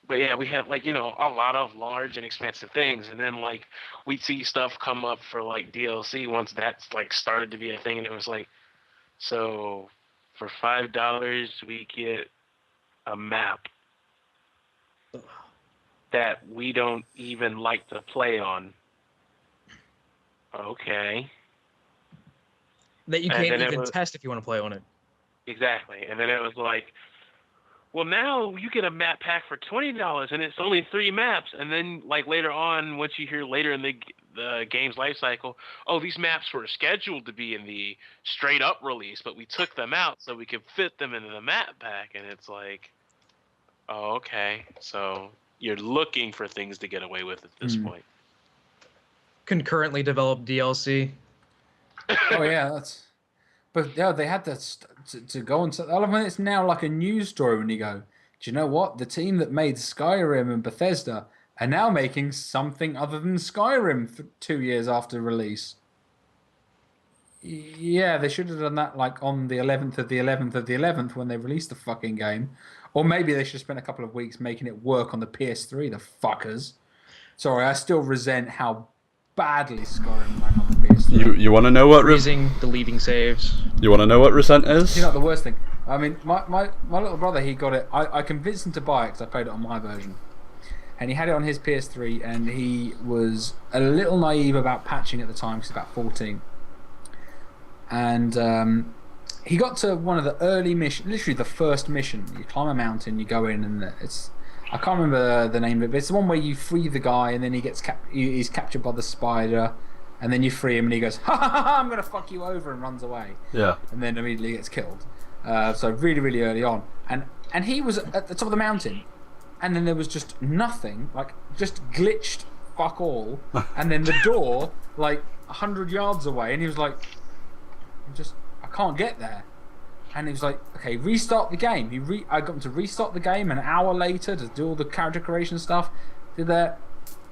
But yeah, we had, like, you know, a lot of large and expensive things, and then, like, we'd see stuff come up for, like, DLC once that's, like, started to be a thing, and it was like, so for $5 we get a map that we don't even like to play on. Okay. That you can't even test if you want to play on it. Exactly. And then it was like, well, now you get a map pack for $20 and it's only 3 maps. And then, like, later on, once you hear later in the game's life cycle, oh, these maps were scheduled to be in the straight up release, but we took them out so we could fit them into the map pack. And it's like, oh, okay. So you're looking for things to get away with at this point. Concurrently developed DLC. Oh yeah, but yeah, they had to go on. I love when it's now like a news story when you go, do you know what? The team that made Skyrim and Bethesda are now making something other than Skyrim for 2 years after release. Yeah, they should have done that like on the 11th of the 11th of the 11th when they released the fucking game. Or maybe they should have spent a couple of weeks making it work on the PS3, the fuckers. Sorry, I still resent how badly Skyrim ran on the PS3. You want to know what Freezing, deleting saves. You want to know what resent is? You know, the worst thing. I mean, my little brother, he got it. I convinced him to buy it because I played it on my version. And he had it on his PS3, and he was a little naive about patching at the time because he's about 14. And he got to one of the early missions, literally the first mission. You climb a mountain, you go in, and it's... I can't remember the name of it, but it's the one where you free the guy, and then he gets he's captured by the spider, and then you free him, and he goes, ha ha ha, I'm going to fuck you over, and runs away. Yeah. And then immediately gets killed. So really, really early on. And he was at the top of the mountain, and then there was just nothing, like, just glitched fuck all, and then the door, like, 100 yards away, and he was like, I can't get there. And he was like, okay, restart the game. I got him to restart the game an hour later to do all the character creation stuff. Did that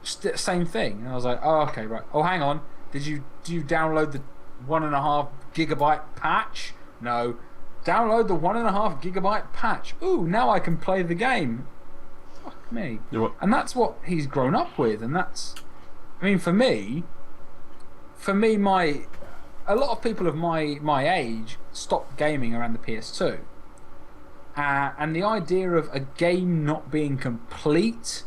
same thing. And I was like, oh, okay, right. Oh, hang on. Do you download the 1.5 gigabyte patch? No. Download the 1.5 gigabyte patch. Ooh, now I can play the game. Fuck me. And that's what he's grown up with. And that's, I mean, for me, a lot of people of my age stopped gaming around the PS2. And the idea of a game not being complete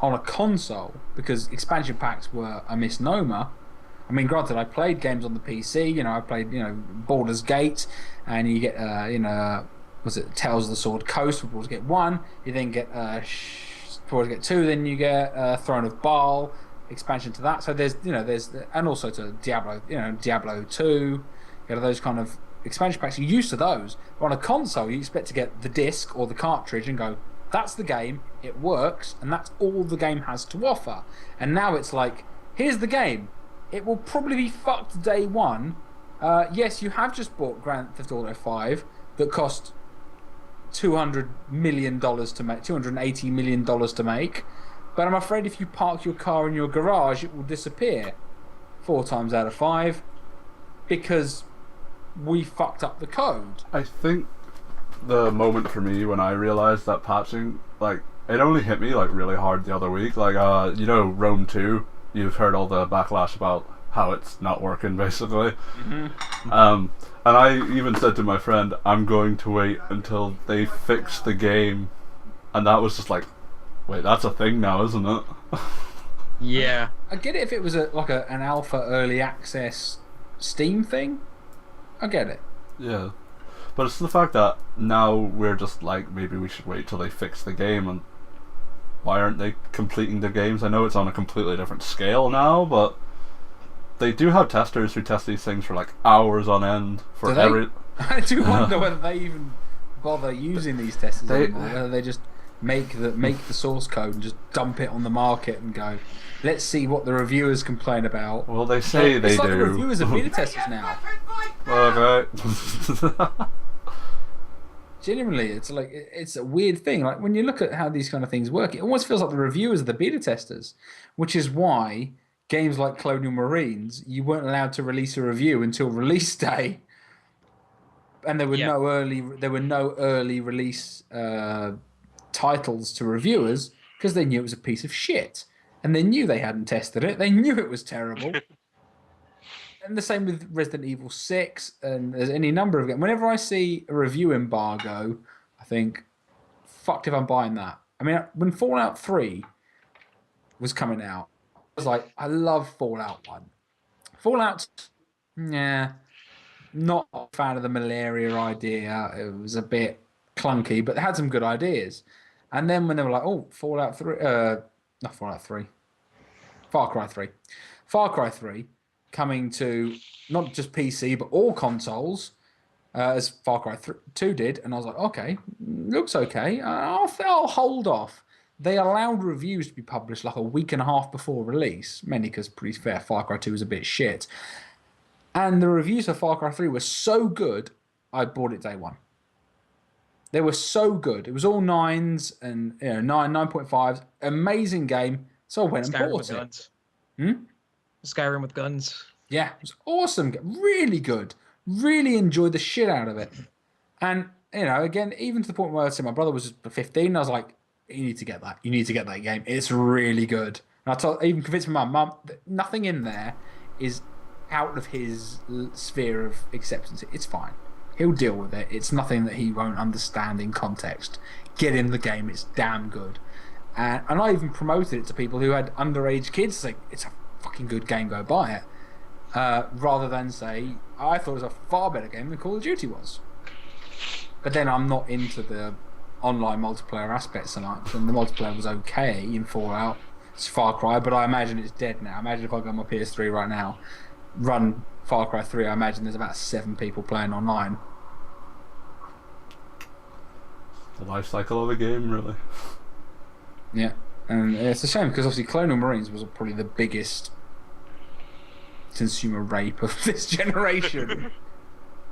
on a console, because expansion packs were a misnomer. I mean, granted, I played games on the PC. You know, I played, Baldur's Gate, and you get, was it Tales of the Sword Coast for Baldur's Gate 1. You then get Baldur's Gate 2, then you get Throne of Baal. Expansion to that, so there's and also to Diablo, Diablo 2, those kind of expansion packs. You're used to those. But on a console, you expect to get the disc or the cartridge and go, that's the game, it works, and that's all the game has to offer. And now it's like, here's the game. It will probably be fucked day one. Yes, you have just bought Grand Theft Auto 5 that cost $200 million to make, $280 million to make. But I'm afraid if you park your car in your garage, it will disappear 4 times out of 5 because we fucked up the code. I think the moment for me when I realised that patching, like, it only hit me like really hard the other week. Like, Rome 2, you've heard all the backlash about how it's not working, basically. Mm-hmm. And I even said to my friend, I'm going to wait until they fix the game. And that was just like, wait, that's a thing now, isn't it? Yeah. I get it if it was an alpha early access Steam thing. I get it. Yeah. But it's the fact that now we're just like, maybe we should wait till they fix the game, and why aren't they completing the games? I know it's on a completely different scale now, but they do have testers who test these things for like hours on end for every... I do wonder whether they even bother using these testers anymore, whether they just make the source code and just dump it on the market and go, let's see what the reviewers complain about. Well, they say they do. It's like the reviewers are beta testers now. Okay. Genuinely, it's a weird thing. Like, when you look at how these kind of things work, it almost feels like the reviewers are the beta testers, which is why games like Colonial Marines, you weren't allowed to release a review until release day, and there were no early release titles to reviewers because they knew it was a piece of shit, and they knew they hadn't tested it. They knew it was terrible. And the same with Resident Evil 6, and there's any number of games. Whenever I see a review embargo, I think, fucked if I'm buying that. I mean, when Fallout 3 was coming out, I was like, I love Fallout 1. Fallout, not a fan of the malaria idea. It was a bit clunky, but they had some good ideas. And then when they were like, oh, Fallout 3, not Fallout 3, Far Cry 3. Far Cry 3 coming to not just PC, but all consoles, as Far Cry 2 did. And I was like, okay, looks okay. I'll hold off. They allowed reviews to be published like a week and a half before release, mainly because, pretty fair, Far Cry 2 was a bit shit. And the reviews for Far Cry 3 were so good, I bought it day one. They were so good. It was all 9s and 9.5s. Amazing game. So I went and bought it. Skyrim with guns. Yeah, it was awesome. Really good. Really enjoyed the shit out of it. And, again, even to the point where I said my brother was 15, I was like, you need to get that. You need to get that game. It's really good. And I even convinced my mum that nothing in there is out of his sphere of acceptance. It's fine. He'll deal with it. It's nothing that he won't understand in context. Get him the game. It's damn good. And I even promoted it to people who had underage kids. Like, it's a fucking good game. Go buy it. Rather than say, I thought it was a far better game than Call of Duty was. But then I'm not into the online multiplayer aspect so much, and the multiplayer was okay in Fallout. It's Far Cry, but I imagine it's dead now. Imagine if I go on my PS3 right now, run Far Cry 3, I imagine there's about 7 people playing online. The life cycle of a game, really. Yeah, and it's a shame because obviously Colonial Marines was probably the biggest consumer rape of this generation.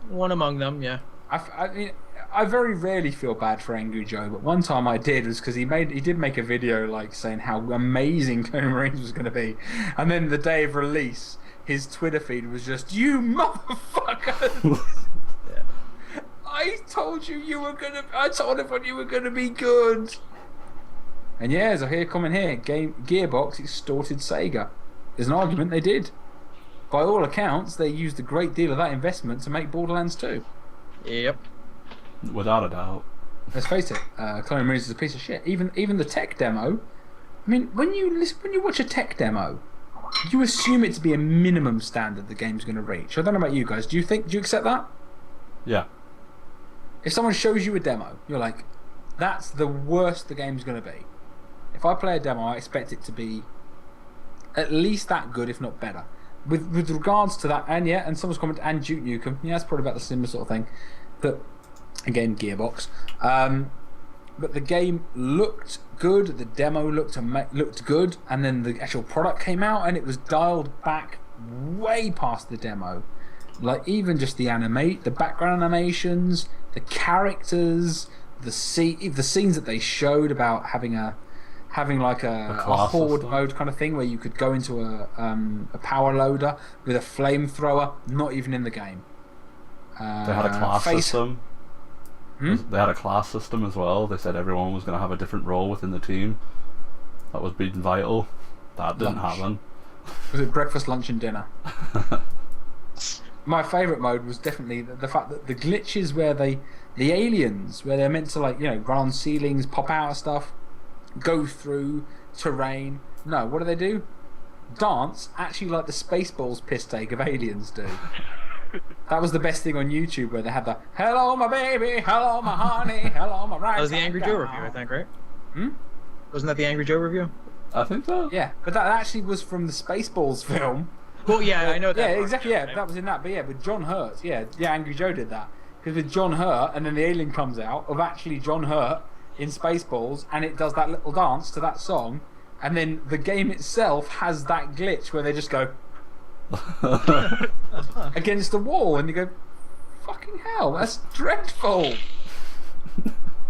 One among them, yeah. I mean, I very rarely feel bad for Angry Joe, but one time I did was because he did make a video like saying how amazing Colonial Marines was going to be, and then the day of release, his Twitter feed was just, "You motherfuckers! Yeah. I told everyone you were gonna be good." And yeah, as I hear comment here, Gearbox extorted Sega. There's an argument they did. By all accounts, they used a great deal of that investment to make Borderlands 2. Yep. Without a doubt. Let's face it, Colonial Marines is a piece of shit. Even the tech demo. I mean, when you watch a tech demo, you assume it to be a minimum standard the game's going to reach. I don't know about you guys. Do you accept that? Yeah. If someone shows you a demo, you're like, that's the worst the game's going to be. If I play a demo, I expect it to be at least that good, if not better. With regards to that, and someone's commented, and Duke Nukem, yeah, that's probably about the similar sort of thing. But again, Gearbox. But the game looked good. The demo looked good, and then the actual product came out, and it was dialed back way past the demo. Like even just the background animations, the characters, the scenes that they showed about having like a horde system. mode kind of thing where you could go into a power loader with a flamethrower, not even in the game. They had a class system. They had a class system as well. They said everyone was going to have a different role within the team. That was being vital. That didn't happen. Was it breakfast, lunch, and dinner? My favourite mode was definitely the fact that the glitches where the aliens, where they're meant to run on ceilings, pop out of stuff, go through terrain. No, what do? Dance, actually like the Spaceballs piss take of aliens do. That was the best thing on YouTube where they had the "Hello my baby, hello my honey, hello my right." That was the Angry Joe review, I think, right? Wasn't that the Angry Joe review? I think so. Yeah, but that actually was from the Spaceballs film. Well, yeah, I know that. Yeah, part. exactly. Yeah, that was in that. But yeah, with John Hurt. Yeah, Angry Joe did that because with John Hurt, and then the alien comes out of actually John Hurt in Spaceballs, and it does that little dance to that song, and then the game itself has that glitch where they just go against the wall, and you go, "Fucking hell, that's dreadful."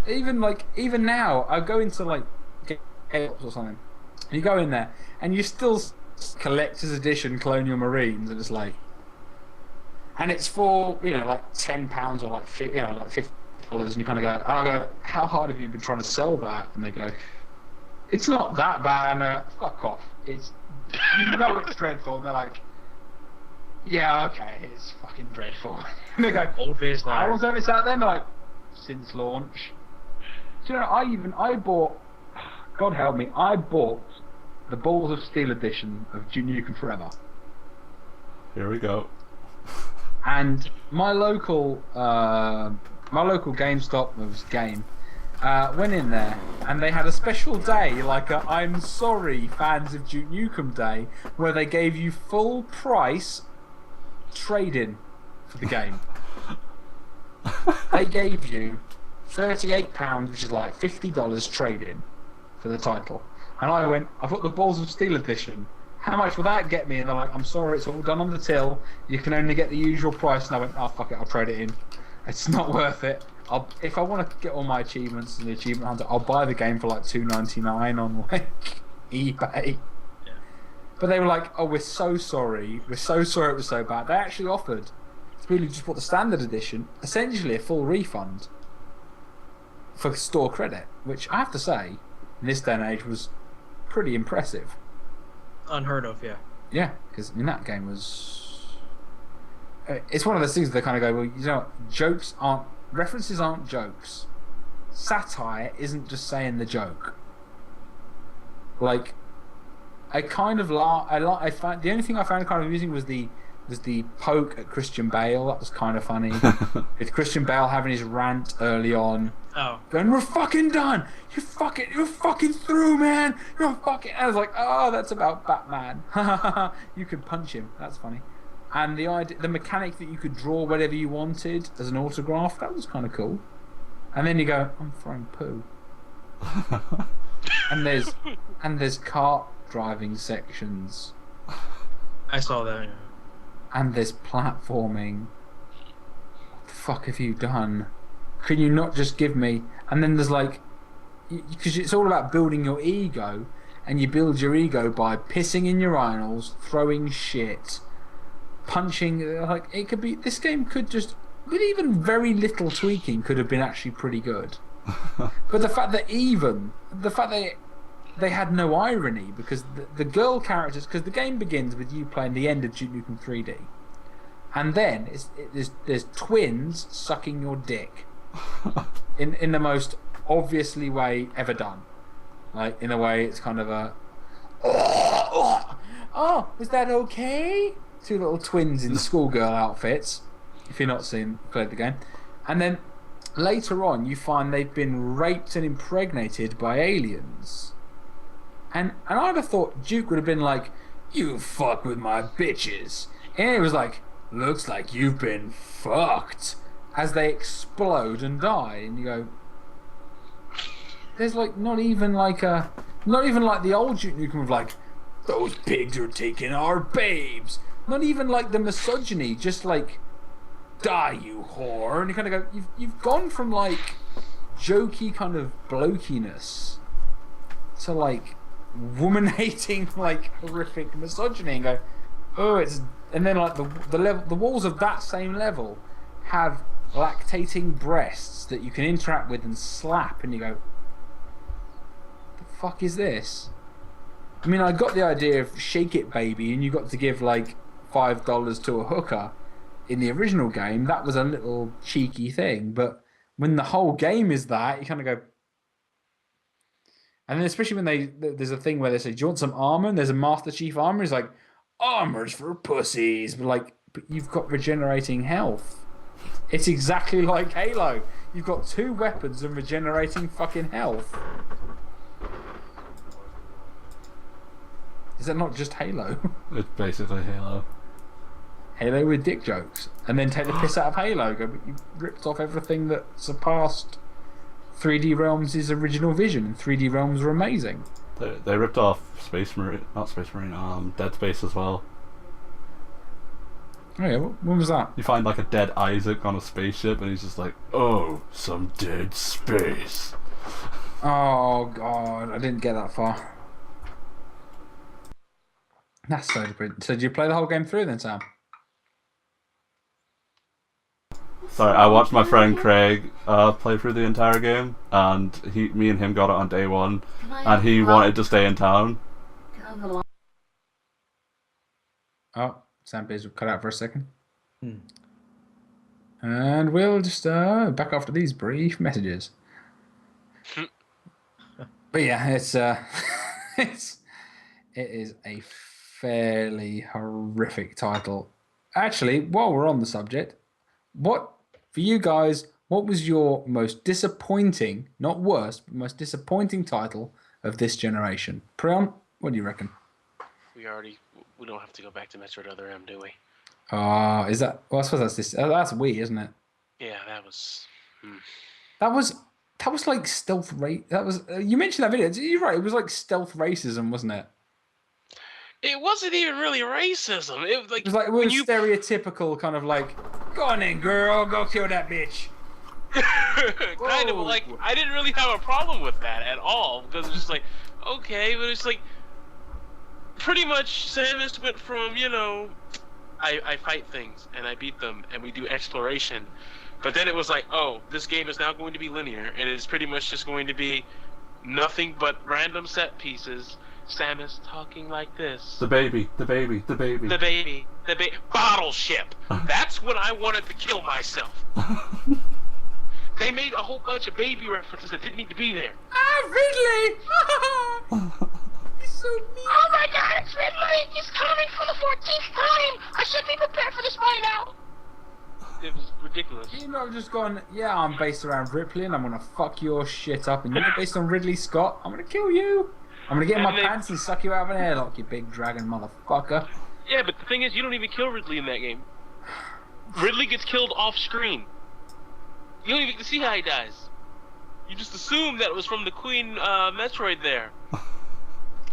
Even now, I go into like Games or something, and you go in there, and you still collector's edition Colonial Marines, and it's like, and it's for like £10 or like $50, and you kind of go, how hard have you been trying to sell that? And they go, it's not that bad. And fuck off. It's it's dreadful. And they're like, yeah, okay, it's fucking dreadful. And they go, how long's it's out there? And they're like, since launch. So, I bought, God help me, I bought the Balls of Steel edition of Nukem Forever. Here we go. And my local GameStop, it was Game, went in there, and they had a special day, like a I'm sorry fans of Duke Nukem Day, where they gave you full price trade-in for the game. They gave you £38, which is like $50 trade-in for the title. And I went, I've got the Balls of Steel edition. How much will that get me? And they're like, I'm sorry, it's all done on the till. You can only get the usual price. And I went, oh, fuck it, I'll trade it in. It's not worth it. If I want to get all my achievements in the achievement hunter, I'll buy the game for like $2.99 on like eBay. Yeah. But they were like, "Oh, we're so sorry. We're so sorry it was so bad." They actually offered to people who just bought the standard edition essentially a full refund for store credit, which I have to say, in this day and age, was pretty impressive. Unheard of, yeah. Yeah, because I mean that game was. It's one of those things that they kind of go, well, you know, references aren't jokes. Satire isn't just saying the joke. Like, I kind of I found the only thing I found kind of amusing was the poke at Christian Bale. That was kind of funny. With Christian Bale having his rant early on. Oh. Going, we're fucking done. You're fucking through, man. You're fucking. I was like, oh, that's about Batman. You could punch him. That's funny. And the mechanic that you could draw whatever you wanted as an autograph, that was kind of cool. And then you go, I'm throwing poo. and there's kart driving sections. I saw that. Yeah. And there's platforming. What the fuck have you done? Can you not just give me... And then there's like... Because it's all about building your ego, and you build your ego by pissing in your urinals, throwing shit, punching... Like, it could be... This game could just... With even very little tweaking, could have been actually pretty good. But the fact that they had no irony, because the girl characters... Because the game begins with you playing the end of Duke Nukem 3D. And then there's twins sucking your dick. in the most obviously way ever done. Like, in a way it's kind of a... Oh, was that okay? Two little twins in schoolgirl outfits. If you're not played the game. And then later on you find they've been raped and impregnated by aliens. And I'd have thought Duke would have been like, you fuck with my bitches. And it was like, looks like you've been fucked. As they explode and die, and you go, there's like not even like the old Duke Nukem of like, those pigs are taking our babes. Not even like the misogyny, just like, die you whore. And you kind of go, you've gone from like jokey kind of blokiness to like woman hating like horrific misogyny, and go, oh, it's... And then like the walls of that same level have lactating breasts that you can interact with and slap, and you go, the fuck is this? I mean, I got the idea of Shake It Baby, and you got to give like $5 to a hooker in the original game. That was a little cheeky thing, but when the whole game is that, you kind of go... And then especially when there's a thing where they say, do you want some armor? And there's a Master Chief armor. It's like, armor's for pussies. But you've got regenerating health. It's exactly like Halo. You've got 2 weapons and regenerating fucking health. Is that not just Halo? It's basically Halo. Halo with dick jokes. And then take the piss out of Halo. Go, but you ripped off everything that surpassed 3D Realms' original vision. And 3D Realms were amazing. They ripped off Dead Space as well. Oh yeah, when was that? You find like a dead Isaac on a spaceship, and he's just like, oh, some dead space. Oh god, I didn't get that far. That's so different. So did you play the whole game through then, Sam? Sorry, I watched my friend Craig play through the entire game, and me and him got it on day 1, and he wanted to stay in town. Oh, Sam, please cut out for a second. And we'll just back after these brief messages. But yeah, it is a fairly horrific title. Actually, while we're on the subject, for you guys, what was your most disappointing, not worst, but most disappointing title of this generation? Prion, what do you reckon? We don't have to go back to Metroid Other M, do we? Is that... Well, I suppose that's Wii, isn't it? Yeah, that was... That was like stealth race. That was... you mentioned that video. You're right. It was like stealth racism, wasn't it? It wasn't even really racism. It was like stereotypical kind of like, go on in, girl, go kill that bitch. Kind of like, I didn't really have a problem with that at all, because it's just like, okay, but it's like, pretty much Samus went from, you know, I fight things and I beat them and we do exploration, but then it was like, oh, this game is now going to be linear and it's pretty much just going to be nothing but random set pieces. Samus talking like this. The baby. Bottle ship. That's when I wanted to kill myself. They made a whole bunch of baby references that didn't need to be there. Ridley! He's so mean. Oh my god, it's Ridley! He's coming for the 14th time! I should be prepared for this by now! It was ridiculous. You know, just gone, yeah, I'm based around Ripley and I'm gonna fuck your shit up, and you're based on Ridley Scott, I'm gonna kill you. I'm gonna get in my pants and suck you out of an airlock, you big dragon motherfucker. Yeah, but the thing is, you don't even kill Ridley in that game. Ridley gets killed off screen. You don't even get to see how he dies. You just assume that it was from the Queen Metroid there.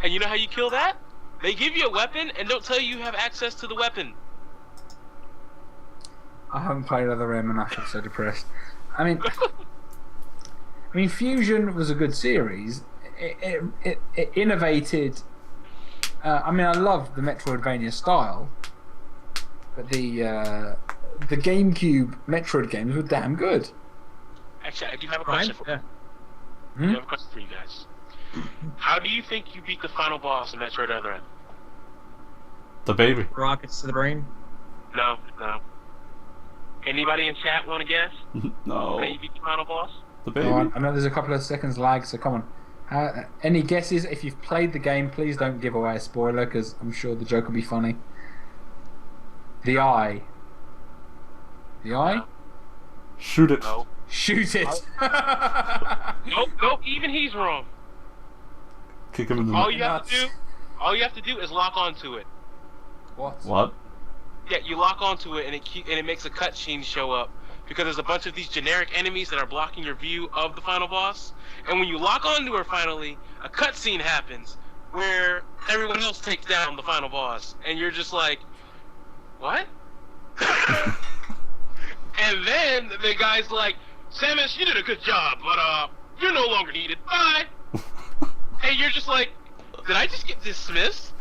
And you know how you kill that? They give you a weapon and don't tell you you have access to the weapon. I haven't played other M and I feel so depressed. I mean, Fusion was a good series. It innovated. I mean, I love the Metroidvania style, but the GameCube Metroid games were damn good. Actually, I do have a question for you. I have a question for you guys. How do you think you beat the final boss in Metroid Other M? The baby. Rockets to the brain. No. Anybody in chat want to guess? No. How you beat the final boss? The baby. I know there's a couple of seconds lag, so come on. Any guesses? If you've played the game, please don't give away a spoiler, because I'm sure the joke will be funny. The eye. The eye? Shoot it. No. Shoot it! Nope, even he's wrong. Kick him in the All you have to do is lock onto it. What? Yeah, you lock onto it and it makes a cutscene show up, because there's a bunch of these generic enemies that are blocking your view of the final boss. And when you lock onto her finally, a cutscene happens where everyone else takes down the final boss, and you're just like, what? And then the guy's like, Samus, you did a good job, but you're no longer needed. Bye. And you're just like, did I just get dismissed?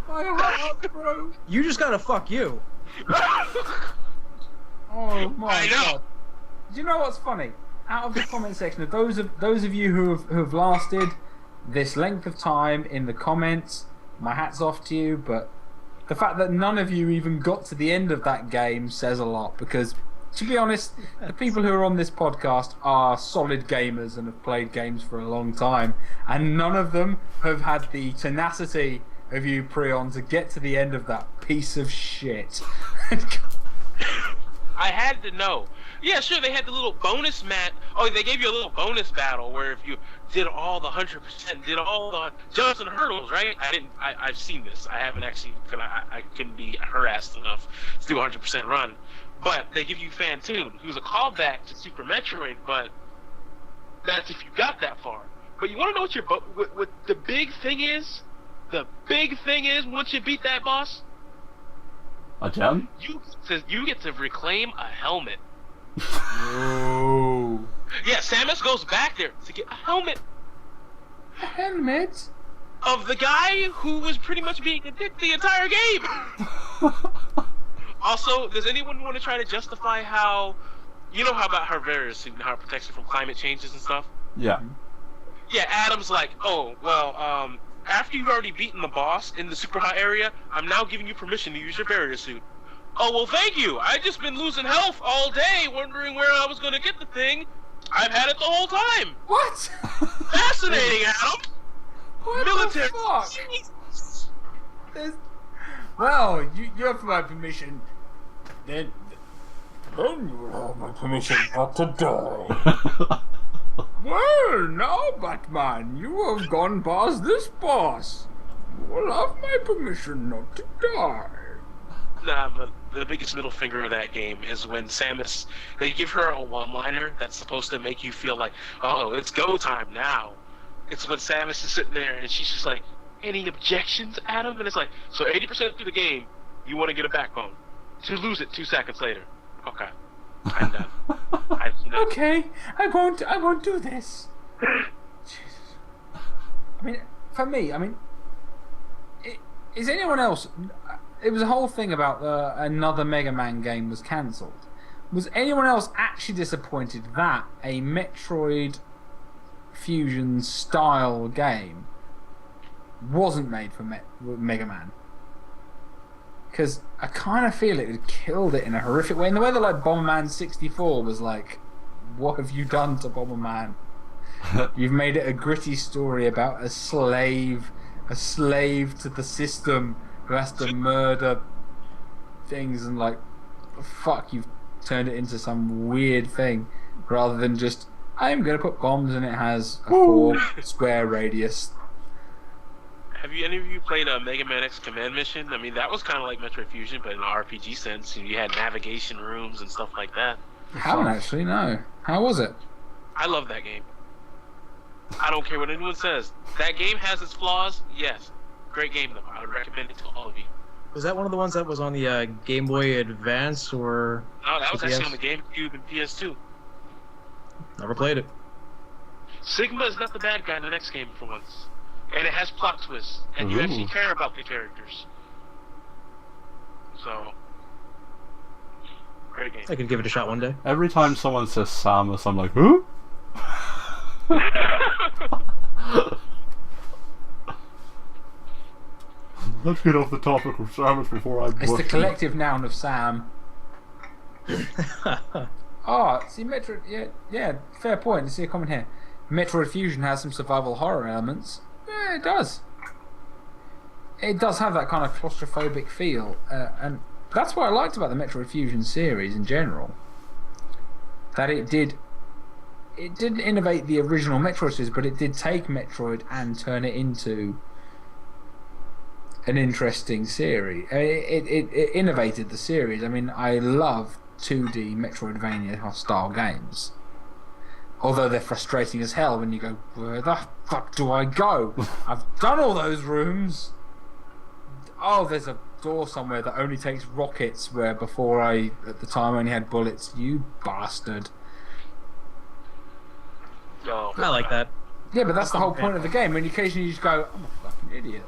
Bro. You just gotta fuck you. Oh my I know. god! Do you know what's funny? Out of the comment section, of those of you who have lasted this length of time in the comments, my hat's off to you. But the fact that none of you even got to the end of that game says a lot. Because, to be honest, the people who are on this podcast are solid gamers and have played games for a long time, and none of them have had the tenacity of you, Prion, to get to the end of that piece of shit. I had to know. Yeah, sure, they had the little bonus they gave you a little bonus battle where if you did all the 100%, did all the jumps and hurdles, right? I've seen this. I haven't actually, I couldn't be harassed enough to do a 100% run. But they give you Fantoon, who's a callback to Super Metroid, but that's if you got that far. But you want to know what the big thing is? The big thing is, once you beat that boss, a gem? You get to reclaim a helmet. No. Yeah, Samus goes back there to get a helmet. A helmet? Of the guy who was pretty much being a dick the entire game. Also, does anyone want to try to justify how, you know how about her various suit and how it protects her from climate changes and stuff? Yeah. Yeah, Adam's like, oh, well, after you've already beaten the boss in the super hot area, I'm now giving you permission to use your barrier suit. Oh, well, thank you. I've just been losing health all day, wondering where I was going to get the thing. I've had it the whole time. What? Fascinating, Adam. What Military. the fuck? Well, you have my permission. Then you have my permission not to die. Well, now, Batman, you have gone past this boss. You will have my permission not to die. Nah, but the biggest middle finger of that game is when Samus, they give her a one-liner that's supposed to make you feel like, oh, it's go time now. It's when Samus is sitting there and she's just like, any objections, Adam? And it's like, so 80% through the game, you want to get a backbone. To lose it 2 seconds later. Okay. I'm done. Okay, I won't do this. Jesus. I mean, for me, Is anyone else? It was a whole thing about another Mega Man game was cancelled. Was anyone else actually disappointed that a Metroid Fusion style game wasn't made for Mega Man? Because I kind of feel it had killed it in a horrific way. In the way that like Bomberman 64 was like, what have you done to Bomberman? You've made it a gritty story about a slave to the system who has to murder things, and like, fuck, you've turned it into some weird thing rather than just, I'm gonna put bombs and it has a 4 square radius. Have any of you played a Mega Man X Command Mission? I mean, that was kind of like Metroid Fusion, but in an RPG sense. You had navigation rooms and stuff like that. I haven't actually, no. How was it? I love that game. I don't care what anyone says. That game has its flaws, yes. Great game, though. I would recommend it to all of you. Was that one of the ones that was on the Game Boy Advance, or? No, that was PS? actually on the GameCube and PS2. Never played it. Sigma is not the bad guy in the next game for once. And it has plot twists. And you actually care about the characters. So, great game. I could give it a shot one day. Every time someone says Samus, I'm like, who? Let's get off the topic of Samus before I It's blush. the collective noun of Sam. Oh, see, Metroid. Yeah, fair point. See a comment here. Metroid Fusion has some survival horror elements. Yeah, it does. It does have that kind of claustrophobic feel, and that's what I liked about the Metroid Fusion series in general. That it didn't innovate the original Metroid series, but it did take Metroid and turn it into an interesting series. It innovated the series. I mean, I love 2D Metroidvania style games. Although they're frustrating as hell when you go, where the fuck do I go? I've done all those rooms. Oh, there's a door somewhere that only takes rockets, where before I, at the time, only had bullets. You bastard. Oh, I like that. Yeah, but that's the whole point of the game. When occasionally you just go, I'm a fucking idiot.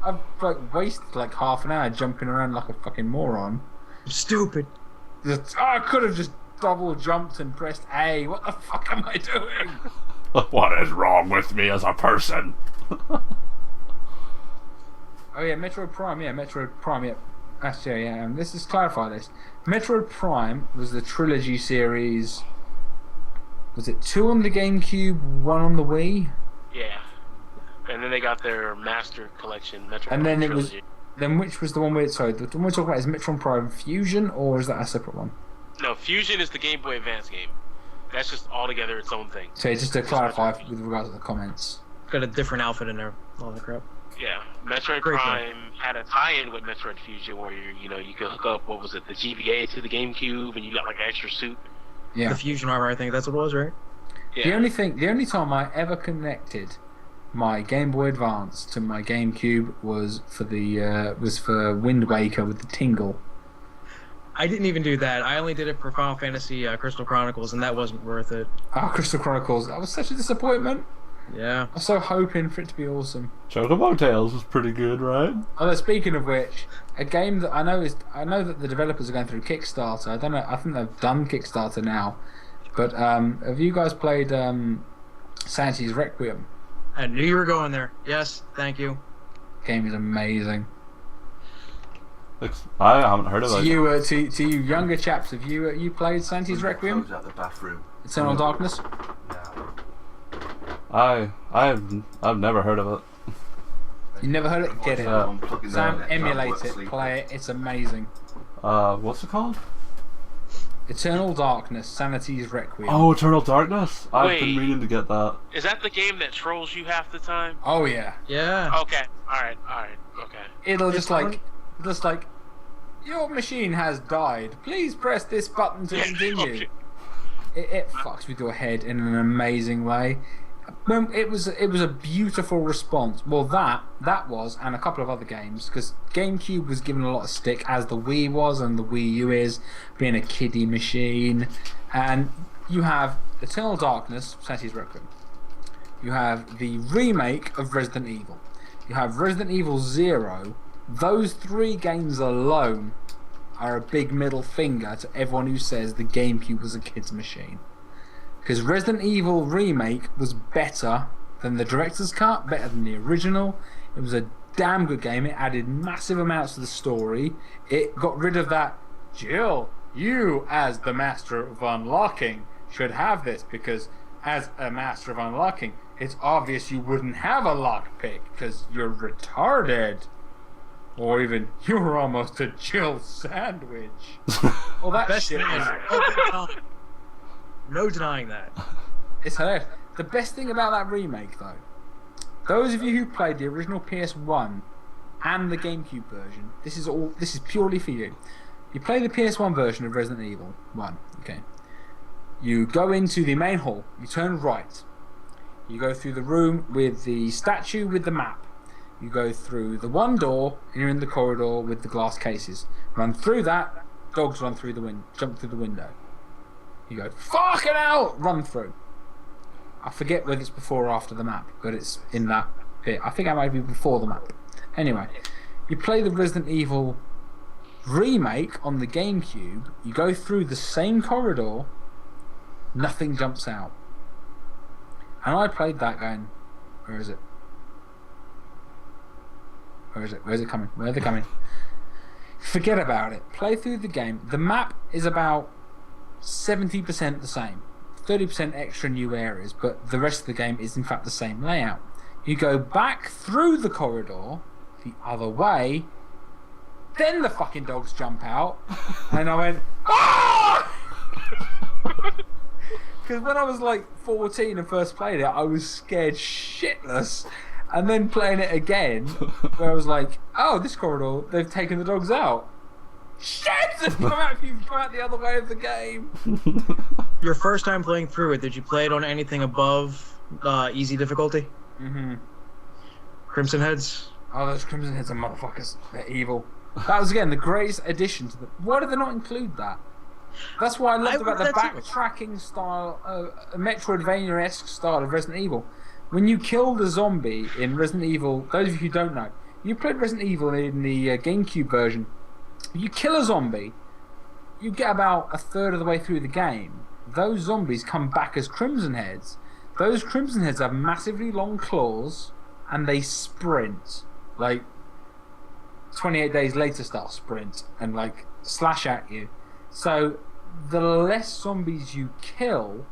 I've like wasted like half an hour jumping around like a fucking moron. Stupid. I could have just double jumped and pressed A. What the fuck am I doing? What is wrong with me as a person? Oh yeah, Metroid Prime. Yeah. Actually, yeah. Let's just clarify this. Metroid Prime was the trilogy series. Was it 2 on the GameCube, 1 on the Wii? yeah. And then they got their Master Collection, Metroid And then Prime it was. Trilogy. Then which was the one where? Sorry, the one we're talking about is Metroid Prime Fusion, or is that a separate one? No, Fusion is the Game Boy Advance game. That's just altogether its own thing. So just to clarify with regards to the comments. Got a different outfit in there. All that crap. Yeah, Metroid Great Prime had a tie-in with Metroid Fusion where you could hook up, what was it, the GBA to the GameCube, and you got like an extra suit. Yeah. The Fusion armor, I think that's what it was, right? Yeah. The only time I ever connected my Game Boy Advance to my GameCube was for Wind Waker with the tingle. I didn't even do that. I only did it for Final Fantasy Crystal Chronicles, and that wasn't worth it. Crystal Chronicles. That was such a disappointment. Yeah. I was so hoping for it to be awesome. Chocobo Tales was pretty good, right? Although speaking of which, a game that I know that the developers are going through Kickstarter. I don't know. I think they've done Kickstarter now. But have you guys played Sanity's Requiem? I knew you were going there. Yes, thank you. Game is amazing. I haven't heard of it. To you younger chaps, have you played Sanity's Requiem? Out the bathroom. Eternal Darkness. No. I've never heard of it. You never heard it? Get it. Unplugging Sam, the emulate network, it. sleep. Play it. It's amazing. What's it called? Eternal Darkness, Sanity's Requiem. Oh, Eternal Darkness. I've been Wait. meaning to get that. Is that the game that trolls you half the time? Oh yeah. Yeah. Okay, alright, okay. It'll It's just like, your machine has died. Please press this button to continue. Okay. It fucks with your head in an amazing way. It was a beautiful response. Well, that was, and a couple of other games, because GameCube was given a lot of stick, as the Wii was and the Wii U is, being a kiddie machine. And you have Eternal Darkness, Sanity's Requiem. You have the remake of Resident Evil. you have Resident Evil 0. Those 3 games alone are a big middle finger to everyone who says the GameCube was a kid's machine. Because Resident Evil Remake was better than the director's cut, better than the original. It was a damn good game. It added massive amounts to the story. It got rid of that, Jill, you as the master of unlocking should have this, because as a master of unlocking, it's obvious you wouldn't have a lockpick because you're retarded. Or even, you're almost a Jill sandwich. Well, that Best shit thing is... No denying that. It's hilarious. The best thing about that remake, though, those of you who played the original PS1 and the GameCube version, this is purely for you. You play the PS1 version of Resident Evil 1, okay? You go into the main hall, you turn right. You go through the room with the statue with the map. You go through the one door, and you're in the corridor with the glass cases. Run through that, dogs run through the jump through the window. You go, fucking hell! Run through. I forget whether it's before or after the map, but it's in that bit. I think it might be before the map. Anyway, you play the Resident Evil remake on the GameCube, you go through the same corridor, nothing jumps out. And I played that going, where is it? Where is it? Where's it coming? Where are they coming? Forget about it. Play through the game. The map is about 70% the same. 30% extra new areas, but the rest of the game is in fact the same layout. You go back through the corridor, the other way, then the fucking dogs jump out, and I went, ah! Because when I was like 14 and first played it, I was scared shitless. And then playing it again, where I was like, oh, this corridor, they've taken the dogs out. Shit! You've come out the other way of the game. Your first time playing through it, did you play it on anything above easy difficulty? Mm-hmm. Crimson Heads? Oh, those Crimson Heads are motherfuckers. They're evil. That was, again, the greatest addition to the... Why did they not include that? That's what I loved about the backtracking style, Metroidvania-esque style of Resident Evil. When you kill the zombie in Resident Evil, those of you who don't know, you played Resident Evil in the GameCube version, you kill a zombie, you get about a third of the way through the game, those zombies come back as Crimson Heads. Those Crimson Heads have massively long claws, and they sprint. Like, 28 days later start sprint, and like, slash at you. So, the less zombies you kill,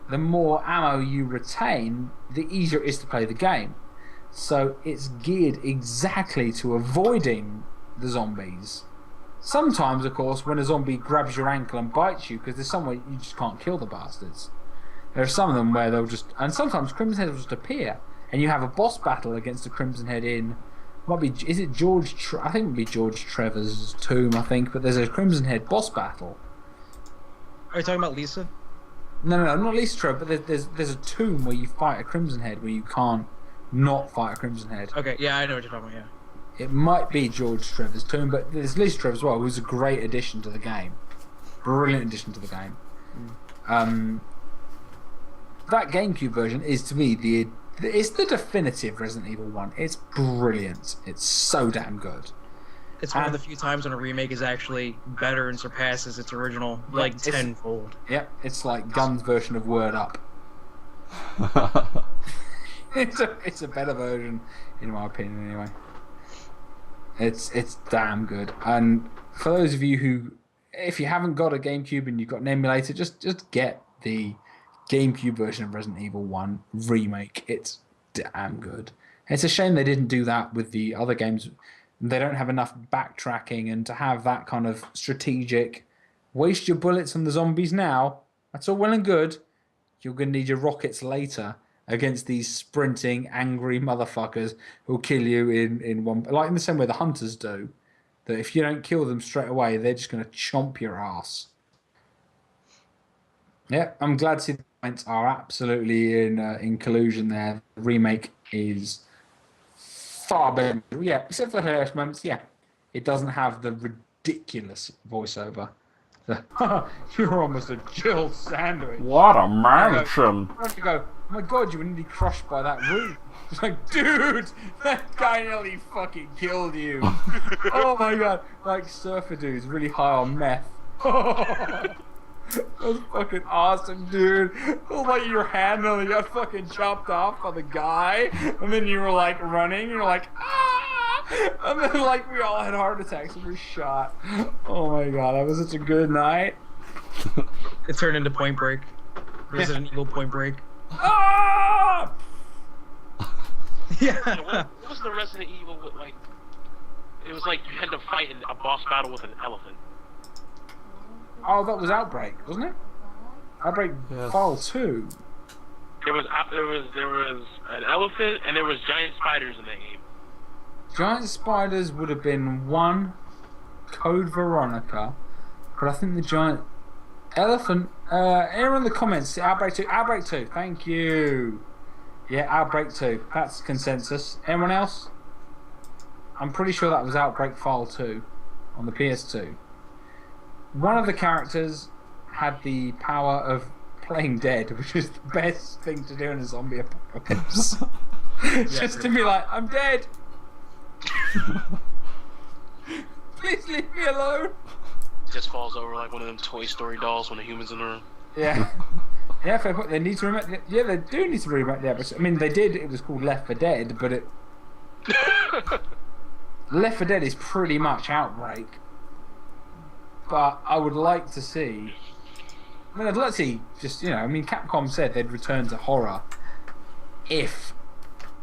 the more ammo you retain, the easier it is to play the game. So it's geared exactly to avoiding the zombies. Sometimes, of course, when a zombie grabs your ankle and bites you, because there's some way you just can't kill the bastards. There are some of them where they'll just... And sometimes Crimson Heads will just appear, and you have a boss battle against a Crimson Head in... Is it George... I think it would be George Trevor's tomb, I think, but there's a Crimson Head boss battle. Are you talking about Lisa? No, not Lisa Trevor, but there's a tomb where you fight a Crimson Head where you can't not fight a Crimson Head. Okay, yeah, I know what you're talking about, yeah. It might be George Trevor's tomb, but there's Lisa Trevor as well, who's a great addition to the game. Brilliant addition to the game. That GameCube version is, to me, it's the definitive Resident Evil 1. It's brilliant. It's so damn good. It's one of the few times when a remake is actually better and surpasses its original, like, tenfold. Yep, it's like Gun's version of Word Up. It's a better version, in my opinion, anyway. It's damn good. And for those of you who, if you haven't got a GameCube and you've got an emulator, just get the GameCube version of Resident Evil 1 remake. It's damn good. It's a shame they didn't do that with the other games. They don't have enough backtracking, and to have that kind of strategic, waste your bullets on the zombies now, that's all well and good. You're going to need your rockets later against these sprinting, angry motherfuckers who'll kill you in one... Like in the same way the hunters do. That if you don't kill them straight away, they're just going to chomp your ass. Yeah, I'm glad to see the points are absolutely in collusion there. The remake is far better. Yeah, except for the hilarious moments, yeah. It doesn't have the ridiculous voiceover. You're almost a Jill sandwich. What a mansion! You go, my god, you were nearly crushed by that root. It's like, dude, that guy nearly fucking killed you. Oh my god, like surfer dudes really high on meth. That was fucking awesome, dude. It was like your hand nearly got fucking chopped off by the guy, and then you were like running, you're like, ah! And then like we all had heart attacks and we were shot. Oh my god, that was such a good night. It turned into Point Break. Resident Evil Point Break. Ah! Yeah. What was the Resident Evil with, like? It was like you had to fight in a boss battle with an elephant. Oh, that was Outbreak, wasn't it? Outbreak Fall 2. There was an elephant and there was giant spiders in that game. Giant spiders would have been one, Code Veronica, but I think the giant elephant. Here in the comments, Outbreak 2. Outbreak 2. Thank you. Yeah, Outbreak 2. That's consensus. Anyone else? I'm pretty sure that was Outbreak Fall 2 on the PS2. One of the characters had the power of playing dead, which is the best thing to do in a zombie apocalypse. Just to be like, I'm dead. Please leave me alone. Just falls over like one of them Toy Story dolls when the humans in the room. Yeah. Yeah, fair point. They need to remake. Yeah, they do need to remake the episode. I mean, they did. It was called Left 4 Dead, but it. Left 4 Dead is pretty much Outbreak. But I would like to see. I mean, I'd like to see just, you know, I mean, Capcom said they'd return to horror if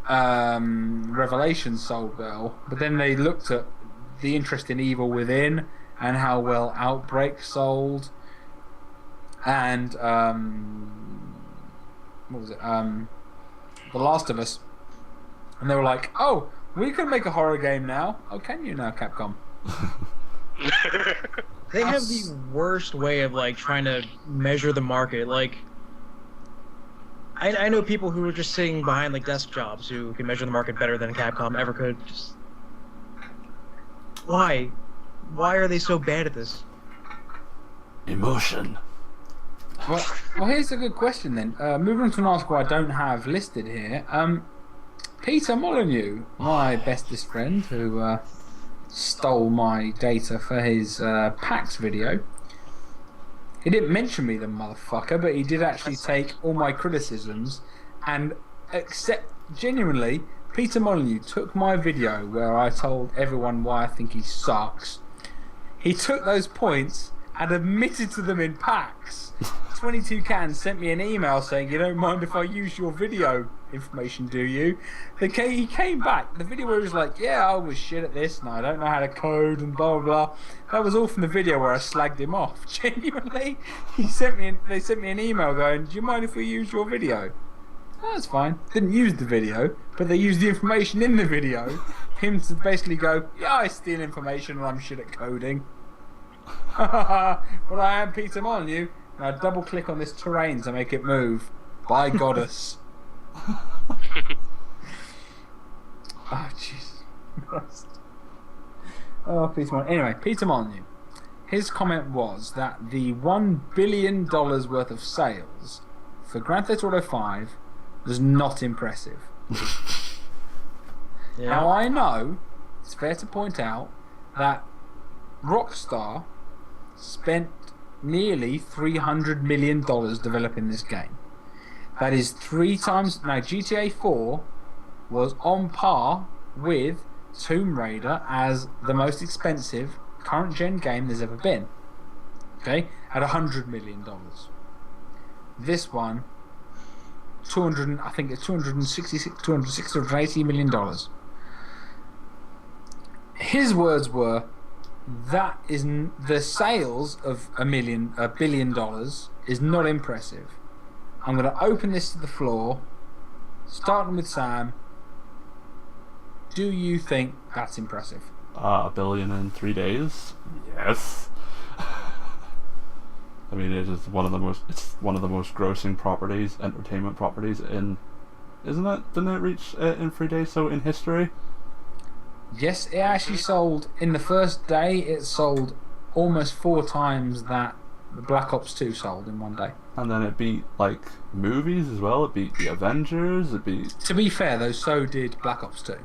Revelations sold well, but then they looked at the interest in Evil Within and how well Outbreak sold, and what was it? The Last of Us, and they were like, "Oh, we can make a horror game now." Oh, can you now, Capcom? They have the worst way of like trying to measure the market. Like, I know people who are just sitting behind like desk jobs who can measure the market better than Capcom ever could. Just why? Why are they so bad at this? Emotion. Well, here's a good question then. Moving on to an article I don't have listed here. Peter Molyneux, my bestest friend, who stole my data for his PAX video. He didn't mention me, the motherfucker, but he did actually take all my criticisms and genuinely, Peter Molyneux took my video where I told everyone why I think he sucks. He took those points and admitted to them in PAX. 22 Cans sent me an email saying, "You don't mind if I use your video information, do you?" He came back. The video where he was like, "Yeah, I was shit at this and I don't know how to code and blah blah blah." That was all from the video where I slagged him off. Genuinely, they sent me an email going, "Do you mind if we use your video?" Oh, that's fine. Didn't use the video, but they used the information in the video. Him to basically go, "Yeah, I steal information and I'm shit at coding." But I am Peter Molyneux, and I double click on this terrain to make it move. By goddess. Oh, Jesus Christ. Oh, Peter Molyneux. Anyway, Peter Molyneux. His comment was that the $1 billion worth of sales for Grand Theft Auto 5 was not impressive. Yeah. Now, I know it's fair to point out that Rockstar spent nearly $300 million developing this game. That is 3 times. Now, GTA 4 was on par with Tomb Raider as the most expensive current gen game there's ever been. Okay, at $100 million. This one, I think it's $260 million. His words were, that is the sales of $1 billion is not impressive. I'm going to open this to the floor, starting with Sam. Do you think that's impressive? $1 billion in 3 days? Yes. I mean, it's one of the most grossing properties, entertainment properties in, isn't it? Didn't it reach in 3 days? So in history. Yes, it actually sold in the first day. It sold almost 4 times that Black Ops 2 sold in one day. And then it beat like movies as well. It beat the Avengers. It beat. To be fair, though, so did Black Ops 2.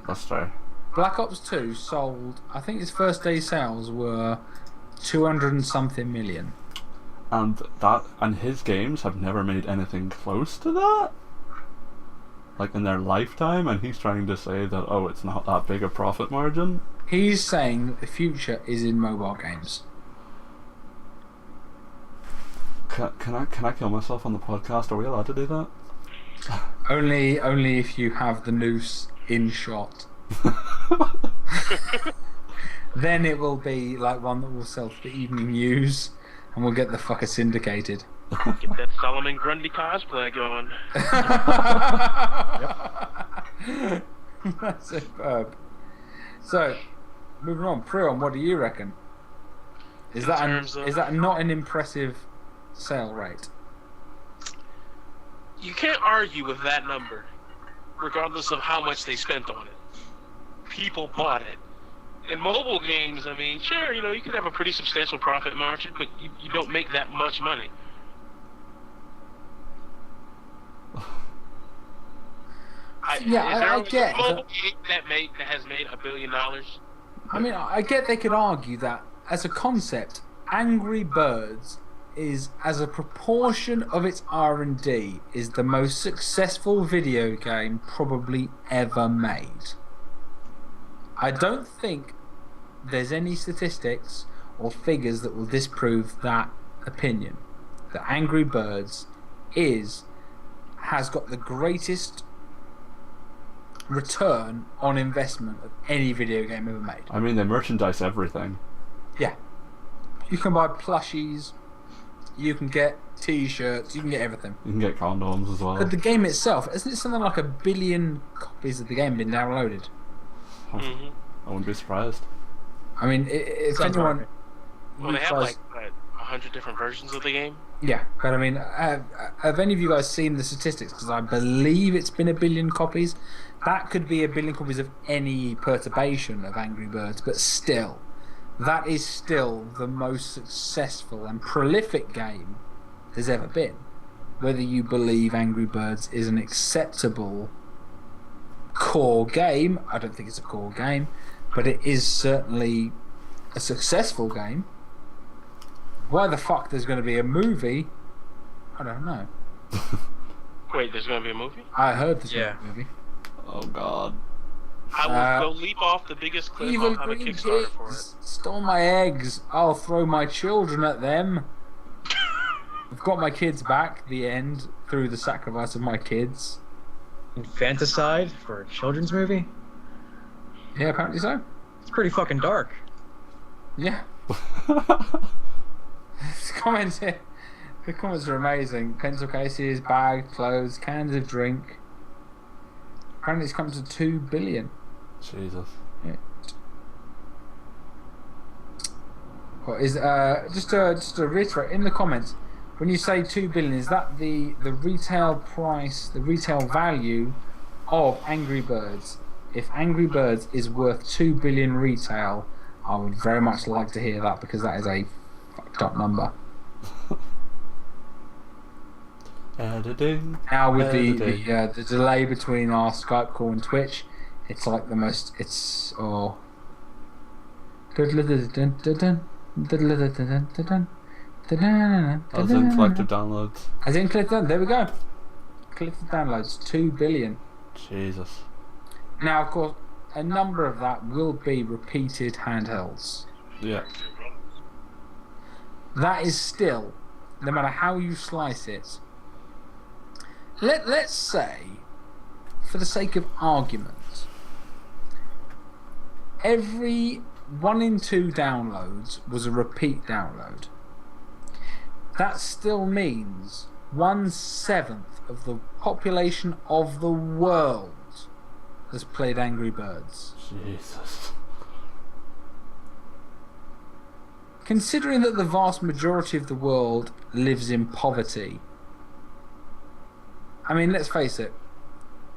That's true. Black Ops 2 sold. I think its first day sales were 200 and something million. And his games have never made anything close to that. Like in their lifetime, and he's trying to say that it's not that big a profit margin. He's saying that the future is in mobile games. Can I kill myself on the podcast? Are we allowed to do that? Only if you have the noose in shot. Then it will be like one that will sell to the evening news, and we'll get the fucker syndicated. Get that Solomon Grundy cosplay going. That's superb. So, moving on, Prion, what do you reckon? Is that not an impressive sale rate? You can't argue with that number, regardless of how much they spent on it. People bought it. In mobile games, I mean, sure, you could have a pretty substantial profit margin, but you don't make that much money. I get mobile game that has made $1 billion. I mean, I get they could argue that as a concept, Angry Birds is, as a proportion of its R&D, is the most successful video game probably ever made. I don't think there's any statistics or figures that will disprove that opinion. That Angry Birds has got the greatest return on investment of any video game ever made. I mean, they merchandise everything. Yeah. You can buy plushies, you can get t-shirts, you can get everything. You can get condoms as well. But the game itself, isn't it something like 1 billion copies of the game been downloaded? Mm-hmm. I wouldn't be surprised. I mean, if anyone... Well, they have like 100 different versions of the game. Yeah, but I mean, have any of you guys seen the statistics? Because I believe it's been 1 billion copies. That could be 1 billion copies of any perturbation of Angry Birds, but still, that is still the most successful and prolific game there's ever been. Whether you believe Angry Birds is an acceptable core game, I don't think it's a core game, but it is certainly a successful game. Why the fuck there's going to be a movie, I don't know. Wait, there's going to be a movie? I heard there's going to be a movie. Oh god. I will go leap off the biggest cliff Evil on how to green Kickstarter for it. pigs stole my eggs. I'll throw my children at them. I've got my kids back, the end, through the sacrifice of my kids. Infanticide for a children's movie? Yeah, apparently so. It's pretty fucking dark. Yeah. The comments are amazing. Pencil cases, bags, clothes, cans of drink. Apparently it's come to 2 billion. Jesus. Yeah. Well, just to reiterate, in the comments, when you say 2 billion, is that the retail price, the retail value of Angry Birds? If Angry Birds is worth 2 billion retail, I would very much like to hear that, because that is a fucked up number. Editing. Now with the delay between our Skype call and Twitch, it's like the most. As in collective downloads. As in collective. There we go. Collective downloads, 2 billion. Jesus. Now, of course, a number of that will be repeated handhelds. Yeah. That is still, no matter how you slice it. Let's say, for the sake of argument, every 1 in 2 downloads was a repeat download. That still means 1/7 of the population of the world has played Angry Birds. Jesus. Considering that the vast majority of the world lives in poverty, I mean, let's face it,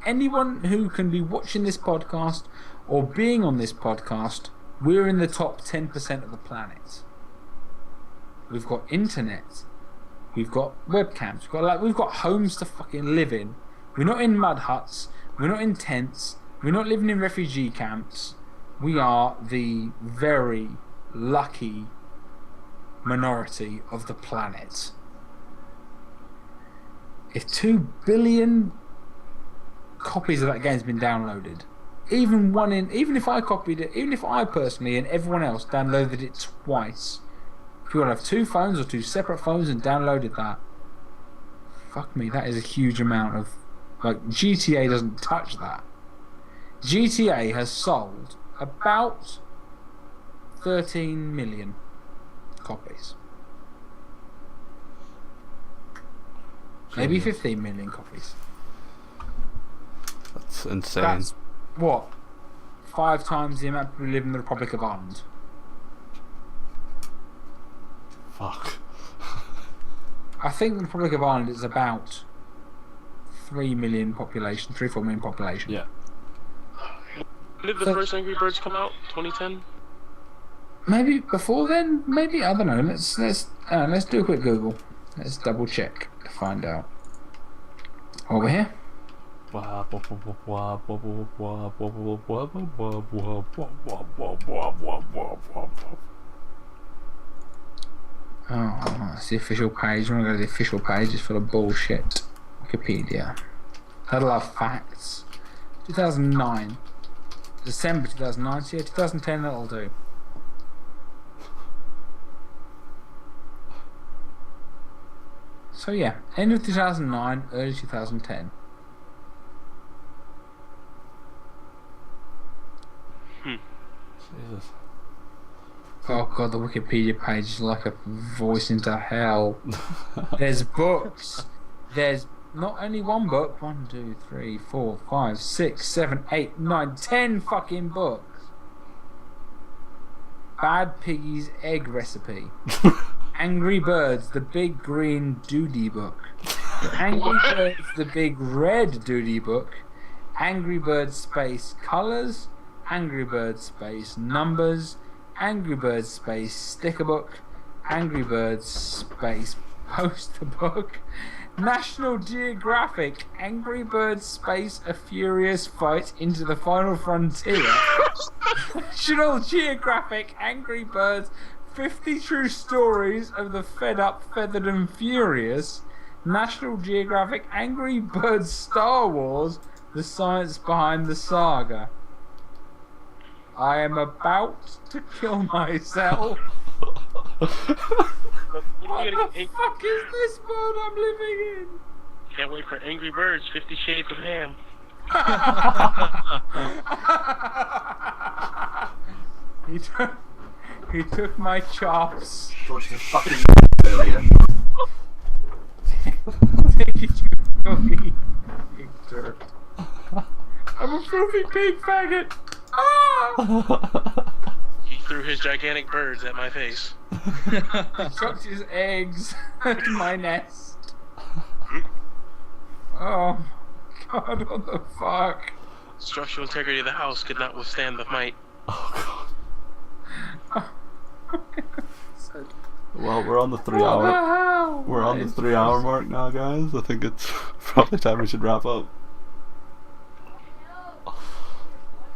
anyone who can be watching this podcast or being on this podcast, we're in the top 10% of the planet. we've got internet, we've got webcams, we've got homes to fucking live in. We're not in mud huts, we're not in tents, we're not living in refugee camps. We are the very lucky minority of the planet. If 2 billion copies of that game's been downloaded, even if I copied it, even if I personally and everyone else downloaded it twice, if you want to have 2 phones or 2 separate phones and downloaded that, fuck me, that is a huge amount of, like, GTA doesn't touch that. GTA has sold about 13 million copies. Maybe 15 million copies. That's insane. That's what? 5 times the amount of people who live in the Republic of Ireland. Fuck. I think the Republic of Ireland is about 3 million population, 3-4 million population. Yeah. When did the first Angry Birds come out? 2010? Maybe before then? Maybe, I don't know. Let's do a quick Google. Let's double check to find out. Over here. Oh, it's the official page. I'm gonna go to the official page. It's full of bullshit. Wikipedia. That'll have facts. 2009. December 2009. So yeah, 2010 that'll do. So yeah, end of 2009, early 2010. Jesus. Oh god, the Wikipedia page is like a voice into hell. There's books. There's not only one book. 1, 2, 3, 4, 5, 6, 7, 8, 9, 10 fucking books. Bad Piggy's Egg Recipe. Angry Birds, the Big Green Doody Book. Angry Birds, the Big Red Doody Book. Angry Birds Space Colors. Angry Birds Space Numbers. Angry Birds Space Sticker Book. Angry Birds Space Poster Book. National Geographic Angry Birds Space A Furious Fight into the Final Frontier. National Geographic Angry Birds 50 True Stories of the Fed Up, Feathered and Furious. National Geographic Angry Birds Star Wars The Science Behind the Saga. I am about to kill myself. What the fuck is this world I'm living in? Can't wait for Angry Birds 50 Shades of Ham. He took my chops. George is fucking earlier. Take it to me, Victor. I'm a filthy pig faggot. Ah! He threw his gigantic birds at my face. He chucked his eggs at my nest. Oh, God, what the fuck? Structural integrity of the house could not withstand the might. Oh god. Well, we're on the 3 hour. We're on the 3 hour mark now, guys. I think it's probably time we should wrap up.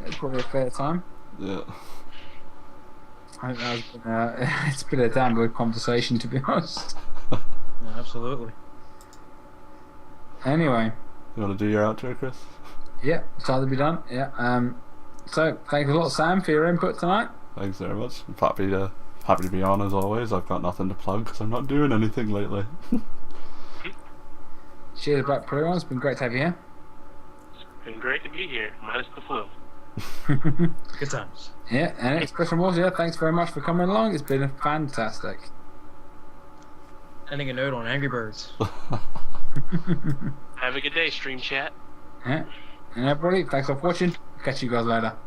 It's probably a fair time. Yeah. I think it's been a damn good conversation, to be honest. Yeah, absolutely. Anyway. You want to do your outro, Chris? Yeah, it's time to be done. Yeah. So, thanks a lot, Sam, for your input tonight. Thanks very much. I'm happy to be on as always. I've got nothing to plug because I'm not doing anything lately. Cheers, Black Everyone. It's been great to have you here. It's been great to be here, minus the flu. Good times. Yeah, and Expression Wars, yeah, thanks very much for coming along. It's been fantastic. Ending a note on Angry Birds. Have a good day, stream chat. Yeah. And everybody, thanks for watching. Catch you guys later.